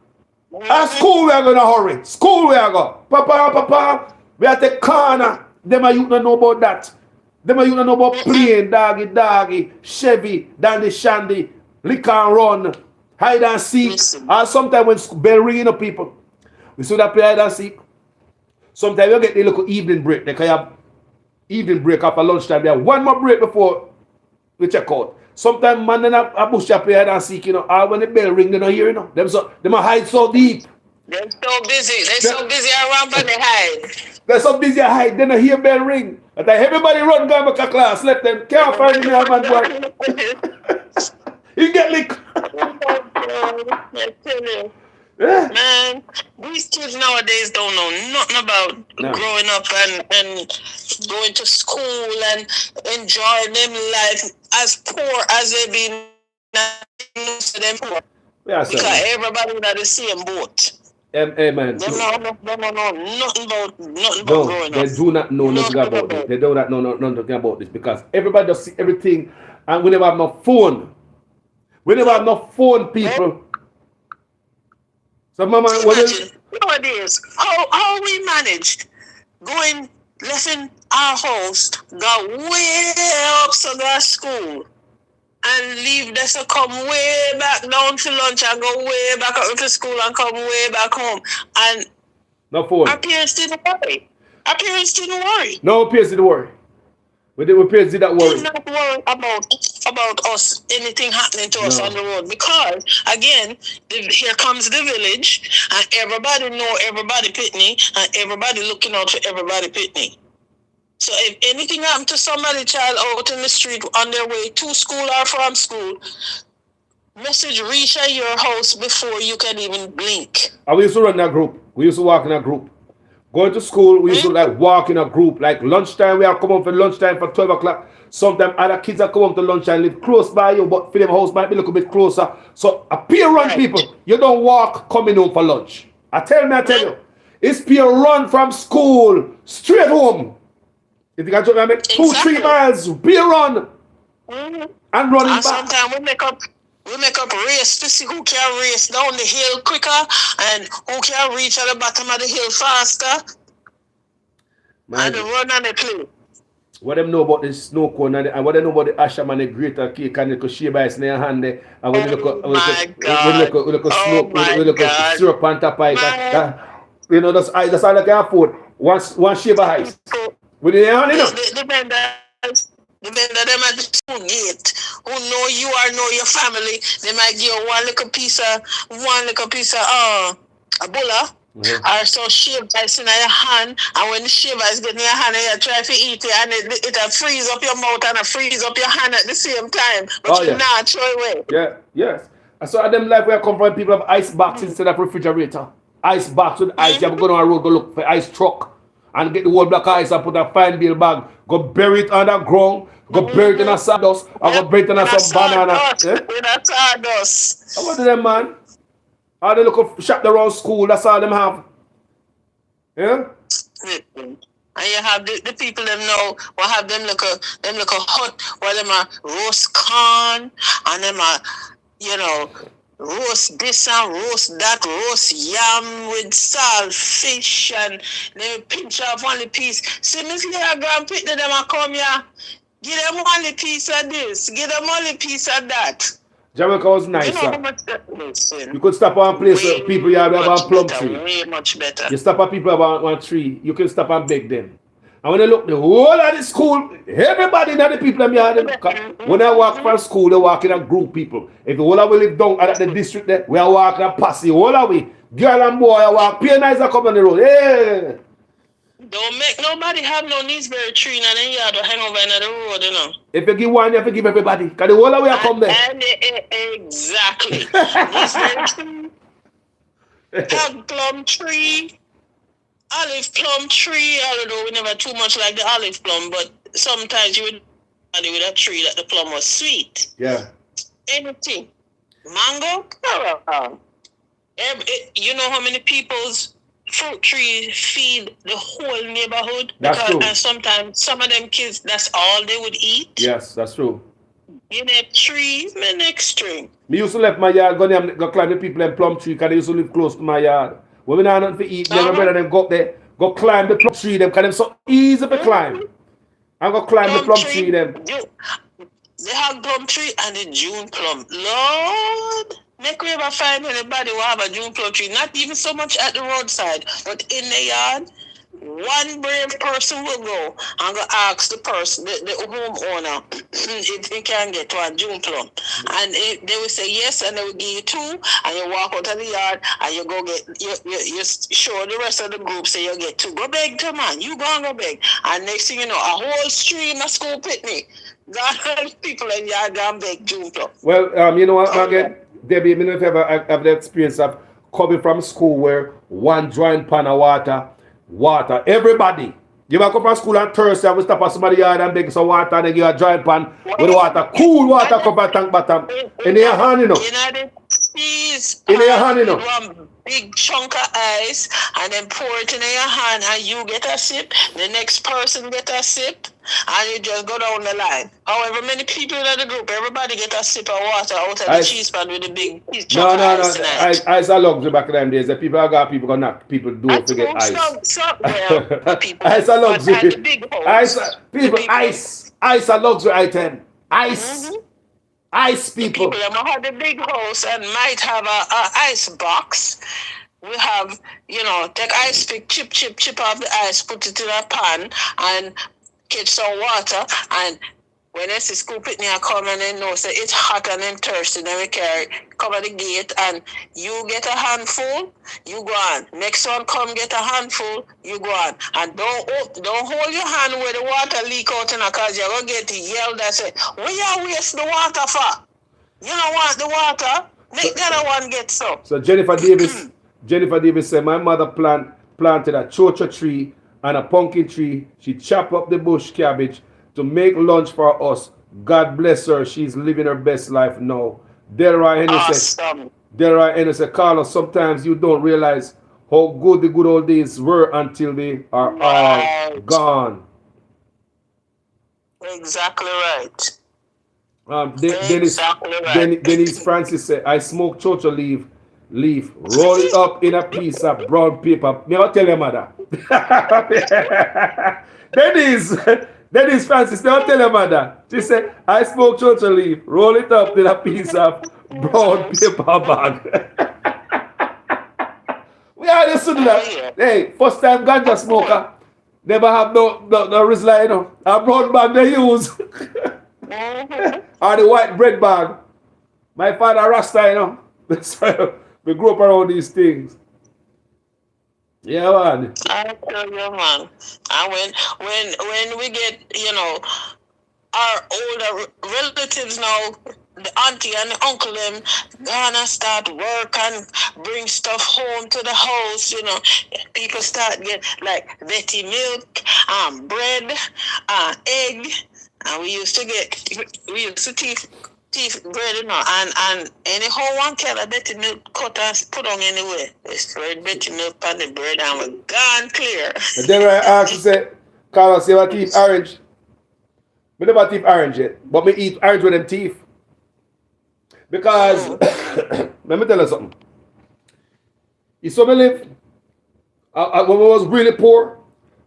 At school we are going to hurry. School we are go. Papa, we are the corner. Them are you don't know about that. Them are you don't know about playing doggy, Chevy, dandy shandy, lick and run, hide and seek. And sometimes when bell ringing up people, we see that play hide and seek. Sometimes you get the little evening break. They can have evening break after lunchtime. They have one more break before we check out. Sometimes man in a bush play hide and seek, you know, or when the bell ring, they don't hear, you know. Them hide so deep. They're so busy. They're so busy around but they hide. They're so busy hide, they don't hear bell ring. But everybody run go back to class, let them can't find me a man boy. You get licked. Man, these kids nowadays don't know nothing about growing up and going to school and enjoying them life as poor as they been. Yeah, because everybody in the same boat. Amen. They don't know nothing about growing up. They do not know nothing about this. They do not know nothing about this because everybody just see everything, and we never have no phone. We never have no phone, people. So, Mama, nowadays, how we managed going, leaving our house, go way up to the school, and leave this to come way back down to lunch and go way back up to school and come way back home. And No phone. our parents didn't worry. Our parents didn't worry. No parents didn't worry. But parents did not worry. Did not worry about us, anything happening to us on the road. Because, again, here comes the village, and everybody know everybody Pitney, and everybody looking out for everybody Pitney. So if anything happened to somebody child out in the street on their way to school or from school, message reach at your house before you can even blink. And we used to run that group. We used to walk in a group. Going to school, we used to like walk in a group. Like lunchtime, we are come home for lunchtime for 12 o'clock. Sometimes other kids are come home to lunchtime, live close by you, but for them house might be a little bit closer. So a peer run people, you don't walk coming home for lunch. I tell you, it's peer run from school straight home. If you can jump, I mean, 2-3 miles, peer run and running back. Sometimes we make up race to see who can race down the hill quicker and who can reach at the bottom of the hill faster. And run on the play. What them know about the snow cone and what they know about the asham and the greater cake and the shea ice in their hand there, and when you look at syrup on top of it, you know, that's all they can afford. One shea ice. With the hand, you know. The vendor them at the school gate who know you or know your family, they might give you one little piece of a bulla or so shave ice in your hand, and when the shave ice get in your hand and you try to eat it and it freeze up your mouth and it freeze up your hand at the same time, but you not throw away. Yeah, yes. I saw them life where I come from, people have ice box instead of refrigerator. Ice box with ice. You have to go down a road, go look for ice truck and get the whole black ice and put a fine bill bag, go bury it underground, go bury it in a sawdust, or go bury it in some banana. In a sawdust. How about them, man? How they look shop around school, that's all them have. Yeah? And you have the people them know will have them look a hut where them are roast corn and them are, you know, roast this and roast that, roast yam with salt, fish, and they pinch off only piece. See, Miss Leah Grandpit, them a come here, give them only piece of this, give them only piece of that. Jamaica was nice, you know how much that is. You could stop on a place where people you have a plum tree. Way much better. You stop on people about one tree, you can stop and beg them. And when you look the whole of the school, everybody know the people in the when I walk from school, they walk in a group people. If the whole of we live down at the district there, we are walking and pass the whole of we. Girl and boy I walk, peer nice are come on the road. Hey. Don't make nobody have no Neesberry tree in the yard or hang over in the road, you know. If you give one, you have to give everybody. Because the whole of we are come there. Exactly. Neesberry tree, tag plum tree, olive plum tree, although we never too much like the olive plum, but sometimes you would with a tree that the plum was sweet. Yeah. Anything. Mango, you know how many people's fruit trees feed the whole neighborhood? That's true. And sometimes some of them kids, that's all they would eat. Yes, that's true. You know, trees, my next tree. Me used to left my yard, go climb the people in plum tree because they used to live close to my yard. When we not nothing to eat, my brother them go up there, go climb the plum tree them because them so easy to climb. I'm going to climb the plum tree them. They have plum tree and the June plum. Lord, make we ever find anybody who have a June plum tree, not even so much at the roadside, but in the yard. One brave person will go and go ask the person, the homeowner, if he can get one June plum. And they will say yes, and they will give you two, and you walk out of the yard, and you go get, you show the rest of the group, say you get two. Go beg, come on, you go and go beg. And next thing you know, a whole stream of school picnic. God, people in the yard go and beg June plum. Well, you know what, again, Debbie, I don't know if you ever have the experience of coming from school where one drawing pan of water, everybody. You ever come from school on Thursday, we stop at somebody's yard and beg some water and they give a dry pan with water, cool water come from tank bottom. In your hand, you know. In your hand, you know. One big chunk of ice and then pour it in your hand and you get a sip, the next person get a sip, and you just go down the line. However many people in the group, everybody get a sip of water out of the cheese pan with the big chunk of ice. Ice are luxury back in them days. The people got people gonna knock. People do forget ice. Ice are luxury. Ice are luxury item. Ice. Ice The people people. that have the big house and might have a ice box. We have, take ice pick, chip off the ice, put it in a pan, and catch some water. And when they see school picnic come and they know say it's hot and them thirsty, then we carry cover the gate and you get a handful, you go on. Next one come get a handful, you go on. And don't hold your hand where the water leak out in cause you're gonna get yelled at say, where you waste the water for? You don't want the water, make the other one get some. So Jennifer Davis said, my mother planted a chocha tree and a pumpkin tree. She chopped up the bush cabbage to make lunch for us. God bless her. She's living her best life now. Delroy Henry said, Carlos, sometimes you don't realize how good the good old days were until they are all gone. Exactly right. Denise Francis said, I smoke chocha leaf, roll it up in a piece of brown paper. Me I'll tell your mother. Denise Francis, now tell your mother. She said, I smoke chocha leaf, roll it up in a piece of brown paper bag. We are listening to that. Hey, first time ganja smoker, never have no Rizla, a brown bag they use. Or the white bread bag. My father Rasta, So we grew up around these things. Yeah, man. I tell you, man. And when we get, our older relatives now, the auntie and the uncle them gonna start work and bring stuff home to the house, people start get like Betty milk, bread, egg, and we used to teeth bread, and anyhow one can a Betty milk cut and put on anyway. We spread Betty milk on the bread and we're gone clear. And then I asked, say, Carlos, you ever teeth orange? I never teeth orange yet, but me eat orange with them teeth. Because, let me tell you something. You saw me live, when we was really poor,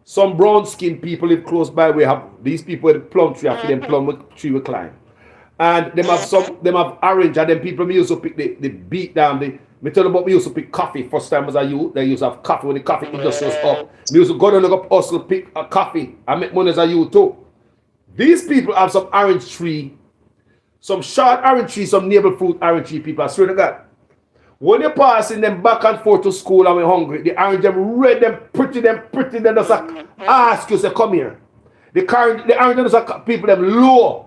some brown skinned people live close by. We have these people with plum tree, I feed them plum tree we climb. And them have orange, and then people used to pick the beat down. Me tell you about me used to pick coffee. First time as a youth, they used to have coffee when the coffee industry was up. Me used to go down and look up hustle, pick a coffee. I make money as a youth too. These people have some orange tree, some short orange tree, some navel fruit orange tree people. I swear to God. When you passing them back and forth to school and we're hungry, the orange them red, them pretty, they just ask you, say, come here. The orange them just people them low.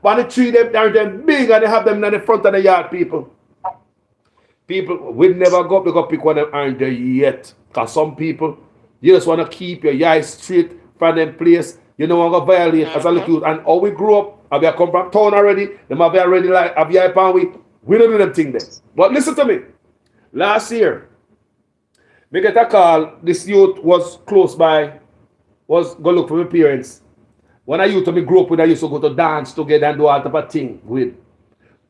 But the tree them orange them big and they have them in the front of the yard, people. People, we never go up to go pick one of them orange yet. Because some people, you just want to keep your eyes straight from them place. You don't want to violate as a little youth. And how we grew up, have you come from town already? Them have you already like, have you upon we don't do them thing there. But listen to me. Last year, me get a call. This youth was close by, was go look for my parents. When I used to me grew up with, I used to go to dance together and do all type of thing with.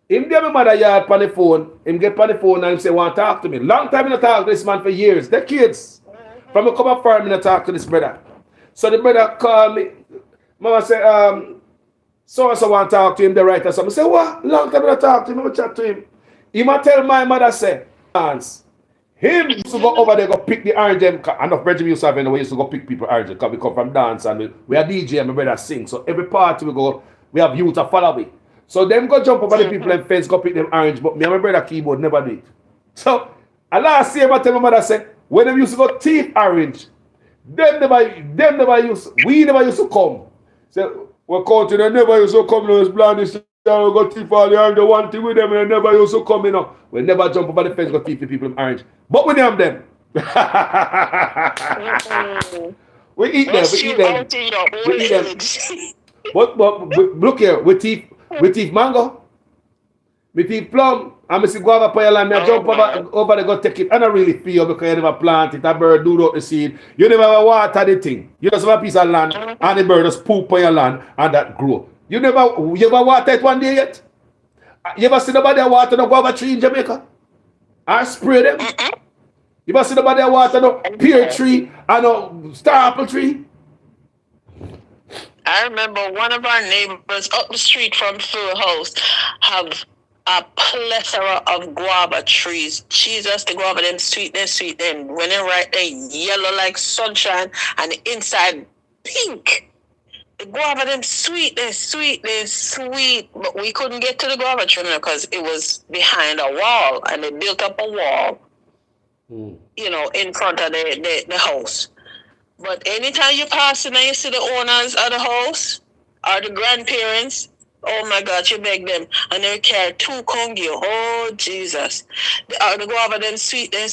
Him get my mother yard on the phone. Him get on the phone and him say, want to talk to me. Long time I not talk to this man for years. The kids. From a come up farm, I not talk to this brother. So the brother called me. Mama say, so want to talk to him, the writer. So I say, what? Long time I not talk to him, I chat to him. He might tell my mother, say, dance. Him used to go over there, go pick the orange. Enough Reggie used to have anyway, used to go pick people orange because we come from dance and we are DJ and my brother sing. So every party we go, we have youth to follow me. So them go jump over the people and fence, go pick them orange, but me and my brother keyboard never did. So last year I tell my mother, say, when them used to go teeth orange, we never used to come. So we're counting, they never used to come, it's blandish. We got teeth all the orange, the one thing with them, and they never used to come, We never jump over the fence, go teeth the people in orange. But we name them. We eat them. But look here, we teeth mango, we teeth plum, and I see guava for your land, I jump over there, go take it. And I really feel because you never plant it, a bird do out the seed. You never water the thing. You just have a piece of land, and the bird just poop on your land, and that grow. You ever water it one day yet? You ever see nobody water no guava tree in Jamaica? Or spray them? You ever see nobody water no pear tree and no star apple tree? I remember one of our neighbors up the street from Phil House have a plethora of guava trees. Jesus, the guava, them sweet, them. When they right, they yellow like sunshine, and the inside pink. The guava, them sweet, they sweet. But we couldn't get to the guava tree because it was behind a wall, and they built up a wall, you know, in front of the house. But anytime you pass and you see the owners of the house or the grandparents, oh my God, you beg them. And they carry 2 kongi. Oh, Jesus. The guava, them sweet. Hey,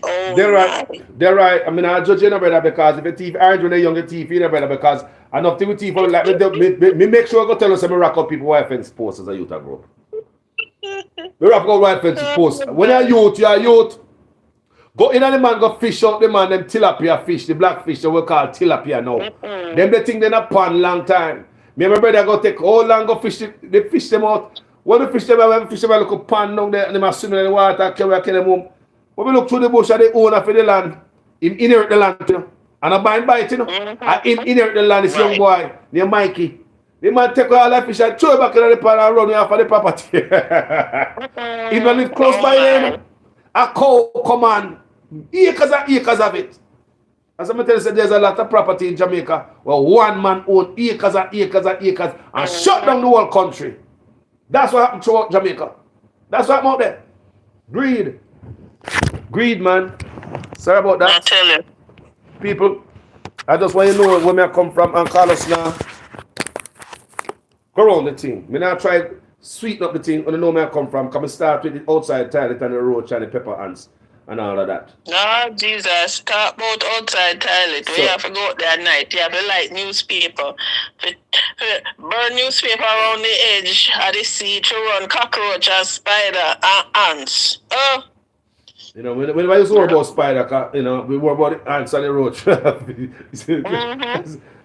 Oh, they're my. right. They're right. I mean, I judge you, brother, because if a thief orange when they're young, a thief, you know, brother, because enough thing with thief, like me make sure I go tell us, me rock up people who have fence posts as a youth group. Me rock up white fence posts. When you're a youth. Go in and the man go fish out the man, them tilapia fish, the black fish that we call tilapia now. Them they think they're not pond long time. Me and my brother go take all long go fish they fish them out. When we fish them out, we fish them out look a pond down there and they must swim in the water, carry them home. When we look through the bush at the owner for the land, him inherit the land, you know. And a bind by it, you know. And him inherit the land, this young boy, named Mikey. The man take all that fish and throw it back in the pond and run off for the property. He don't live close by there, you know. A cow come on, acres and acres of it. As I'm telling you, there's a lot of property in Jamaica where one man owns acres and acres and acres and shut down the whole country. That's what happened throughout Jamaica. That's what happened out there. Greed. Greed, man. Sorry about that. I tell you. People, I just want you to know where I come from and call us now. Go around the thing. Me now try sweeten up the thing when you know where I come from. Because I start with the outside toilet and the roach and the pepper ants and all of that. No, Jesus. Talk about outside toilet. So, We have to go out there at night. You have to light newspaper. Burn newspaper around the edge of the sea to run cockroach and spider and ants. Oh. you know, when I used to worry about spider, you know, we worry about the ants and the roach.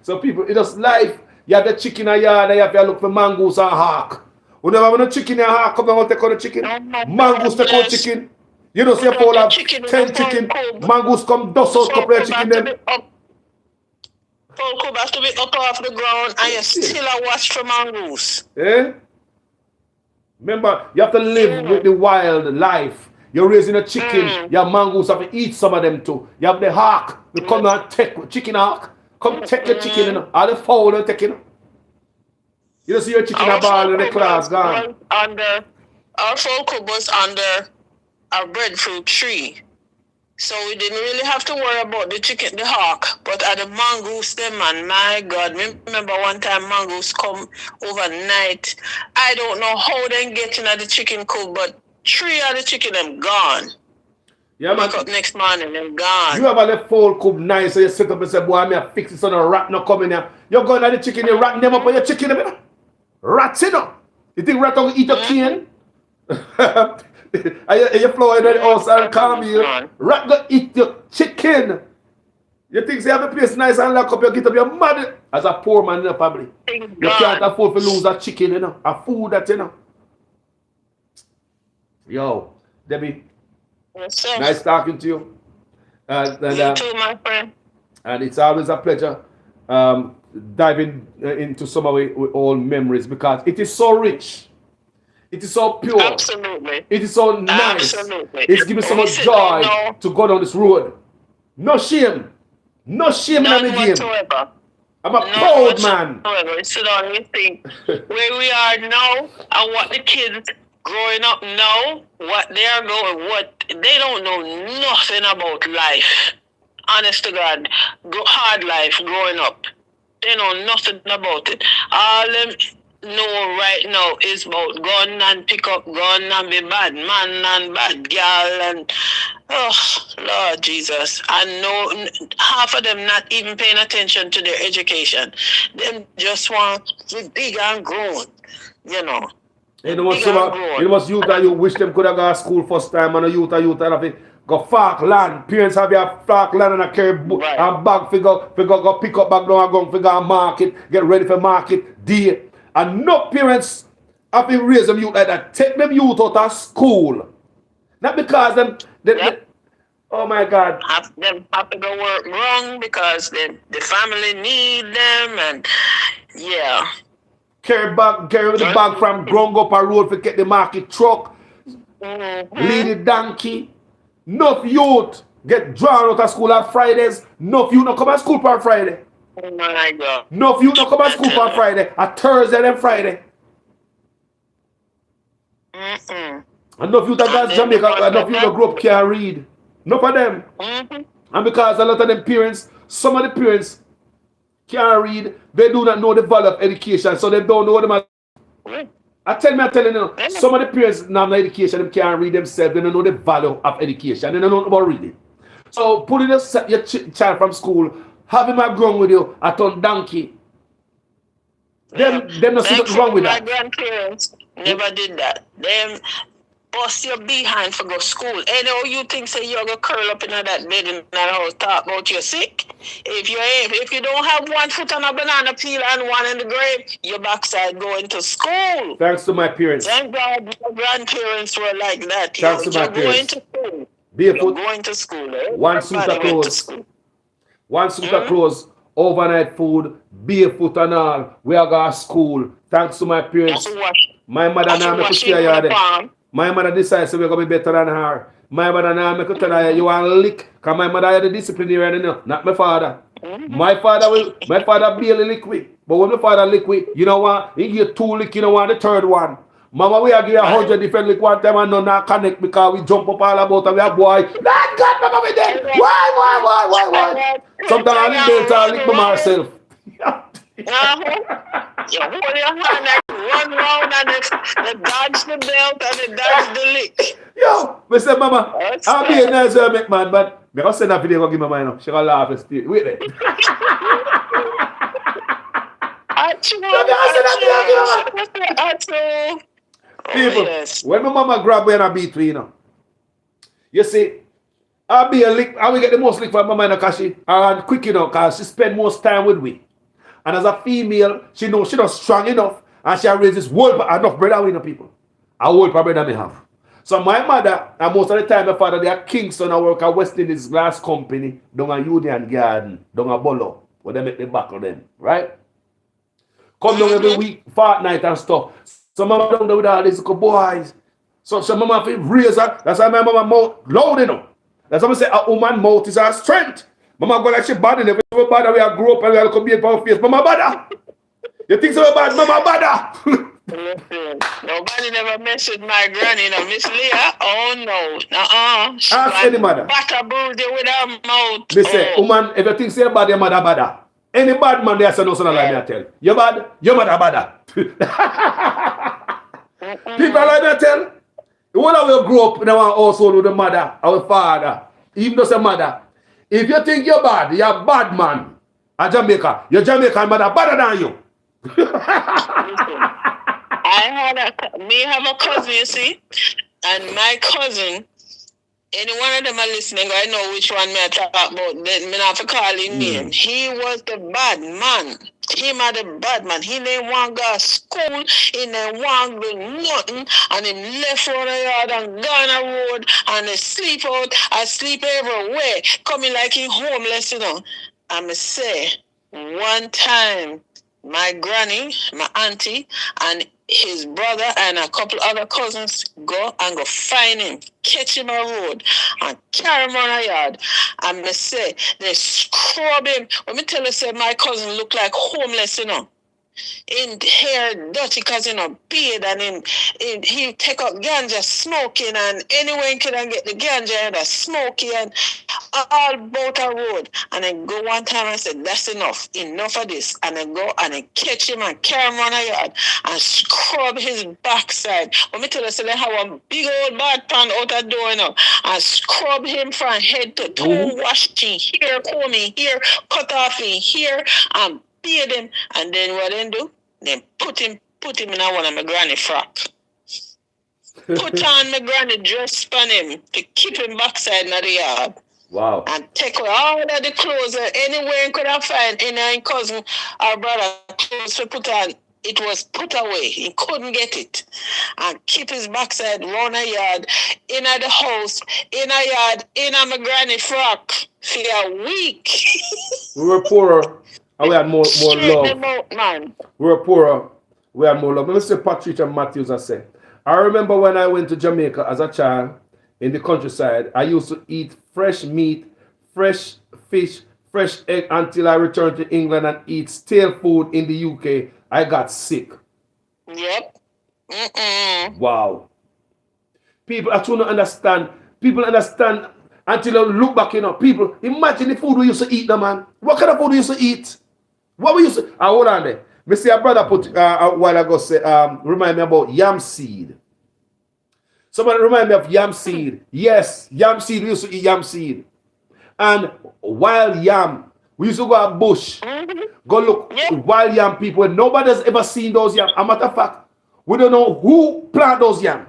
So people, it just life. You have the chicken in your yard and you have to look for mongoose and hawk. Whenever when the chicken and hawk come and take on the chicken, mongoose take on chicken. You don't see a fall of 10 chicken, mongoose come dust out couple of chicken then. Full cube has to be up off the ground and you still a watch for mongoose. Eh? Remember, you have to live with the wild life. You're raising a chicken, your mongoose have to eat some of them too. You have the hawk, you come and take chicken hawk. Come take your chicken, you know. All the fowl you take, you know. You don't see your chicken a ball in the class gone. Our full cube was under a breadfruit tree. So we didn't really have to worry about the chicken, the hawk, but at the mongoose, them man, my God, remember one time mongoose come overnight. I don't know how they get in at the chicken coop, but 3 of the chicken them gone. Yeah, man. Wake up next morning, them gone. You have a left fowl coop nice, so you sit up and say, boy, I'm here fix it so no rat no come in here. You're going at the chicken, you rat them up on your chicken, you know? Rats, you know? You think rat will eat your cane? And you fly in the house and calm you. Rat go eat your chicken. You think they have a place nice and lock up, you get up your mother as a poor man in the family. You can't afford to lose a chicken, you know, a food that, you know. Yo, Debbie, Yes, nice talking to you. You too, my friend. And it's always a pleasure diving into some of our old memories because it is so rich. It is so pure. Absolutely. It is so nice. Absolutely. It's giving so much joy to go down this road. No shame. No shame in the game. Whatsoever. I'm a proud man. However, sit down and think where we are now and what the kids growing up now, what they are going, what they don't know nothing about life. Honest to God, hard life growing up. They know nothing about it. All them know right now is about gun and pick up gun and be bad man and bad girl and oh Lord Jesus. I know half of them not even paying attention to their education. Them just want to be big and grown, you know. You know what's youth that you wish them could have got to school first time and a youth and have it. Go fark land. Parents have your fark land and a carry and bag go pick up bag down and go figure market, get ready for market day. And no parents have to raise them youth like that. Take them youth out of school. Not because them Oh my God. Have to go work wrong because the family need them, and yeah. Carry the bag from Grung up a road to get the market truck. Lead the donkey. Enough youth get drawn out of school on Fridays. Enough youth not come to school on Friday. Oh my God. Enough youth not come to school on Friday. A Thursday and Friday. Enough youth that got Jamaica, enough youth that grew up can't read. Enough of them. And because a lot of them parents, some of the parents can't read, they do not know the value of education, so they don't know what them are. I'm telling you, some of the parents now have education, they can't read themselves, they don't know the value of education, they don't know about reading. So putting your child from school, have him at ground with you, at on donkey. Them not see nothing wrong with that. My grandparents never did that. Them bust your behind for go school. Anyhow you think say you're gonna curl up in that bed in that house talk about you're sick. If you don't have one foot on a banana peel and one in the grave, your backside going to school. Thanks to my parents. Thank God your grandparents were like that. Thanks to my parents. You're going to school. One suit of clothes. One suit of clothes, overnight food, barefoot and all. We are going to school. Thanks to my parents. My mother now make us stay here. My mother decides so we're going to be better than her. My mother now make us tell her you want to lick. Because my mother had the disciplinary, not my father. My father barely lick with. But when my father lick with, you know what? He give 2 lick, you know what? The third one. Mama, we are give 100 different lick one time and none not connect because we jump up all about and we are boy. That God, mama, we dead. Why? Sometimes I lick the lick by myself. You hold your hand like one round and they dodge the belt and they dodge the lick. Yo, I say, mama, I'll be a nice make man, but I'm going to send that video to give my mind. She going to laugh and stay. Wait there. People, when my mama grab me and I beat me, you see, I'll be a lick, I will get the most lick from my mind because she and quick, because she spend most time with me. And as a female, she knows she's not strong enough and she raises this whole enough brother with people. A whole brother me have. So my mother, and most of the time my father, they are Kingston, I work at West Indies Glass Company, down a Union Garden, down a Bolo, where they make the back of them, right? Come down every week, fortnight and stuff. So mama down there with all these little boys. So mama feel raise her. That's why my mama mouth loud enough. That's why I say a woman mouth is her strength. Mama go like she bad in every bad we are grow up and we are come here for face. Mama bad. You think so bad? Mama bad. Listen, nobody never messed with my granny, Miss Leah. Oh no. Ask any mother. Butter bruise you with her mouth. They say, woman, if you think say bad, your mother bad. Any bad man there say no son like me I tell. You bad, your mother bad. People like me I tell. When I will grow up in our household with the mother, our father, even though say mother, if you think you're bad, you're a bad man. A Jamaica, your Jamaican mother better than you. Me have a cousin, you see, and my cousin, any one of them are listening, I know which one me I talk about, then me have to call him name. He was the bad man. Him are the bad man. He didn't want to go to school, he didn't want to do nothing, and he left on the yard and gone on the road, and he sleep out, I sleep everywhere, coming like he homeless, And I say, one time, my granny, my auntie, and his brother and a couple other cousins go find him, catch him on the road, and carry him on the yard. And me say, they scrub him. When me tell you, say, my cousin look like homeless, in hair dirty because beard, and he take up ganja smoking, and anywhere he can get the ganja and the smoky and all about a road. And then go one time and say, that's enough of this. And then go and then catch him and carry him on a yard and scrub his backside. When me tell you, say, they have a big old bad pan out the door and scrub him from head to toe, washing here, combing here, cut off in here, and beard him, and then what they do? Then put him in one of my granny frock. Put on my granny dress on him to keep him backside in the yard. Wow. And take away all of the clothes anywhere he could have find in cousin or brother clothes to put on. it was put away. He couldn't get it. And keep his backside round a yard, in the house, in a yard, in a my granny frock for a week. We were poorer and we had more Straight love. them out, man. We were poorer, we had more love. Let me say Patricia Matthews I said. I remember when I went to Jamaica as a child in the countryside, I used to eat fresh meat, fresh fish, fresh egg until I returned to England and eat stale food in the UK. I got sick. Yep. Mm-mm. Wow. People I don't understand. People understand until they look back, People, imagine the food we used to eat, man. What kind of food we used to eat? What we used to... hold on there. Me see a brother put a while ago say, remind me about yam seed. Somebody remind me of yam seed. Yes, yam seed. We used to eat yam seed. And wild yam. We used to go out bush. Go look wild yam people. Nobody's ever seen those yam. A matter of fact, we don't know who plant those yam.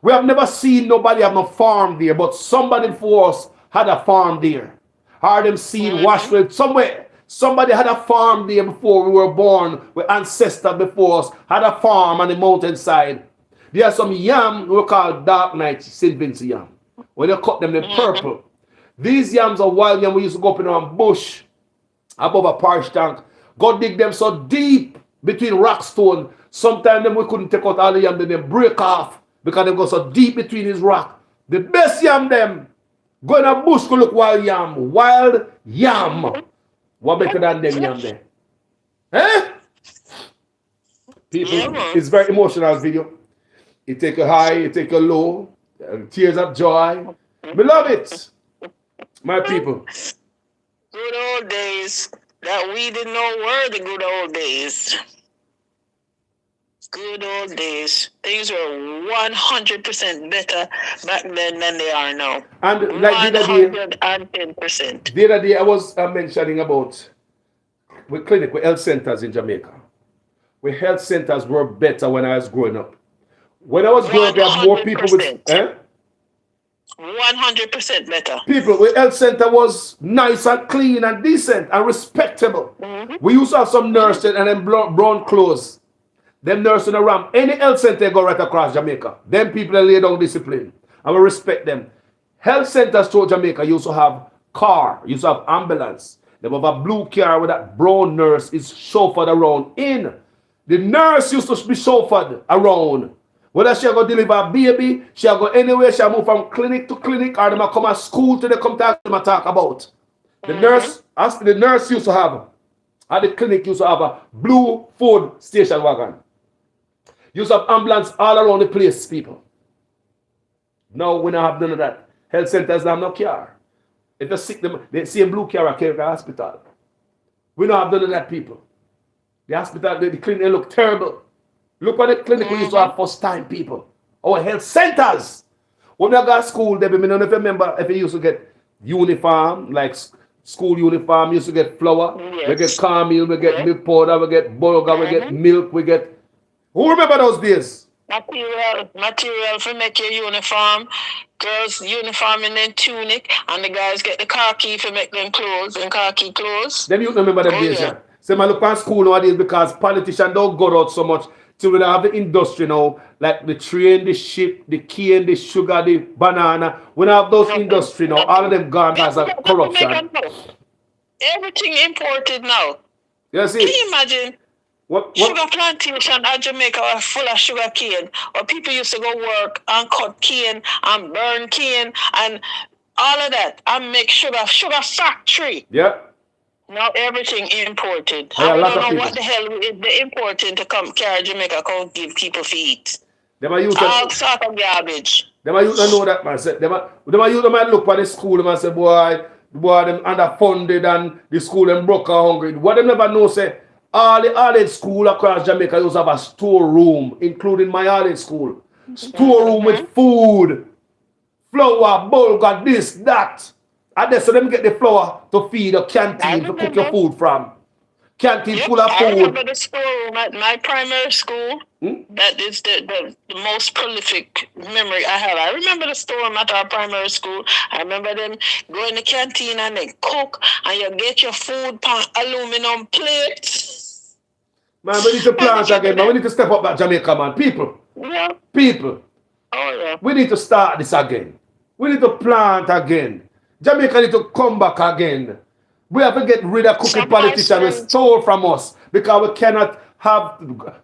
We have never seen nobody have no farm there, but somebody before us had a farm there. Heard them seed washed with somewhere. Somebody had a farm there before we were born. With ancestors before us had a farm on the mountainside. There are some yam we call dark night St. Vincent yam. When they cut them, they're purple. These yams are wild yam. We used to go up in a bush above a parish tank. Go dig them so deep between rock stone. Sometimes them we couldn't take out all the yam, then they break off because they go so deep between his rock. The best yam them. Go in a bush to look wild yam. Wild yam. What better than them yam there? Eh? People, it's very emotional video. It take a high, it take a low. Tears of joy. We love it. My people. Good old days that we didn't know were the good old days. Good old days. Things were 100% better back then than they are now. And like 110%. The other day I was mentioning about with clinic, with health centers in Jamaica. With health centers were better when I was growing up. When I was growing up, we had more people with 100% better. People with health center was nice and clean and decent and respectable. We used to have some nurses and then brown clothes. Them nurses in the ramp. Any health center go right across Jamaica. Them people that lay down discipline. And we respect them. Health centers throughout Jamaica used to have car, used to have ambulance. They have a blue car where that brown nurse is chauffeured around in. The nurse used to be chauffeured around. Whether she go deliver a baby, she go anywhere, she move from clinic to clinic, or they come to school till they come to talk about. The nurse used to have, at the clinic used to have a blue Ford station wagon. Used to have ambulance all around the place, people. Now we don't have none of that. Health centers don't have no car. If they're sick, they see a blue car at the hospital. We don't have none of that, people. The hospital, the clinic, they look terrible. Look at the clinic we used to have first time, people. Our health centers. When we go to school, they don't know if you remember, if you used to get uniform, like school uniform, used to get flour, we get cornmeal, we get milk powder, we get burger, we get milk, we get... Who remember those days? Material for make your uniform. Girls uniform and then tunic, and the guys get the khaki for make them clothes and khaki clothes. Then you remember them days, yeah. So I look at school nowadays because politicians don't go out so much. So we have the industry now, like the train, the ship, the cane, the sugar, the banana. We have those industry now. All of them gone as a corruption. Everything imported now. You see? Can you imagine? What? Sugar plantation at Jamaica are full of sugar cane. Or people used to go work and cut cane and burn cane and all of that and make sugar factory. Yeah. Now everything imported. Yeah, I don't know what the hell is the importing to come carry Jamaica come give people feet. All sort of garbage. Them are you to know that, man. Them are you to look at the school and say, boy, them underfunded and the school them broke and hungry. What they never know say all the school across Jamaica used to have a storeroom, including my college school. Storeroom with food, flour, bulgur, this, that. And then so them get the flour to feed a canteen to cook your food from. Canteen full of food. I remember the storeroom at my primary school. That is the most prolific memory I have. I remember the storeroom at our primary school. I remember them going to the canteen and they cook and you get your food on aluminum plates. Man, we need to And the plant again, chicken, man. We need to step up that Jamaica, man. People, yeah. people, Oh, yeah. we need to start this again. We need to plant again. Jamaica need to come back again. We have to get rid of cookie Some my politicians who friends, stole from us because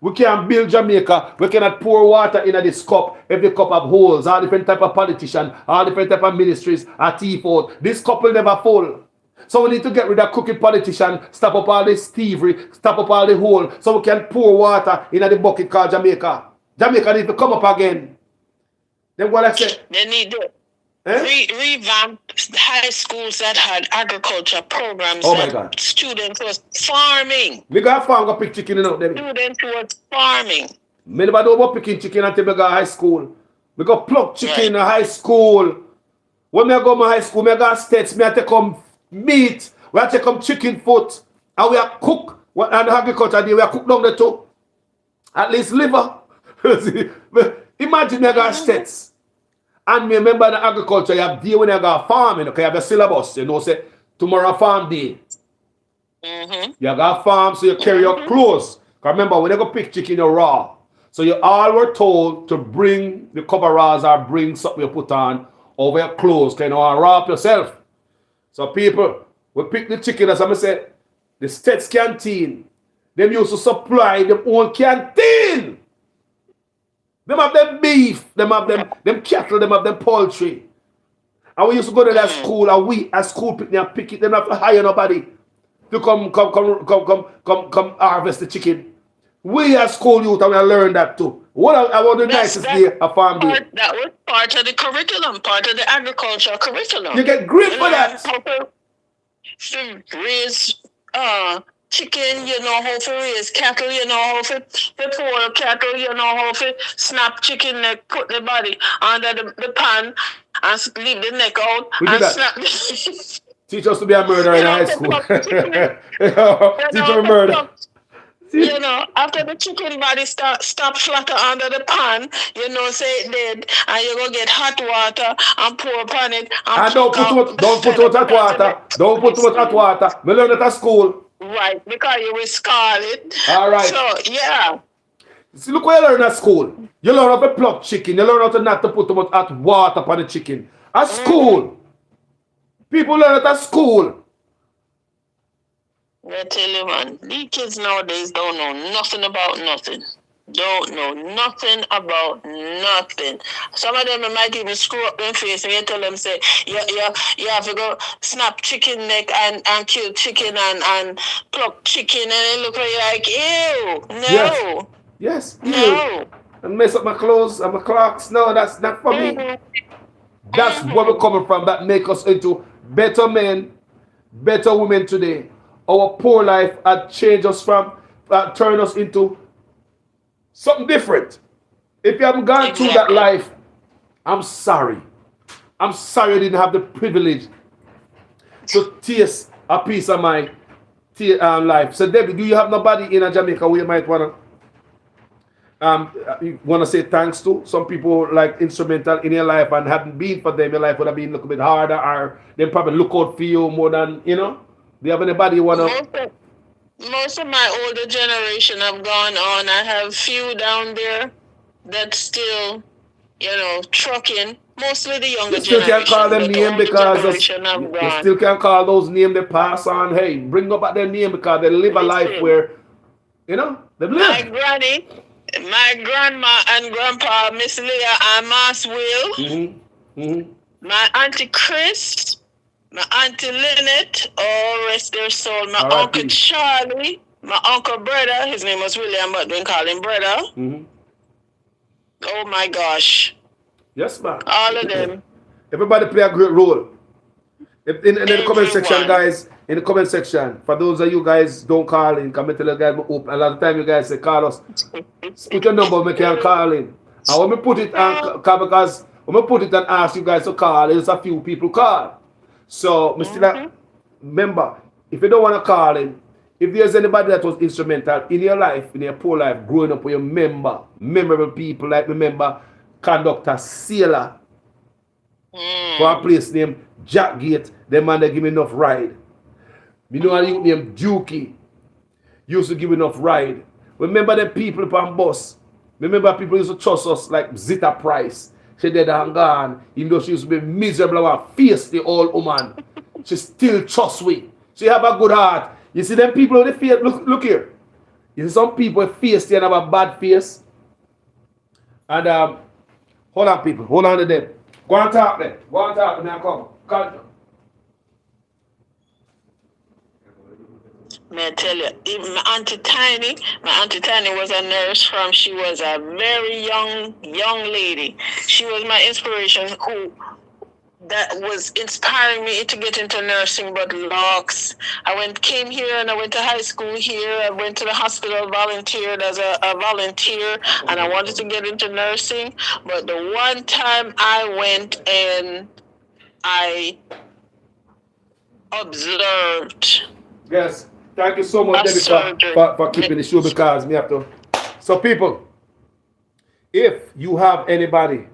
we can't build Jamaica. We cannot pour water in this cup. Every cup have holes. All different type of politicians, all different type of ministries are teapot. This cup will never full. So we need to get rid of cookie politician, stop up all this thievery, stop up all the hole, so we can pour water in the bucket called Jamaica. Jamaica needs to come up again. Then what I say? they need to Eh? revamp high schools that had agriculture programs Oh my that God. students was farming. We got farm go pick chicken, you know. Them. Students was farming. Me never know about picking chicken until we go high school. We go pluck chicken in Right. high school. When I go to high school, I got states, me I take come meat, we have to come chicken foot, and we are cook, and agriculture day, we are cook down the two. At least liver. Imagine I got states. And me remember the agriculture, you have day when you got farming, okay, you have a syllabus, you know, say, tomorrow farm day. Mm-hmm. You got farm, so you carry your clothes. Because remember, when you go pick chicken, you're raw. So you all were told to bring the coveralls or bring something you put on over your clothes, kind of wrap yourself. So people, we pick the chicken, as I said, the state's canteen. Them used to supply them own canteen. Them have them beef, them have them cattle, them have them poultry. And we used to go to that school, and we at school pick it, them have to hire nobody to come harvest the chicken. We at school youth and we learn that too. What I want the nicest day a farm day. That was part of the curriculum, part of the agricultural curriculum. You get grip for that. How to raise chicken, you know how to raise cattle, you know how to pour cattle, you know how to snap chicken neck, put the body under the pan and leave the neck out We do and that. snap the Teach us to be a murderer in high school. Teach us to murder. You know, after the chicken body stop flutter under the pan, you know, say it dead, and you go get hot water and pour upon it. And don't put too much hot water. Don't put too much hot water. We learn it at school. Right, because you will scar it. All right. So, yeah. See, look what you learn at school. You learn how to pluck chicken. You learn how to not to put too much hot water upon the chicken. At school. People learn it at school. I tell you, man, these kids nowadays don't know nothing about nothing. Don't know nothing about nothing. Some of them might even screw up their face and you tell them, say, you have to go snap chicken neck and kill chicken and pluck chicken, and they look at you like, ew, no. Yes. No. And mess up my clothes and my clocks. No, that's not for me. That's where we're coming from. That make us into better men, better women today. Our poor life had changed us from, turned us into something different. If you haven't gone through that life, I'm sorry. I'm sorry you didn't have the privilege to taste a piece of my life. So, Debbie, do you have nobody in Jamaica who you might want to say thanks to? Some people like instrumental in your life and hadn't been for them, your life would have been a little bit harder, or they probably look out for you more than, you know? Do you have anybody you want to? Most of my older generation have gone on. I have few down there that still, you know, trucking. Mostly the younger generation. You still can't call them name because you still can't call those names they pass on. Hey, bring up at their name because they live a life where, you know, they live. My granny, my grandma and grandpa, Miss Leah and Mass Will, my auntie Chris, my auntie Lynette, oh rest their soul, my uncle Charlie, my uncle brother, his name was William, but we call him brother. Oh my gosh. Yes, man. All of them. Everybody play a great role. In the comment section, guys, in the comment section, for those of you guys don't call in, come and tell you guys, a lot of time you guys say, call us. Put your number, make you call in. And when we put it on, because when we put it and ask you guys to call, there's a few people call. So, Mr. Remember, if you don't want to call in, if there's anybody that was instrumental in your life, in your poor life, growing up with your memorable people, like remember Conductor Sailor, for a place named Jackgate, the man that give me enough ride. You know a youth named Dukey used to give enough ride. Remember the people upon bus. Remember people used to trust us like Zita Price. She dead and gone. Even though she used to be miserable and face the old woman. She still trusts we. She have a good heart. You see them people with the face, look here. You see some people with face, they have a bad face. And hold on people, hold on to them. Go and talk them. Go and talk to them and come. May I tell you, even my Auntie Tiny was a nurse from, she was a very young lady. She was my inspiration that was inspiring me to get into nursing, but locks. Came here and I went to high school here. I went to the hospital, volunteered as a volunteer, and I wanted to get into nursing. But the one time I went and I observed. Yes. Thank you so much, Debbie, for keeping the show because me have to. So, people, if you have anybody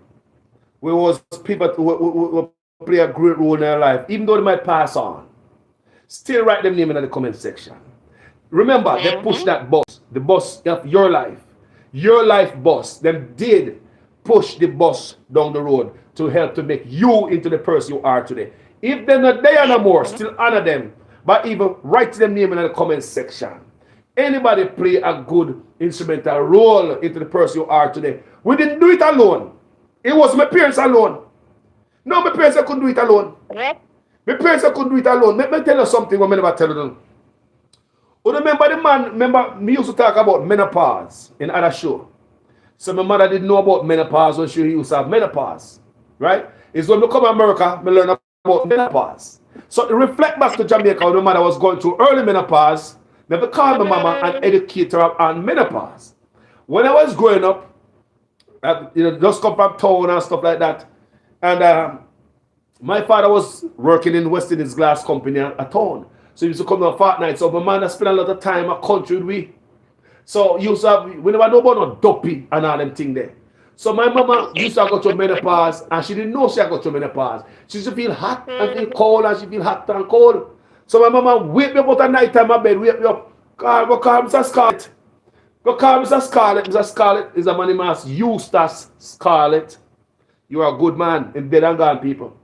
who was people who play a great role in their life, even though they might pass on, still write them name in the comment section. Remember, they push that bus, the bus of your life bus. Them did push the bus down the road to help to make you into the person you are today. If they're not there no more, still honor them. But even write them name in the comment section. Anybody play a good instrumental role into the person you are today. We didn't do it alone. It was my parents alone. No, my parents couldn't do it alone. My parents couldn't do it alone. Let me tell you something what I never tell them. Remember me used to talk about menopause in other show. So my mother didn't know about menopause when she used to have menopause. Right? It's when we come to America, we learn about menopause. So to reflect back to Jamaica when my mother was going through early menopause, never called my mama and educate her on menopause. When I was growing up, just come from town and stuff like that. And my father was working in West Indies Glass Company at town. So he used to come to a fortnight. So my mother spent a lot of time at country with me. So we never know about no dopey and all them things there. So my mama used to go to menopause and she didn't know she had got to menopause. She used to feel hot and feel cold and she feel hot and cold. So my mama wake me up at night time in bed, wake me up. Go call Mr. Scarlett. Go call Mr. Scarlett. Mr. Scarlett is a man named as Eustace Scarlett. You are a good man in dead and gone people.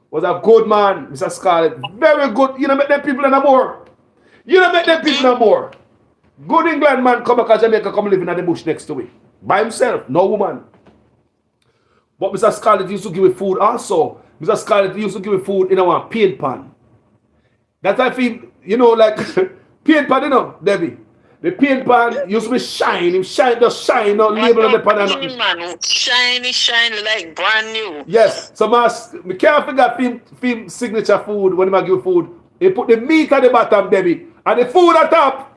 Was a good man, Mr. Scarlett. Very good. You don't make them people no more. You don't make them people no more. Good England man come back to Jamaica, come live in the bush next to me. By himself, no woman. But Mr. Scarlett used to give me food also. Mr. Scarlett used to give me food in our paint pan. That I feel, like paint pan, Debbie. The paint pan used to be shine. It just shine, no label on the pan. Shiny, like brand new. Yes. So I can't forget film signature food when I give food. He put the meat at the bottom, Debbie, and the food at top.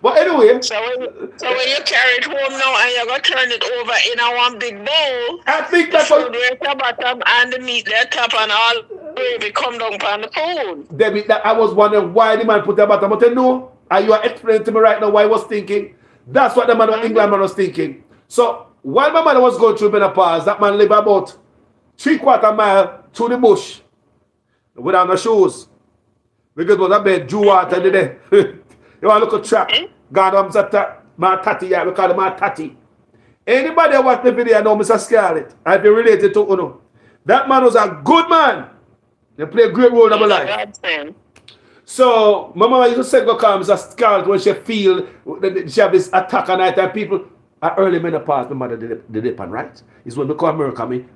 But anyway. So when you carry it home now and you're going to turn it over in one big bowl, I think that's the food at the bottom and the meat at the top and all gravy come down on the food. Debbie, I was wondering why the man put the bottom. But you are explaining to me right now why I was thinking. That's what the man of England man was thinking. So while my mother was going through menopause, that man lived about 3/4 mile to the bush without no shoes. Because it was a bed, Jew water today. You want to look at track. God, my tatty, we call him my tatty. Anybody watch the video know Mr. Scarlett? I've been related to Uno. That man was a good man. He played a great role in my life. So, my mama used to say, go call Mr. Scarlett when she feel she have this attack at night and people at early menopause, my mother did it, right? It's when we come to America, me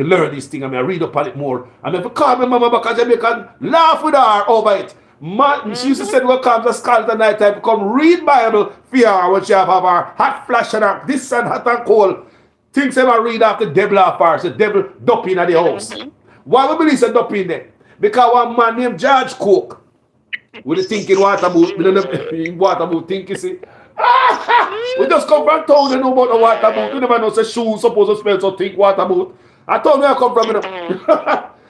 learn this thing and I read up on it more. And if I call my mama back at Jamaica, laugh with her over it. She used to say, well, come to Scarlett at night time, come read Bible for her when she have her hot flash and her this and hot and cold. Things ever read after devil off her, so devil dup in at the house. Why we believe so dup in there? Because one man named George Cook, with the thinking water boat thinking, see. We just come from town and know about the water boat. We never know say shoes supposed to smell so think water boat. I told me I come from.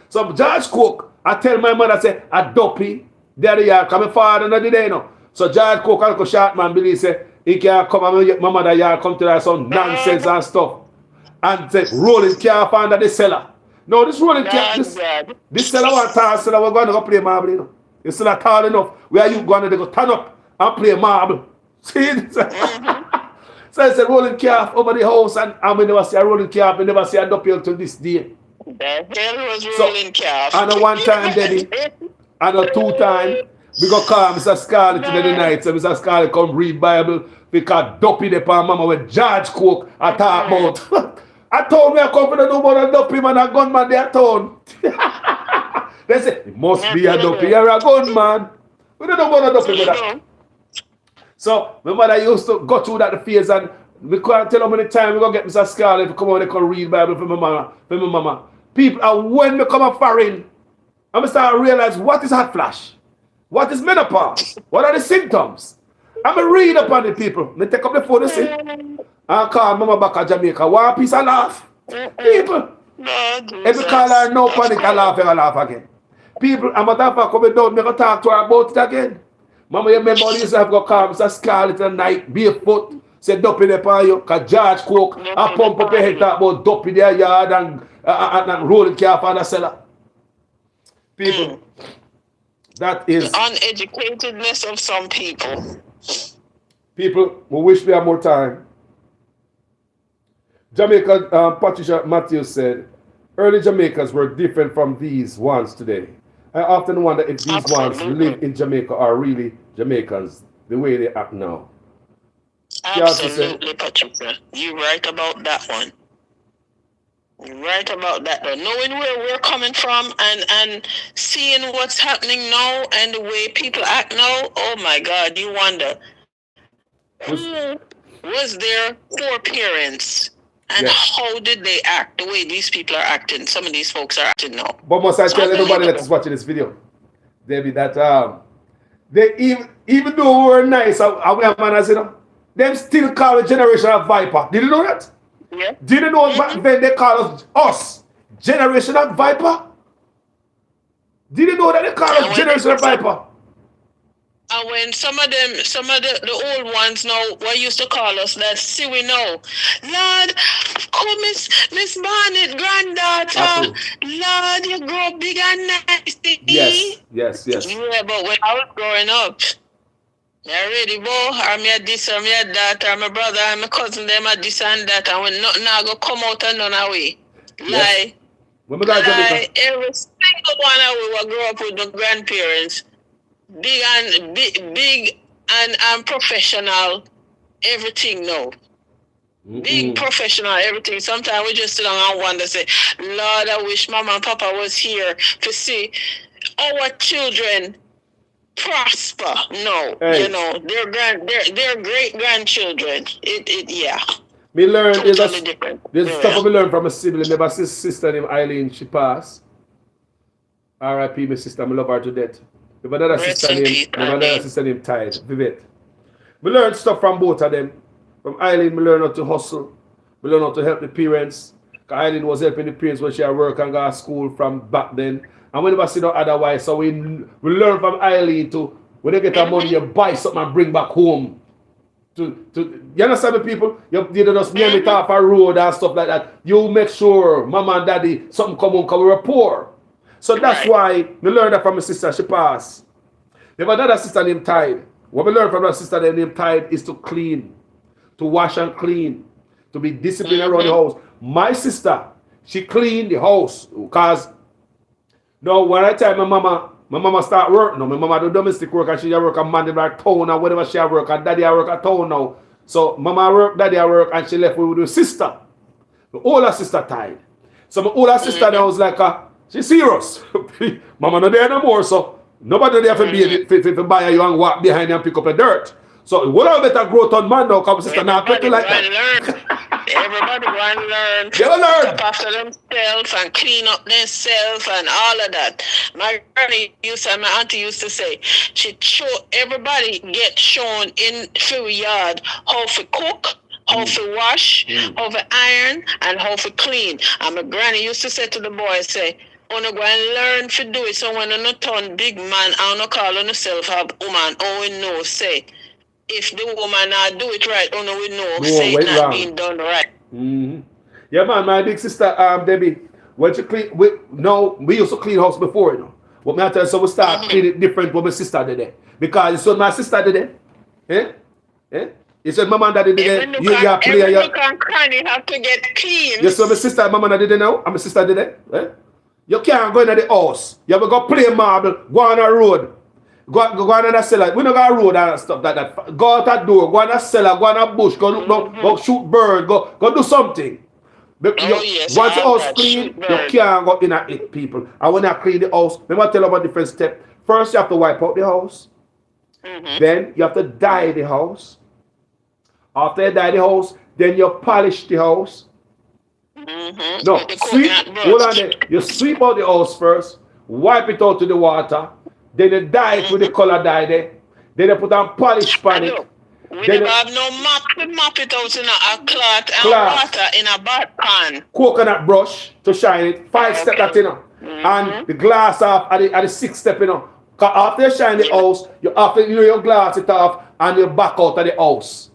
So George Cook, I tell my mother, say, a dopey. There they are, come father not the day, no. So George Cook, Uncle short man, believe say, he can't come and my mother yard come to that some nonsense and stuff. And say, rolling car under the cellar. No, this rolling car, this cellar one time, cellar we're going to go play marble, you know. It's not tall enough. Where you going to go turn up and play marble? See? So I said rolling calf over the house, and we never see a rolling calf, we never see a duck to this day. The hell was rolling calf. And a one time, Daddy, and a two time, we go call Mr. Scarlett in the night. So Mr. Scarlett come read Bible because Duppy the palm mama with George Cook I talk about. I told me I come for the no more than Duppy man a gunman there town. They say it must be a Duppy, you're a gunman. We don't know about a Duppy with that. So my mother used to go through that phase, and we can't tell how many times we go get Mr. Scarlett to come out and come read Bible for my mama. People, and when we come a foreign, I start to realize what is hot flash, what is menopause, what are the symptoms. I'm a read upon the people. They take up the phone and say, I call mama back at Jamaica. One piece of laugh. People. If you call her no panic, I laugh again. People, I'm a for coming down, me go talk to her about it again. Mama, you remember all yourself go call Mr. Scarlett at night, barefoot, say Duppy there for you, because George Cook, I pump up your head talk about Duppy their yard and rolling calf on the cellar. People, that is the uneducatedness of some people. People, we wish we had more time. Jamaica, Patricia Matthews said, early Jamaicans were different from these ones today. I often wonder if these ones live in Jamaica are really Jamaicans, the way they act now. Absolutely, Patricia. You're right about that one. You're right about that one. Knowing where we're coming from and seeing what's happening now and the way people act now, oh my God, you wonder, who was their foreparents and how did they act the way these people are acting? Some of these folks are acting now. But must I tell everybody that is watching this video, Debbie, that they even though we're nice, we have manners, you know, them still call a generation of viper. Did you know that? Yeah. Did you know back then they call us generation of viper? Did you know that they call us generation of viper? And when some of the old ones now, what used to call us that, see we know, Lord, come Miss Barnett, granddaughter, Lord, you grow big and nice. Yes. Yeah, but when I was growing up, I already boy, I'm your this, I'm your that, I'm my brother, I'm my cousin, them are this and that, and when nothing I go come out and none away. Like, every single one of we will grow up with the grandparents. Big and professional, everything now. Big professional, everything. Sometimes we just sit down and wonder, say, Lord, I wish Mama and Papa was here to see our children prosper. No, you know, they're great grandchildren. Yeah. Me learn totally different. There's stuff I learned from a sibling. My sister named Eileen, she passed. R.I.P. my sister, I love her to death. We have another sister named Tide, Vivet. We learned stuff from both of them. From Eileen, we learned how to hustle. We learned how to help the parents. Eileen was helping the parents when she had work and got to school from back then. And we never see no otherwise. So we learn from Eileen to, when they get the money, you buy something and bring back home. You understand the people? You don't just name it off a road and stuff like that. You make sure Mama and Daddy something come home because we were poor. So that's why we learned that from my sister, she passed. We have another sister named Tide. What we learned from our sister named Tide is to clean, to wash and clean, to be disciplined around the house. My sister, she cleaned the house because now when I tell my mama start work now. My mama do domestic work and she work at Monday at town or whatever she work, and Daddy work at town now. So mama work, Daddy work, and she left with her sister. The older sister Tide. So my older sister now was like she's serious. Mama not there no more, so nobody there for buy you and walk behind you and pick up the dirt. So what I better growth on man now, because sister not pretty like that. Everybody go and learn. They will learn. Look after themselves and clean up themselves and all of that. My granny my auntie used to say, everybody get shown in the yard how to cook, how to wash, how to iron, and how to clean. And my granny used to say to the boys, say, "Wanna go and learn to do it. So when you turn big man, I don't call on yourself a woman. Oh, no, say, if the woman not do it right, oh no, we know, say it's not being done right." Yeah, man, my big sister, Debbie, when she clean, we used to clean house before, you know. What me I tell you, so we start clean it different what my sister did it. Because you saw my sister did it. Eh? Eh? You said mama and daddy did Every it. nook You and, play every you. nook and cranny have to get clean. You saw my sister and mama and daddy did it now, and my sister did it. Eh? You can't go into the house. You have to go play marble, go on a road. Go on the cellar. We don't got a road and stuff like that. Go out that door, go on the cellar, go on a bush, go look, go shoot bird, go do something. Yes, Once the I house have clean, shoot you bird. can't go in and eat people. And when I clean the house, remember I tell you about different steps. First, you have to wipe out the house. Then you have to dye the house. After you dye the house, then you polish the house. No, With the sweep. coconut brush. Hold on there. You sweep out the house first, wipe it out to the water, then you dye it with the color dye there. Then you put on polish on it. We Then never have no mop. We mop it out in a cloth and Cloth. water in a bath pan. Coconut brush to shine it. 5 step that you know. And the glass off at the 6th step, you know. Cause after you shine the house, you after your glass it off and you back out of the house.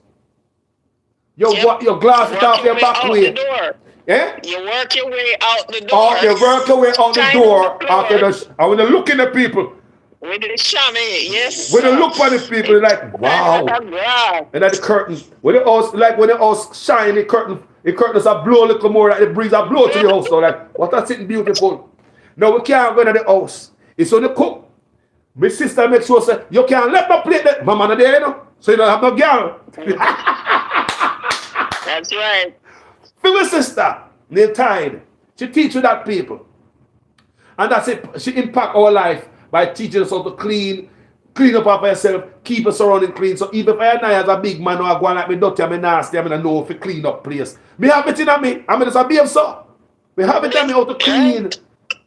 Your glass it off your back out way. the door. Eh? You work your way out the door. Or you work your way out the Shine door the after floor. and when you look in the people, With the chamois, yes. when you look at the people, you're like, wow. Wow. And at the curtain, when the house, like when the house shine, the curtains are blow a little more, like the breeze are blow to the house. So like, what a sitting beautiful. Now we can't go into the house. It's on the cook. My sister makes sure say, you can't let no plate there. Mama not there, you know. So you don't have no girl. That's right. For my sister, named Tide, she teaches that people. And that's it. She impact our life by teaching us how to clean up after yourself, keep us surrounding clean. So even if I and I as a big man or I go like me dirty, I'm nasty, I'm gonna know if you clean up place. Me have it in me. I'm just a behave so. Me have it in me how to clean.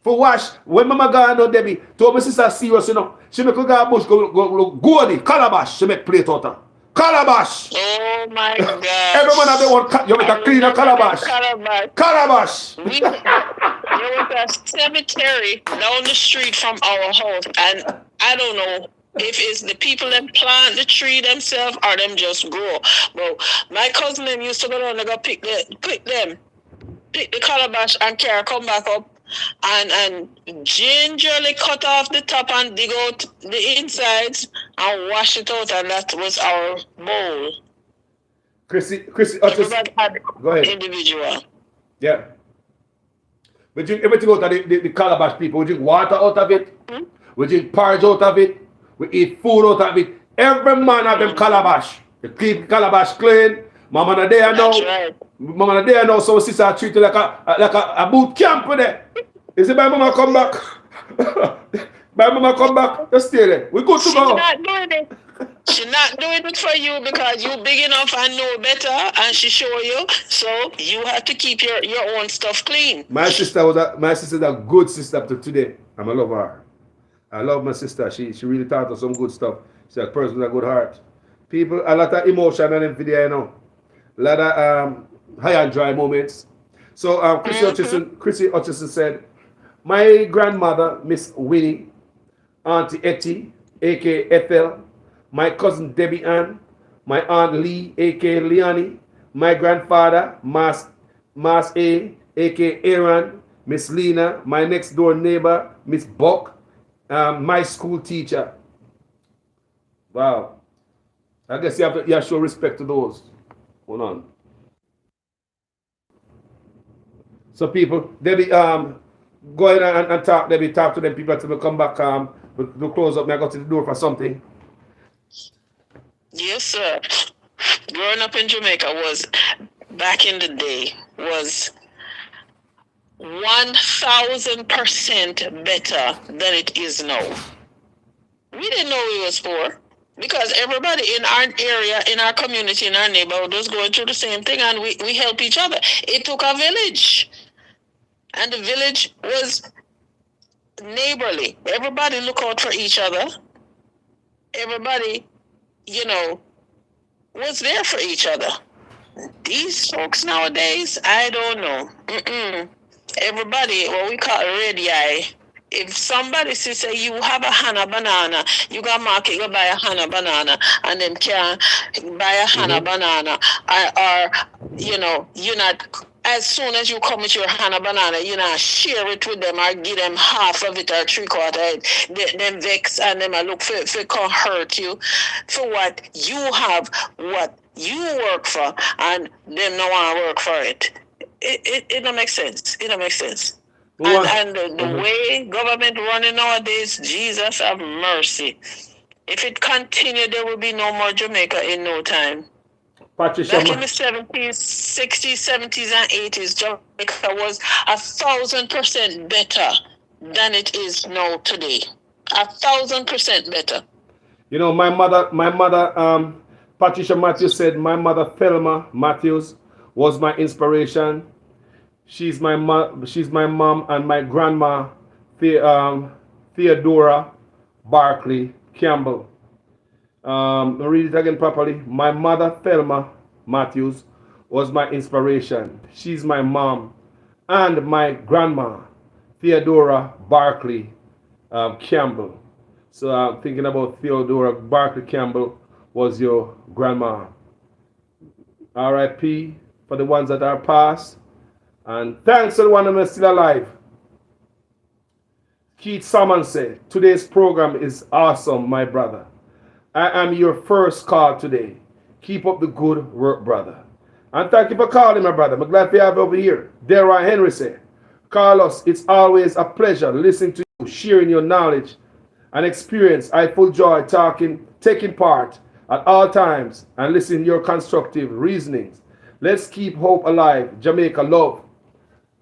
For wash. When mama go no Debbie, told my sister serious, you know. She make go bush, go the calabash, she make plate out of. Calabash. Oh my God. Every man have the one, you make a clean a calabash. Calabash. There was a cemetery down the street from our house, and I don't know if it's the people that plant the tree themselves or them just grow. But my cousin them used to go down and go pick the calabash and carry come back up and gingerly cut off the top and dig out the insides and wash it out, and that was our bowl. Chrissy, Everybody had go ahead. individual. Yeah. We drink everything out of the calabash people. We drink water out of it. We drink porridge out of it. We eat food out of it. Every man have them calabash. They keep calabash clean. Mama not there now. That's right. Mama not there now, so sister treat you like a boot camp with it. You see, my mama come back. My mama come back. Just stay there. We good to She's go. not doing it. She's not doing it for you because you big enough and know better, and she show you. So you have to keep your own stuff clean. My sister is a good sister to today. I love her. I love my sister. She really taught us some good stuff. She's a person with a good heart. People, a lot of emotion and them video, you know. A lot of high and dry moments. So Chrissy Hutchison said, my grandmother, Miss Winnie, Auntie Etty, aka Ethel, my cousin Debbie Ann, my aunt Lee, aka Leonie, my grandfather, Mas A, aka Aaron, Miss Lena, my next door neighbor, Miss Buck, my school teacher. Wow. I guess you have to show respect to those. Hold on. So people, Debbie, go ahead and talk, Debbie, talk to them people until we come back. We'll close up. I go to the door for something. Yes, sir. Growing up in Jamaica was, back in the day, was 1,000% better than it is now. We didn't know we was poor because everybody in our area, in our community, in our neighborhood was going through the same thing, and we help each other. It took a village, and the village was neighborly. Everybody look out for each other. Everybody, was there for each other. These folks nowadays, I don't know. Everybody, what we call radii. If somebody say you have a Hana banana, you got market, you buy a Hana banana, and them can buy a Hana banana, or you're not as soon as you come with your hand of banana, you know, share it with them or give them half of it or 3/4. Them vex and them look for come hurt you for what you have, what you work for, and them no want to work for it. It don't make sense. It don't make sense. And the way government running nowadays, Jesus have mercy. If it continued, there will be no more Jamaica in no time. Patricia, back in the 70s, 60s, 70s, and 80s, Jamaica was 1,000% better than it is now today. 1,000% better. You know, my mother, Patricia Matthews said, my mother Thelma Matthews was my inspiration. She's my mom and my grandma Theodora Barkley Campbell. Read it again properly. My mother Thelma Matthews was my inspiration. She's my mom and my grandma Theodora Barkley Campbell. So I'm thinking about Theodora Barkley Campbell was your grandma. R.I.P. for the ones that are past. And thanks to the one that is still alive. Keith Salmon said, today's program is awesome, my brother. I am your first call today. Keep up the good work, brother. And thank you for calling, my brother. I'm glad to have you over here. Delroy Henry said, Carlos, it's always a pleasure listening to you, sharing your knowledge and experience. I full joy taking part at all times and listening to your constructive reasonings. Let's keep hope alive. Jamaica love.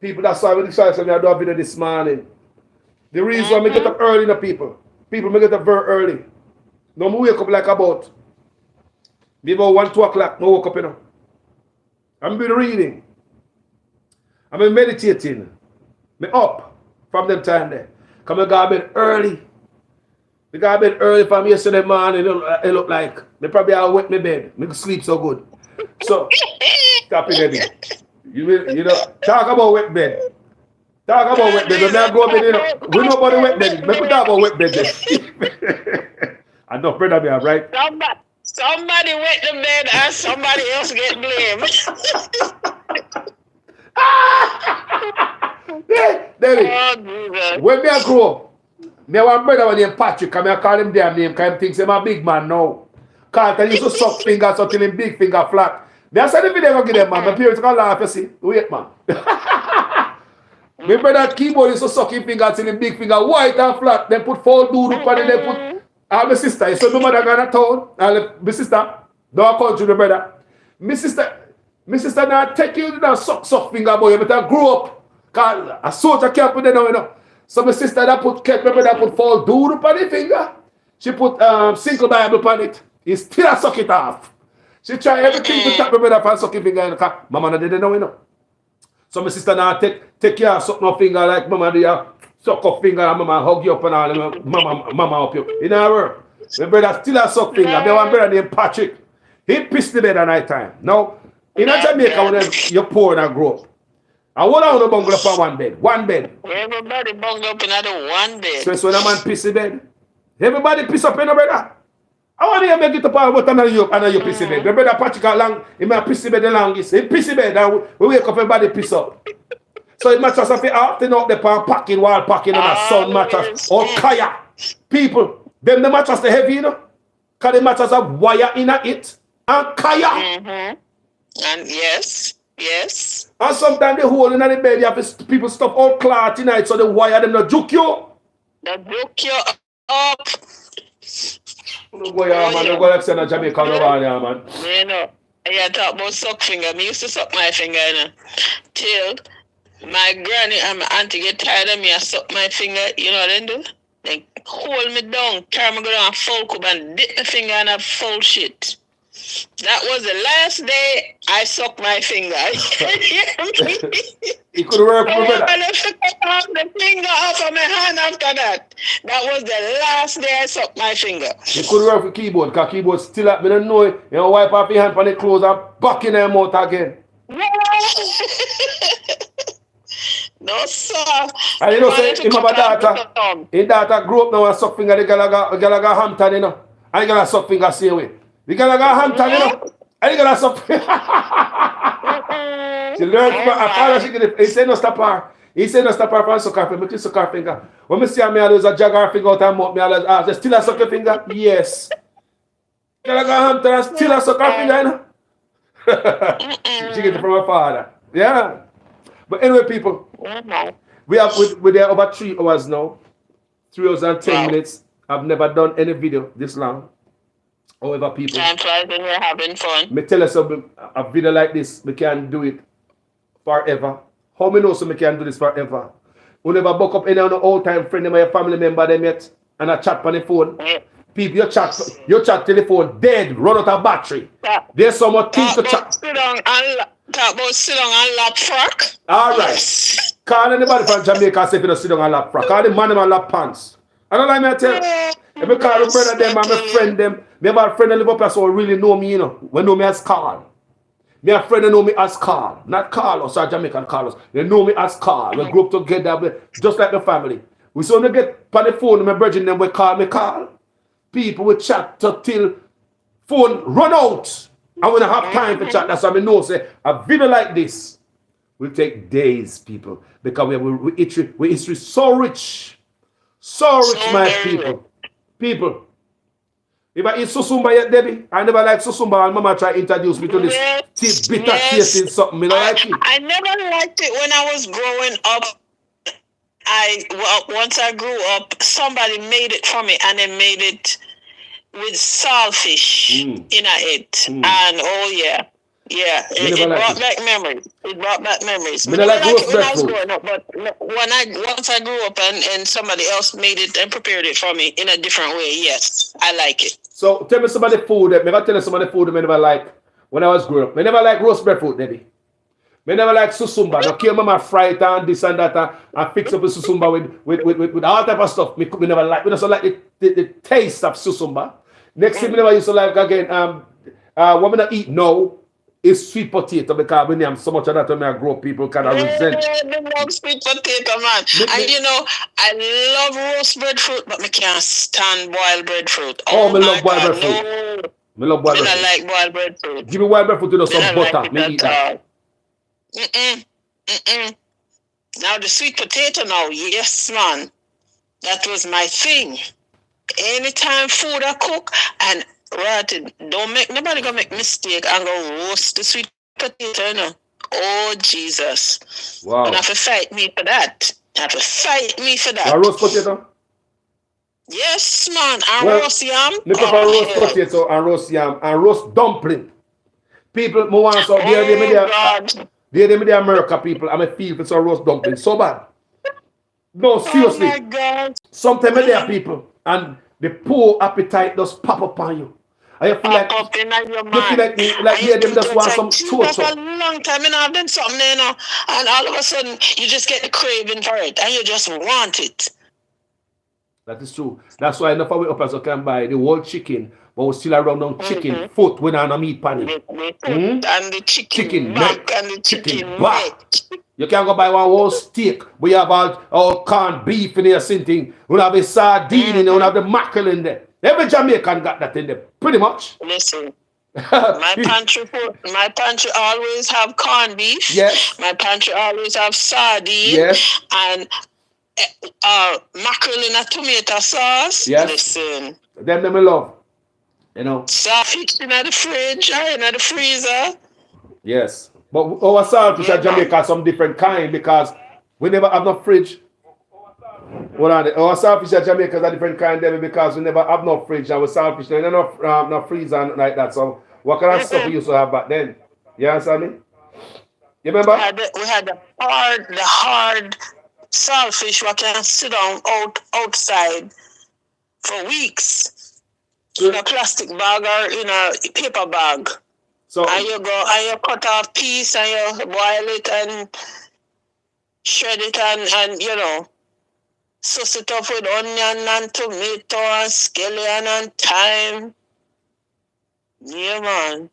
People, that's why we decided to do a video this morning. The reason why we get up early, people may get up very early. No, I wake up like about 1, 2 o'clock. I woke up, you know. I'm been reading. I've been meditating. Me up from them time there. Come I got bed early. I got bed early from yesterday morning. It look like me probably I'll wet my bed. Me sleep so good. So stop it, you know, talk about wet bed. Talk about wet bed. When I go bed, you know, we know about the wet bed. Let me talk about wet bed. I know, brother, me, right? Somebody wet the bed and somebody else get blamed. David, when me I grow up, me one brother named Patrick, and I call him damn name, because he thinks I'm a big man now. Carlton used to suck fingers until him big finger flat. Me I said if you never give them, man, my parents can laugh, you see. Wait, man. My brother keyboard used to suck his finger until him big finger white and flat. Then put 4 dude up and then put my sister. So my mother gone to town. And my sister, don't come to the brother. My sister now take you to suck finger boy. You better grow up. Cause a soldier can't put it down, you know. So my sister that kept my brother put 4 dude up on the finger. She put single Bible on it. He still suck it off. She try everything to tap my brother from sucking finger. Mama didn't know, you know. So my sister now take care of suck no finger like mama do. Suck up finger and mama hug you up and all. Mama up you. You know her. My brother still a suck finger. I have one brother named Patrick. He pissed the bed at night time. Now, in Jamaica, when you're poor and grow up, I want to bungle up on one bed. One bed. Everybody bungle up in another one bed. So when a man piss the bed, everybody piss up in the brother. I want to make it up about another you piss the bed. My brother Patrick long, he may piss the bed the longest. He piss the bed and we wake up, everybody piss up. So it matches if you often out there packing, wall packing on a sun mattress or kaya. People, them the mattress the heavy, you know. Because the mattress have wire in it and kaya. And yes. And sometimes they hole in the bed, you have people stuff all cloth tonight, so the wire them not juke you. They juke you up. Don't go here, man. Don't go like saying Jamaica over here, man. You know, I talk about suck finger. Me used to suck my finger, you know, till my granny and my auntie get tired of me. I suck my finger. You know what they do? They hold me down, carry me go down a full cup and dip my finger in a full shit. That was the last day I sucked my finger. It could work for better. I cut the finger off of my hand after that. That was the last day I sucked my finger. It could work for keyboard, because keyboard still up. I don't know. You know, wipe off your hand from the clothes and back in their mouth again. No, sir. And you know, say, him have a daughter. His daughter grew up now and suck finger. The girl got Hampton, you know. And the girl suck finger same way. The girl got Hampton, you know. And the girl suck finger. She learned from her father. She get. He said no stop her. He said no stop her from suck her finger. Me suck her finger. When me see her, me always a jog her finger out and mouth. Me always ask, "You still a suck your finger?" Yes. Can I go home to her? Still a suck her finger, you know? She get it from her father. Yeah. But anyway, people, we have we're there over 3 hours now. 3 hours and 10 minutes. I've never done any video this long. However, people, time flies when you're having fun. me tell you something, a video like this, we can do it forever. How many know so we can do this forever? We never buck up any of the old time friend, my family member they met, and I chat on the phone. Yeah. People, your chat telephone dead, run out of battery. Yeah. There's so much things to chat. Talk about sit down and lap frack. All right. Call anybody from Jamaica say if you don't sit down and lap frack. Call the man them and lap pants. I don't like me I tell you. If I call the brother them and my friend them, me have a friend that live up here so really know me, you know. We know me as Carl. Me a friend that know me as Carl. Not Carlos or Jamaican Carlos. They know me as Carl. We grew up together just like the family. We so when get on the phone, my brethren them we call me Carl. People will chat till phone run out. And we don't have time to chat. That's why I know say a video like this will take days, people. Because we history so rich. So rich, my people. People. If I eat susumba yet, Debbie, I never like susumba, and Mama try to introduce me to this bitter tasting something. You know, like it. I never liked it when I was growing up. Once I grew up, somebody made it for me, and they made it with saltfish in it. And oh yeah. Yeah, it brought back memories. It brought back memories. I like it when I was growing up, but once I grew up and somebody else made it and prepared it for me in a different way, yes, I like it. So tell me some of the food that I tell you some of the food that I never like when I was growing up. I never like roast breadfruit, baby. I never like susumba. Now kill mama fry it and this and that and fix up the susumba with all type of stuff. We never like. We just like the taste of susumba. Next thing we never used to like again. What we not eat now is sweet potato because when I'm so much of that when I grow up, people kind of resent. I love sweet potato, man. And you know, I love roast breadfruit, but I can't stand boiled breadfruit. Oh, I love boiled breadfruit. I love boiled breadfruit. I like boiled breadfruit. Give me boiled breadfruit with some butter. Like me eat that. Now the sweet potato now, yes, man. That was my thing. Anytime food I cook and don't make nobody gonna make mistake and go roast the sweet potato, you know. Oh Jesus. Wow. And have to fight me for that. Have to fight me for that. A roast potato? Yes, man. And roast yam. Me prefer roast potato and roast yam and roast dumpling. People, me want so the America people, I'm a feel for some roast dumpling so bad. No, seriously. Oh my God. Sometimes there are people and the poor appetite just pop up on you. And you feel like up in your mind. You feel like yeah, them just want some That's a long time and I've done something there now. And all of a sudden you just get the craving for it and you just want it. That is true. That's why enough of we up as we can buy the whole chicken, but we still around on chicken foot when on a meat pan. And the chicken back and the chicken back. You can't go buy one whole steak. We have all canned beef in there, same thing. We have a sardine in there, we have the mackerel in there. Every Jamaican got that in there, pretty much. Listen, my pantry always have corned beef. Yes. My pantry always have sardine. Yes. And mackerel in a tomato sauce. Yes. Listen. Them I love. You know. Saltfish in the fridge or in the freezer. Yes. But our saltfish at Jamaica are some different kind because we never have no fridge. Our saltfish at Jamaica is a different kind there because we never have no fridge and with saltfish there no freezer and like that. So what kind of stuff we used to have back then? You understand me? You remember? We had the hard saltfish we can sit down outside for weeks in a plastic bag or in a paper bag. So and you cut off piece and you boil it and shred it and you know sauce it up with onion and tomato and scallion and thyme. Yeah, man.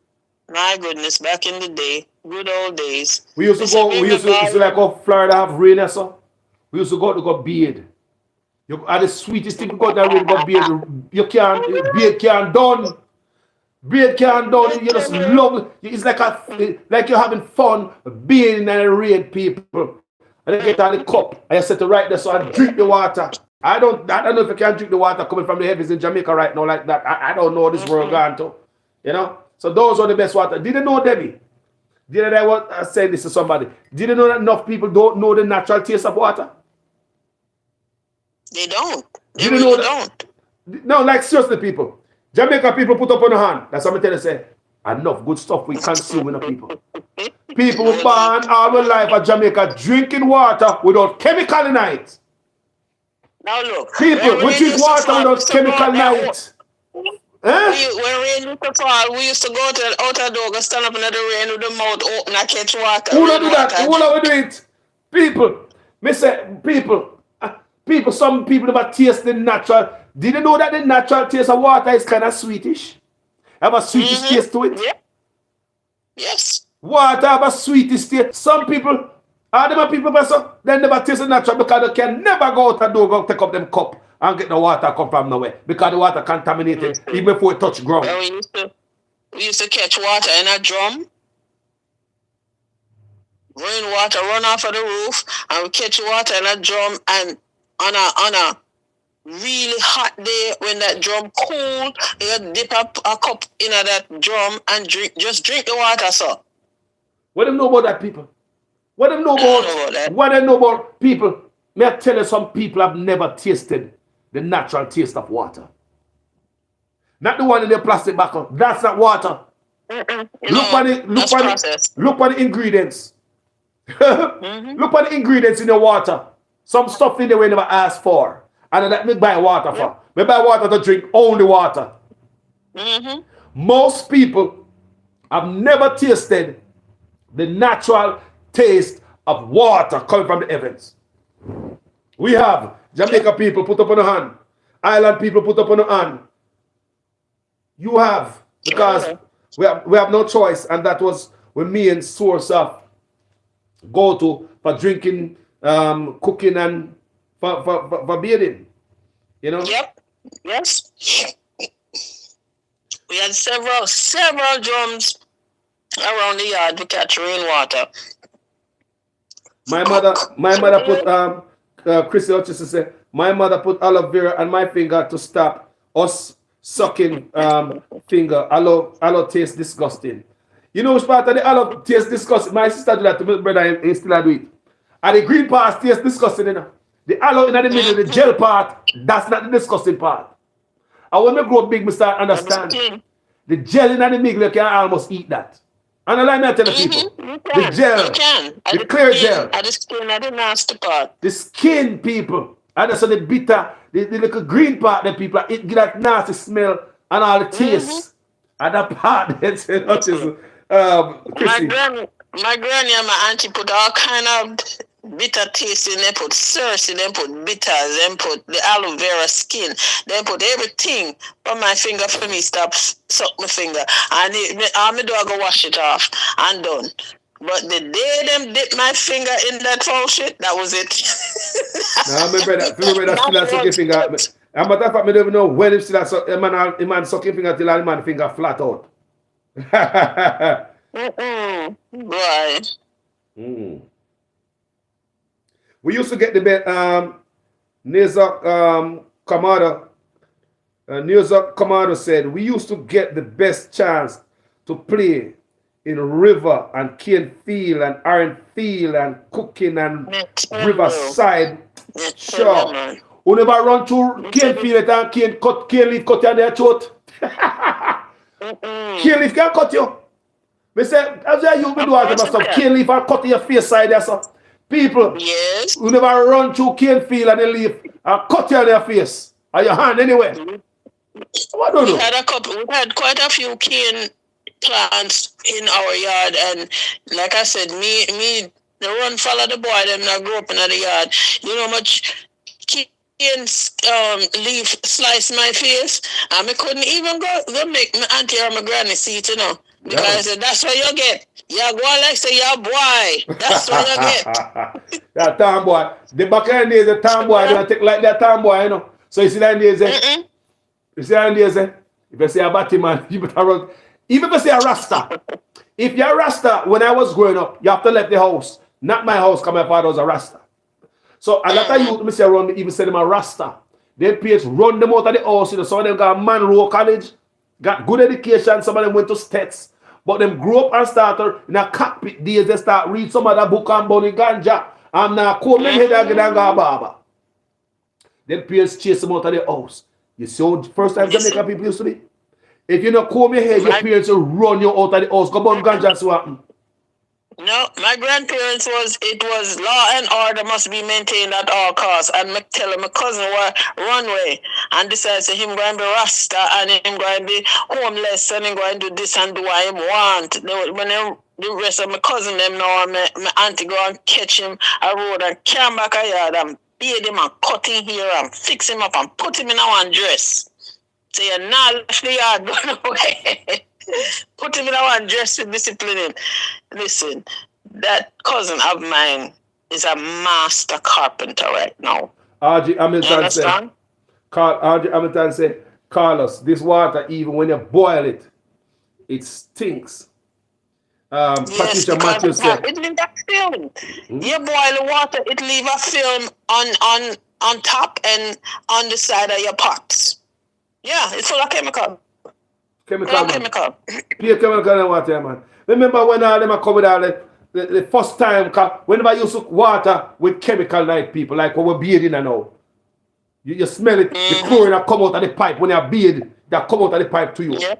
My goodness, back in the day, good old days. We used to like go Florida have rain, so we used to go bathe. You are the sweetest thing to go there and go bathe. You can't bathe can't done. Rain can down, you just love. It's like you're having fun being in the rain, people. And you get on the cup and you set it right there so I drink the water. I don't know if you can drink the water coming from the heavens in Jamaica right now like that. I don't know this world gone to. You know? So those are the best water. Did you know, Debbie? Did I was saying this to somebody? Did you know that enough people don't know the natural taste of water? They don't. They Did you really know that? don't. No, like seriously, people. Jamaica people put up on the hand. That's what I tell you, say. Enough good stuff we consume in the people. People were born all their life at Jamaica drinking water without chemical in it. Now look. People, we drink water without chemical in it. When rain used to fall, we used to go to the outer door, go stand up in the rain with the mouth open and catch water. Who don't do that? Who will do it? People. Me say, people, some people never taste the natural. Did you know that the natural taste of water is kind of sweetish? Have a sweetish taste to it? Yeah. Yes. Water have a sweetish taste. Some people, them people, they never taste the natural because they can never go out the door, go take up them cup and get the water come from nowhere because the water contaminated even before it touch ground. Well, we used to catch water in a drum. Rainwater run off of the roof, and we catch water in a drum, and on a really hot day when that drum cool, you dip up a cup in that drum and drink the water, so. What do you know about that, people? What do you know about what do you know about people? May I tell you, some people have never tasted the natural taste of water. Not the one in the plastic bottle. That's not water. Look at the ingredients. Look at the ingredients in the water. Some stuff in there we never asked for. And that me buy water for. Me buy water to drink, only water. Most people have never tasted the natural taste of water coming from the heavens. We have Jamaica people put up on the hand. Island people put up on the hand. You have, because we have no choice, and that was the main source of go to for drinking, cooking, and for bathing. You know? Yep. Yes. We had several drums around the yard to catch rainwater. My mother put Chrissy Hutchison said, my mother put aloe vera on my finger to stop us sucking finger. Aloe tastes disgusting. You know which part of the aloe tastes disgusting? My sister do that to my brother, he still do it. And the green part tastes disgusting, you know. The aloe in the middle, the gel part, that's not the disgusting part. And when I grow big, I start understand. The gel in the middle, you can almost eat that. And I like to tell the people, the gel, the clear gel. The skin, the nasty part. The skin, people. And also the bitter, the little green part that people, it get that nasty smell and all the taste. And that part, that's Chrissy. My granny and my auntie put all kind of bitter taste in. They put sauce, they put bitters, they put the aloe vera skin, they put everything on my finger for me stop suck my finger. And all me do I go wash it off and done. But the day them dip my finger in that foul shit, that was it. Nah, my brother still has sucking finger. And matter of fact, I don't even know when him still has a man sucking finger till the man finger flat out. Right. We used to get the best Nizak Kamado said we used to get the best chance to play in river and cane field and iron field and cooking and riverside. Sure. Who never run through cane field and cane leaf cut you on their throat? Cane leaf can cut you. Me say, as you do all the stuff, cane leaf and cut your face side there, so. People who never run through cane field and they leaf and cut you on their face or your hand anyway. What do you do? We had quite a few cane plants in our yard, and like I said, me the run follow the boy them that grew up in the yard. You know how much cane leaf slice my face, and I couldn't even go make my auntie or my granny see it, you know. Because I said, that's what you get. You go like say you're boy. That's what you get. That town boy. The back end is a town boy. They take like that town boy, you know. So you see that days, you see that days, If you say a batty man, you better run. Even if you say a rasta, if you're a rasta, when I was growing up, you have to leave the house. Not my house, because my father was a rasta. So a lot of youth, me say around me, even say them a rasta. Their parents run them out of the house. You know, some of them got Monroe College, got good education. Some of them went to States. But them grew up and started in a cockpit days. They start read some of the book on Bonnie Ganja. And now comb them head again and go barber. Then parents chase them out of the house. You see how first time Jamaica people used to be? If you not comb your head, your parents will run you out of the house. Go Bonnie Ganja, so what happen? No, my grandparents was law and order must be maintained at all costs. And me tell my cousin were runway and decided to him going to be rasta and him going to be homeless and him going to do this and do what him want. When the rest of my cousin them now, my auntie go and catch him a road and carry him back a yard and beat him and cut him here and fix him up and put him in a one dress. So you're not left the yard going away. Put him in a one dress with discipline. Listen, that cousin of mine is a master carpenter right now. RG Hamilton said, RG Hamilton said, Carlos, this water, even when you boil it, it stinks. Yes, Patricia Matthews said, it leaves a film. You boil the water, it leaves a film on top and on the side of your pots. Yeah, it's full of chemical. Chemical. Pure chemical in water, man. Remember when all them are coming out the first time, whenever you use water with chemical like people, like when we're bathing and all. You smell it, the chlorine that come out of the pipe when you're bathing, that come out of the pipe to you. Yeah.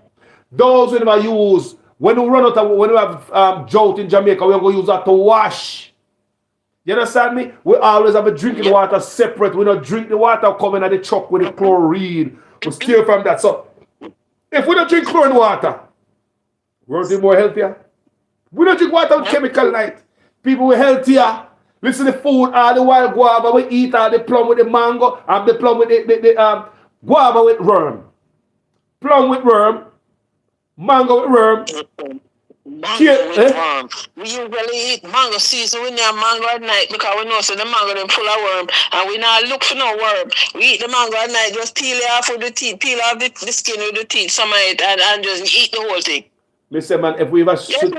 Those whenever you use, when we run out of, when we have drought in Jamaica, we're going to use that to wash. You understand me? We always have a drinking water separate. We don't drink the water coming out of the truck with the chlorine. We steer from that. So, if we don't drink chlorine water, we're more healthier. We don't drink water with chemical light. People were healthier. Listen to food, all the wild guava we eat, all the plum with the mango, and the plum with the guava with worm. Plum with worm, mango with worm. Mango with worm. We usually eat mango season. We need mango at night because we know so the mango them full of worm, and we not look for no worm. We eat the mango at night, just peel it off with the teeth, peel off the skin with the teeth, some of it, and just eat the whole thing. Listen, man, if we ever should,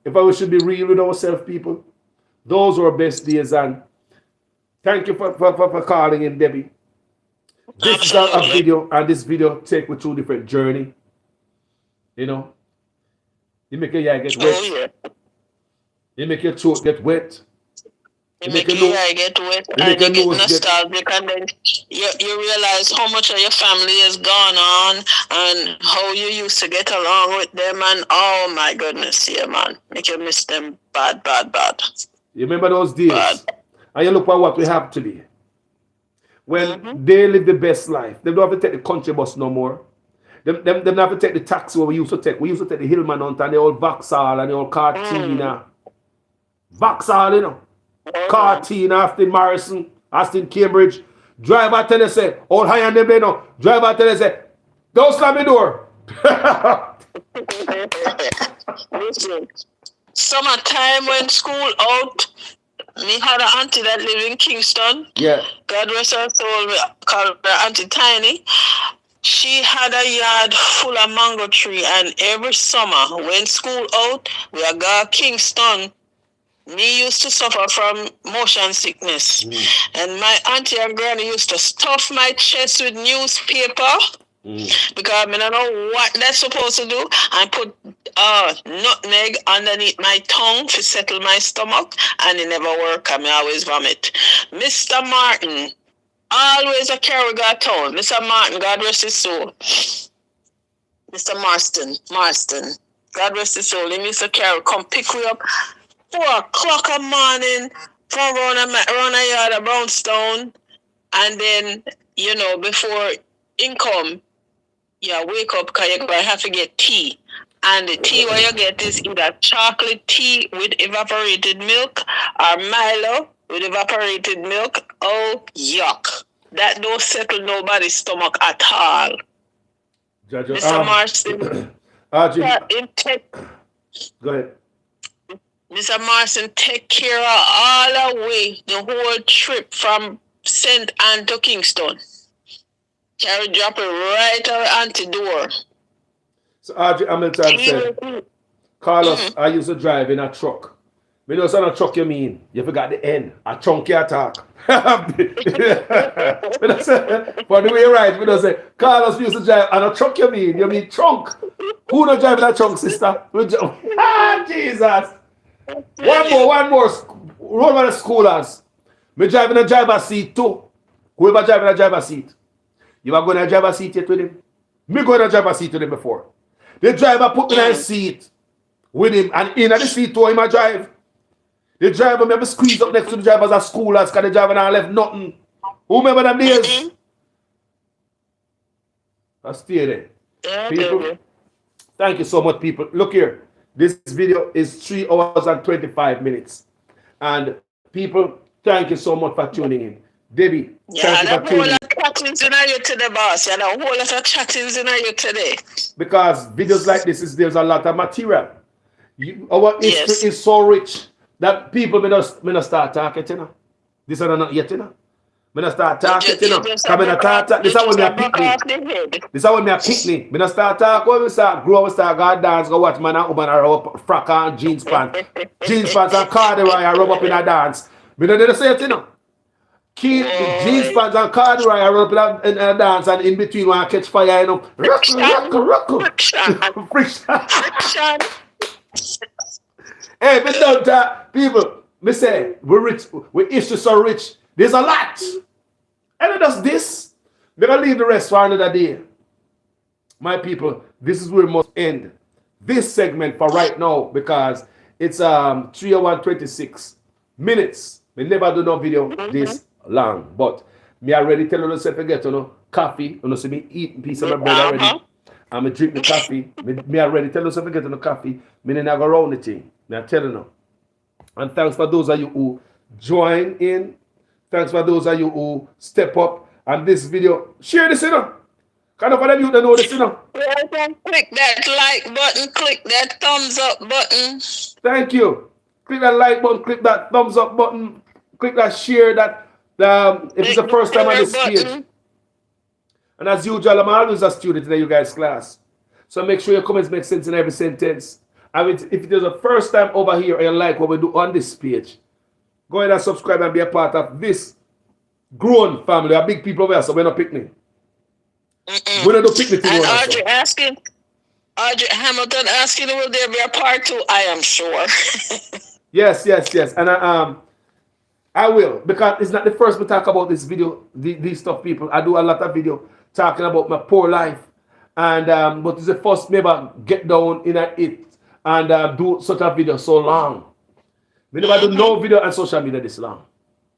if we should be real with ourselves, people, those were our best days, and thank you for calling in, Debbie. This is a video, and this video take you through different journey. You know, you make your eye get wet. You make your throat get wet. You make your eye get wet, and you get nostalgic, and then you realize how much of your family has gone on, and how you used to get along with them, and oh my goodness, yeah, man, make you miss them bad. You remember those days, and you look at what we have today. When they live the best life, they don't have to take the country bus no more. They don't have to take the taxi where we used to take. We used to take the Hillman Hunt and the old Vauxhall and the old Cartina. Vauxhall, you know. Cartina, Aston Morrison, Aston Cambridge. Driver tell us, say, old high and them they know. Driver tell us, say, don't slam the door. Listen, summertime when school out, me had an auntie that lived in Kingston. Yeah. God rest her soul, called her Auntie Tiny. She had a yard full of mango tree, and every summer when school out, we are go Kingston. Me used to suffer from motion sickness, and my auntie and granny used to stuff my chest with newspaper because I don't know what that's supposed to do, and put nutmeg underneath my tongue to settle my stomach, and it never worked. I always vomit. Mr. Martin, always a carry God town. Mr. Martin, God rest his soul. Mr. Marston, God rest his soul. He used to carry, come pick me up 4 o'clock in the morning from around a yard of Brownstone, and then, you know, before income, you wake up because you're going to have to get tea. And the tea what you get is either chocolate tea with evaporated milk or Milo with evaporated milk. Oh, yuck. That don't settle nobody's stomach at all. Mr. Marston, go ahead. Mr. Marston take care of all the way, the whole trip from St. Anne to Kingston. Carry drop it right out auntie door. So Audrey Hamilton said, Carlos, I used to drive in a truck. Me know what a truck you mean. You forgot the end. A chunky attack. For the way you write, we don't say, Carlos used to drive and a truck you mean. You mean trunk. Who don't drive in a trunk, sister? Jesus. One more. Roll by the schoolers. Me drive in a driver's seat too. Whoever drive in a driver's seat. You are going in a driver's seat yet with him? Me go in a driver's seat with him before. The driver put me in a seat with him and in the seat to him I drive. The driver maybe squeeze up next to the drivers at schoolers because the driver not left nothing. Who remember them days? I stay there. People, thank you so much, people. Look here. This video is 3 hours and 25 minutes. And people, thank you so much for tuning in. Debbie, thank you for tuning in. Chattings in you today, boss. You know, a whole lot of chattings in you today. Because videos like this, there's a lot of material. Our history is so rich that people may not start talking, you know. This is not yet, you know. May not start talking, you know. This is when me a picnic. This is when me a picnic. Me not start talking. When we start grow, we start go dance, go watch man and woman rub up frock and jeans pants. Jeans pants and corduroy and rub up in a dance. Me not did say it, you know. Keep the jeans pants and corduroy and rub up in a dance and in between when I catch fire, you know. Friction. Hey, but don't people, me say, we're rich, we're history so rich. There's a lot. And it does this. We're going to leave the rest for another day. My people, this is where we must end this segment for right now because it's 3 hours 26 minutes. We never do no video this long. But me already tell you to forget, you know, coffee. You know, see me eat a piece of my bread already. I'm going to drink the coffee. Me already tell you to forget on the coffee. Me then I go around the thing. Me I tell you now. And thanks for those of you who join in. Thanks for those of you who step up. And this video, share this, you know. Kind of for them you don't know this, you know. Click that like button. Click that thumbs up button. Thank you. Click that like button. Click that thumbs up button. Click that share that. If it's the first time on this page. And as usual, I'm always a student in you guys' class. So make sure your comments make sense in every sentence. And if it is the first time over here and you like what we do on this page, go ahead and subscribe and be a part of this grown family. Are big people over here, so we're not picnic. We don't do picnic. And Audrey Hamilton asking, will there be a part 2? I am sure. Yes. And I will, because it's not the first we talk about this video, these stuff, people. I do a lot of video talking about my poor life. And but it's the first me ever get down in it and do such a video so long. We never do no video on social media this long.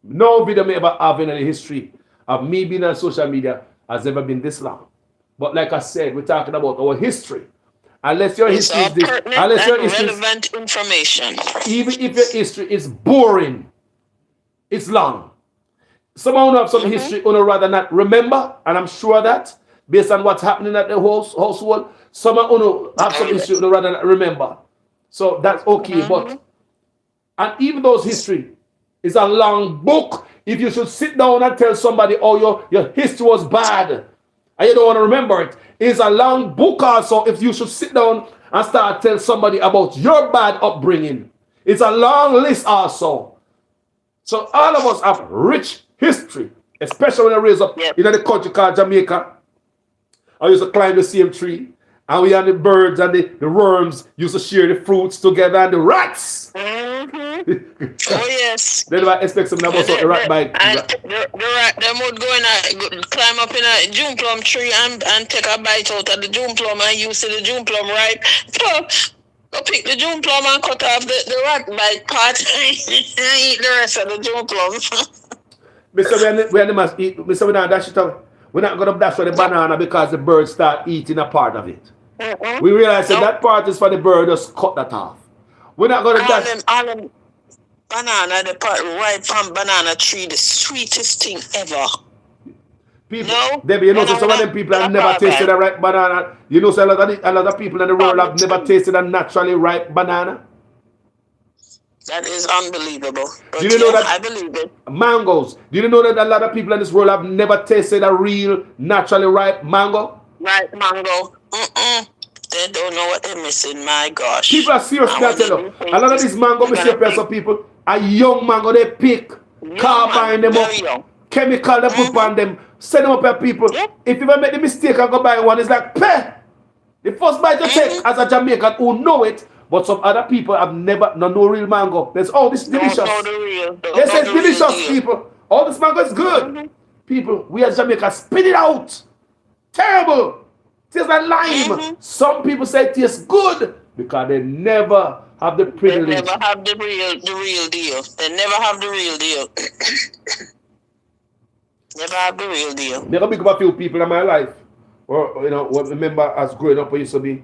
No video me ever have in the history of me being on social media has ever been this long. But like I said, we're talking about our history. Unless your history is this, unless your history is relevant information. Even if your history is boring, it's long. Someone who have some history who rather not remember, and I'm sure that based on what's happening at the household, someone who have some history who rather not remember. So that's okay. But and even those history is a long book. If you should sit down and tell somebody, oh, your history was bad and you don't want to remember it, it's a long book also. If you should sit down and start tell somebody about your bad upbringing, it's a long list also. So all of us have rich history, especially when I raise up in the country called Jamaica. I used to climb the same tree, and we had the birds and the worms used to share the fruits together, and the rats. Oh yes. Then I expect something about the rat bite. And the rat, them would go and climb up in a June plum tree and take a bite out of the June plum, and you see the June plum ripe. So go pick the June plum and cut off the rat bite part and eat the rest of the June plum. Mr. We must eat. Mr. We don't dash it out. We're not going to dash for the banana because the birds start eating a part of it. We realize that part is for the bird, just cut that off. We're not going to dash. All them banana, the part ripe from banana tree, the sweetest thing ever. People, Debbie, you know, so some of them people have never tasted a ripe banana. You know, so a lot of people in the world have never tasted a naturally ripe banana. That is unbelievable. But Do you know I that believe it. mangoes? Do you know that a lot of people in this world have never tasted a real, naturally ripe mango? Right, mango. They don't know what they're missing. My People gosh. are serious, And me I when tell they you. do A lot taste of it, these mango, they're me see gonna some think, people, a young mango they pick, young man, carbine them very up, young. chemical they put on them, send them up at people. Yep. If you ever make the mistake and go buy one, it's like, peh! The first bite you take as a Jamaican who know it, but some other people have never no real mango. There's this is Don't know delicious. the real. They Don't say know it's the real delicious, deal. people. All this mango is good. People, we as Jamaica spit it out. Terrible. Tastes like lime. Some people say it tastes good because they never have the They privilege. never have the real deal. They never have the real deal. Never have the real deal. Never think about a few people in my life. Or what remember as growing up, I used to be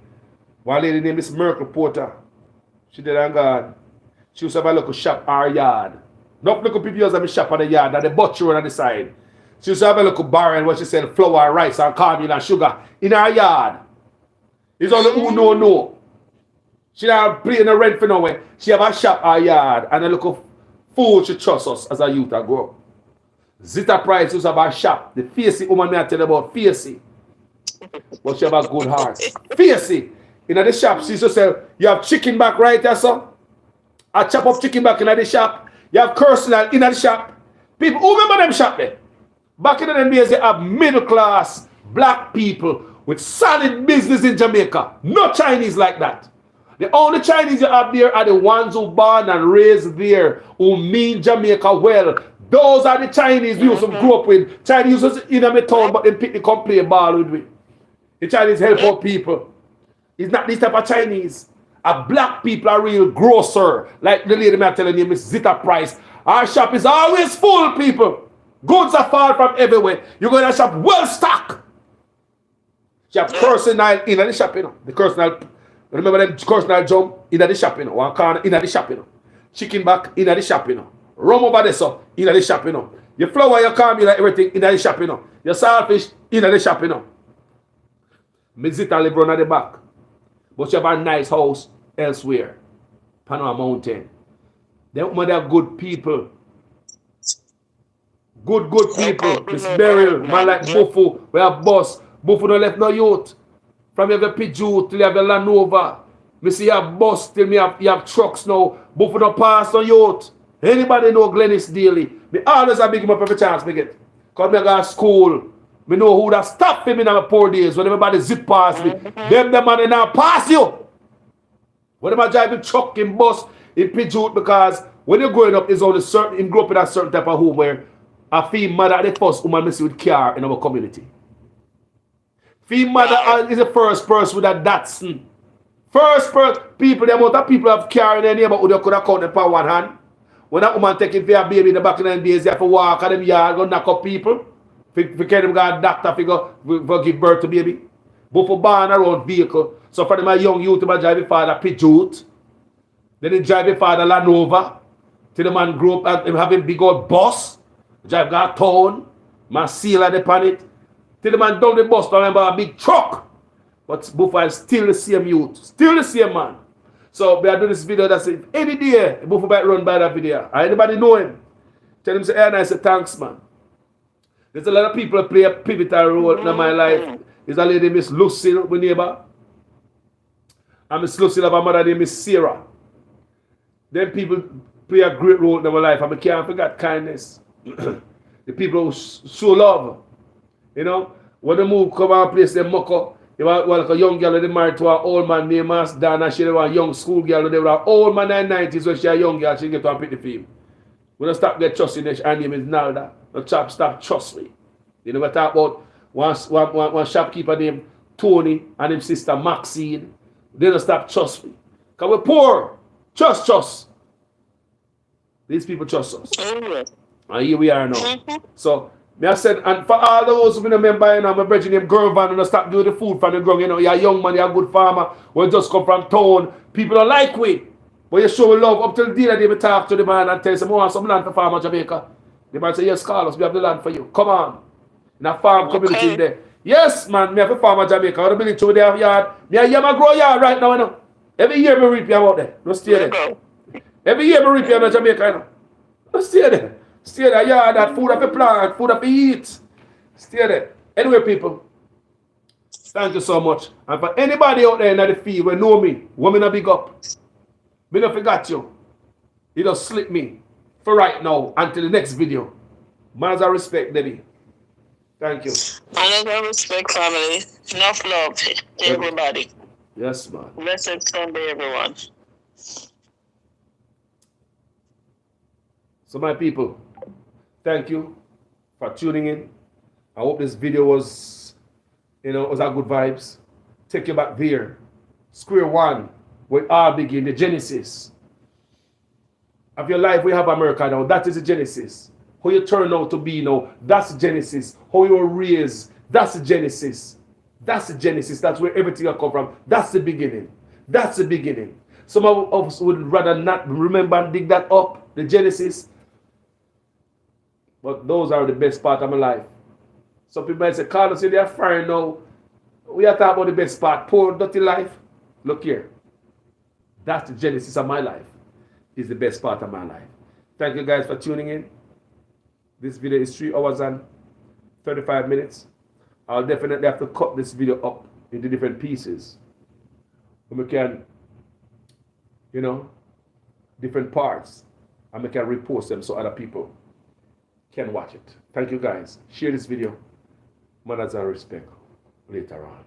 one lady named Miss Merkel Porter. She did and gone. She used to have a little shop our yard. Not little people used to have a shop on the yard and the butcher on the side. She used to have a little barrel where she sell flour, rice, and cornmeal and sugar in her yard. It's only who know. She not paying the rent for nowhere. She have a shop our yard and a little food she trusts us as a youth I grow up. Zita Price used to have a shop. The facey woman me I tell you about facey. But she have a good heart. Facey. In the shop, she used to say, you have chicken back right there, sir. I chop up chicken back in the shop. You have personal in the shop. People, who remember them shop there? Back in the days, they have middle class black people with solid business in Jamaica. No Chinese like that. The only Chinese you have there are the ones who born and raised there, who mean Jamaica well. Those are the Chinese we used to grow up with. Chinese used to in my town, but they pick the come play ball with me. The Chinese help out people. It's not this type of Chinese. A black people are real grocer. Like the lady I'm telling you, Miss Zita Price. Our shop is always full, people. Goods are far from everywhere. You go to the shop well stocked. She have personal in the shop, The personal, remember them personal jump in the shop, One corner in the shop, Chicken back in the shop, Rum over there, so in the shop, Your flour, your cornmeal, everything in the shop, Your saltfish in the shop, Miss Zita live run at the back. But you have a nice house elsewhere. Panama Mountain. They are good people. Good people. Miss Beryl, man like Buffo. We have boss. Buffo don't left no youth. From you have a Peugeot till you have a Land Rover. Me see you have bus till you have trucks now. Buffo don't pass no youth. Anybody know Glennis Daly? Me always have big him up every chance me get. Because me go to school. Me know who that stop me in my poor days when everybody zip past me. Them the man now pass you. When them driving truck in bus in Peugeot, because when you're growing up, it's only certain, you grow up in a certain type of home where a female mother is the first woman we see with car in our community. Female mother is the first person with a Datsun. First person, people, the amount of people have car in their neighborhood, you could have counted on one hand. When that woman taking for a baby in the back in the days, you have to walk at them yard, go knock up people. For carry them got a doctor for give birth to baby. But for born around vehicle. So for them a young youth, they drive his father Peugeot. Then they drive his father Land Rover. Till the man grow up and have a big old bus. Drive got town. Man seal at the planet. Till the man down the bus, remember a big truck. But Buffalo is still the same youth. Still the same man. So we are doing this video that says any day Buffalo might run by that video. Anybody know him? Tell him say, and I say thanks, man. There's a lot of people that play a pivotal role in my life. There's a lady, Miss Lucille, my neighbor. And Miss Lucille have a mother named Miss Sarah. Then people play a great role in my life. And I can't forget kindness. The people who show love. When they move, come out place, they muck up. They were like a young girl, they married to an old man named Mas Dana. She was a young school girl. They were an old man in the 90s, so she a young girl. She get to pick the film. We don't stop get trusting her. Her name is Nalda. The chap stop trust me. You know, we talk about one shopkeeper named Tony and his sister Maxine. They don't stop trust me. Because we're poor. Trust. These people trust us. And here we are now. So, I said, and for all those who remember, my brother named Gervan, and stop doing the food from the ground, you're a young man, you're a good farmer, we just come from town. People don't like we. But you show love up till the day that they talk to the man and tell him, I want some land for farmer Jamaica. The man say, yes, Carlos, we have the land for you. Come on. In a farm community there. Yes, man, me have a farmer Jamaica. I don't believe to their yard. Me have a grow yard right now, Every year me reap you out there. Don't stay there. Every year I repair in Jamaica, you know. I stay there. Stay there. Yeah, that food up a plant, food up a eat. Stay there. Anyway, people, thank you so much. And for anybody out there in the field who know me, women a big up. Me not forgot you. You just slip me for right now until the next video. Manners and respect, Debbie. Thank you. Manners and respect, family. Enough love to everybody. Yes, man. Blessed Sunday, everyone. So my people, thank you for tuning in. I hope this video was, was a good vibes. Take you back there. Square one, where it all begin, the genesis of your life. We have America now. That is the genesis. How you turn out to be now, that's the genesis. How you were raised, that's the genesis. That's the genesis. That's where everything will come from. That's the beginning. That's the beginning. Some of us would rather not remember and dig that up, the genesis. But those are the best part of my life. Some people might say, Carlos, they're fine now. We are talking about the best part. Poor, dirty life. Look here. That's the genesis of my life. Is the best part of my life. Thank you guys for tuning in. This video is 3 hours and 35 minutes. I'll definitely have to cut this video up into different pieces. And we can, different parts. And we can repost them so other people can watch it. Thank you guys. Share this video. Manners and respect later on.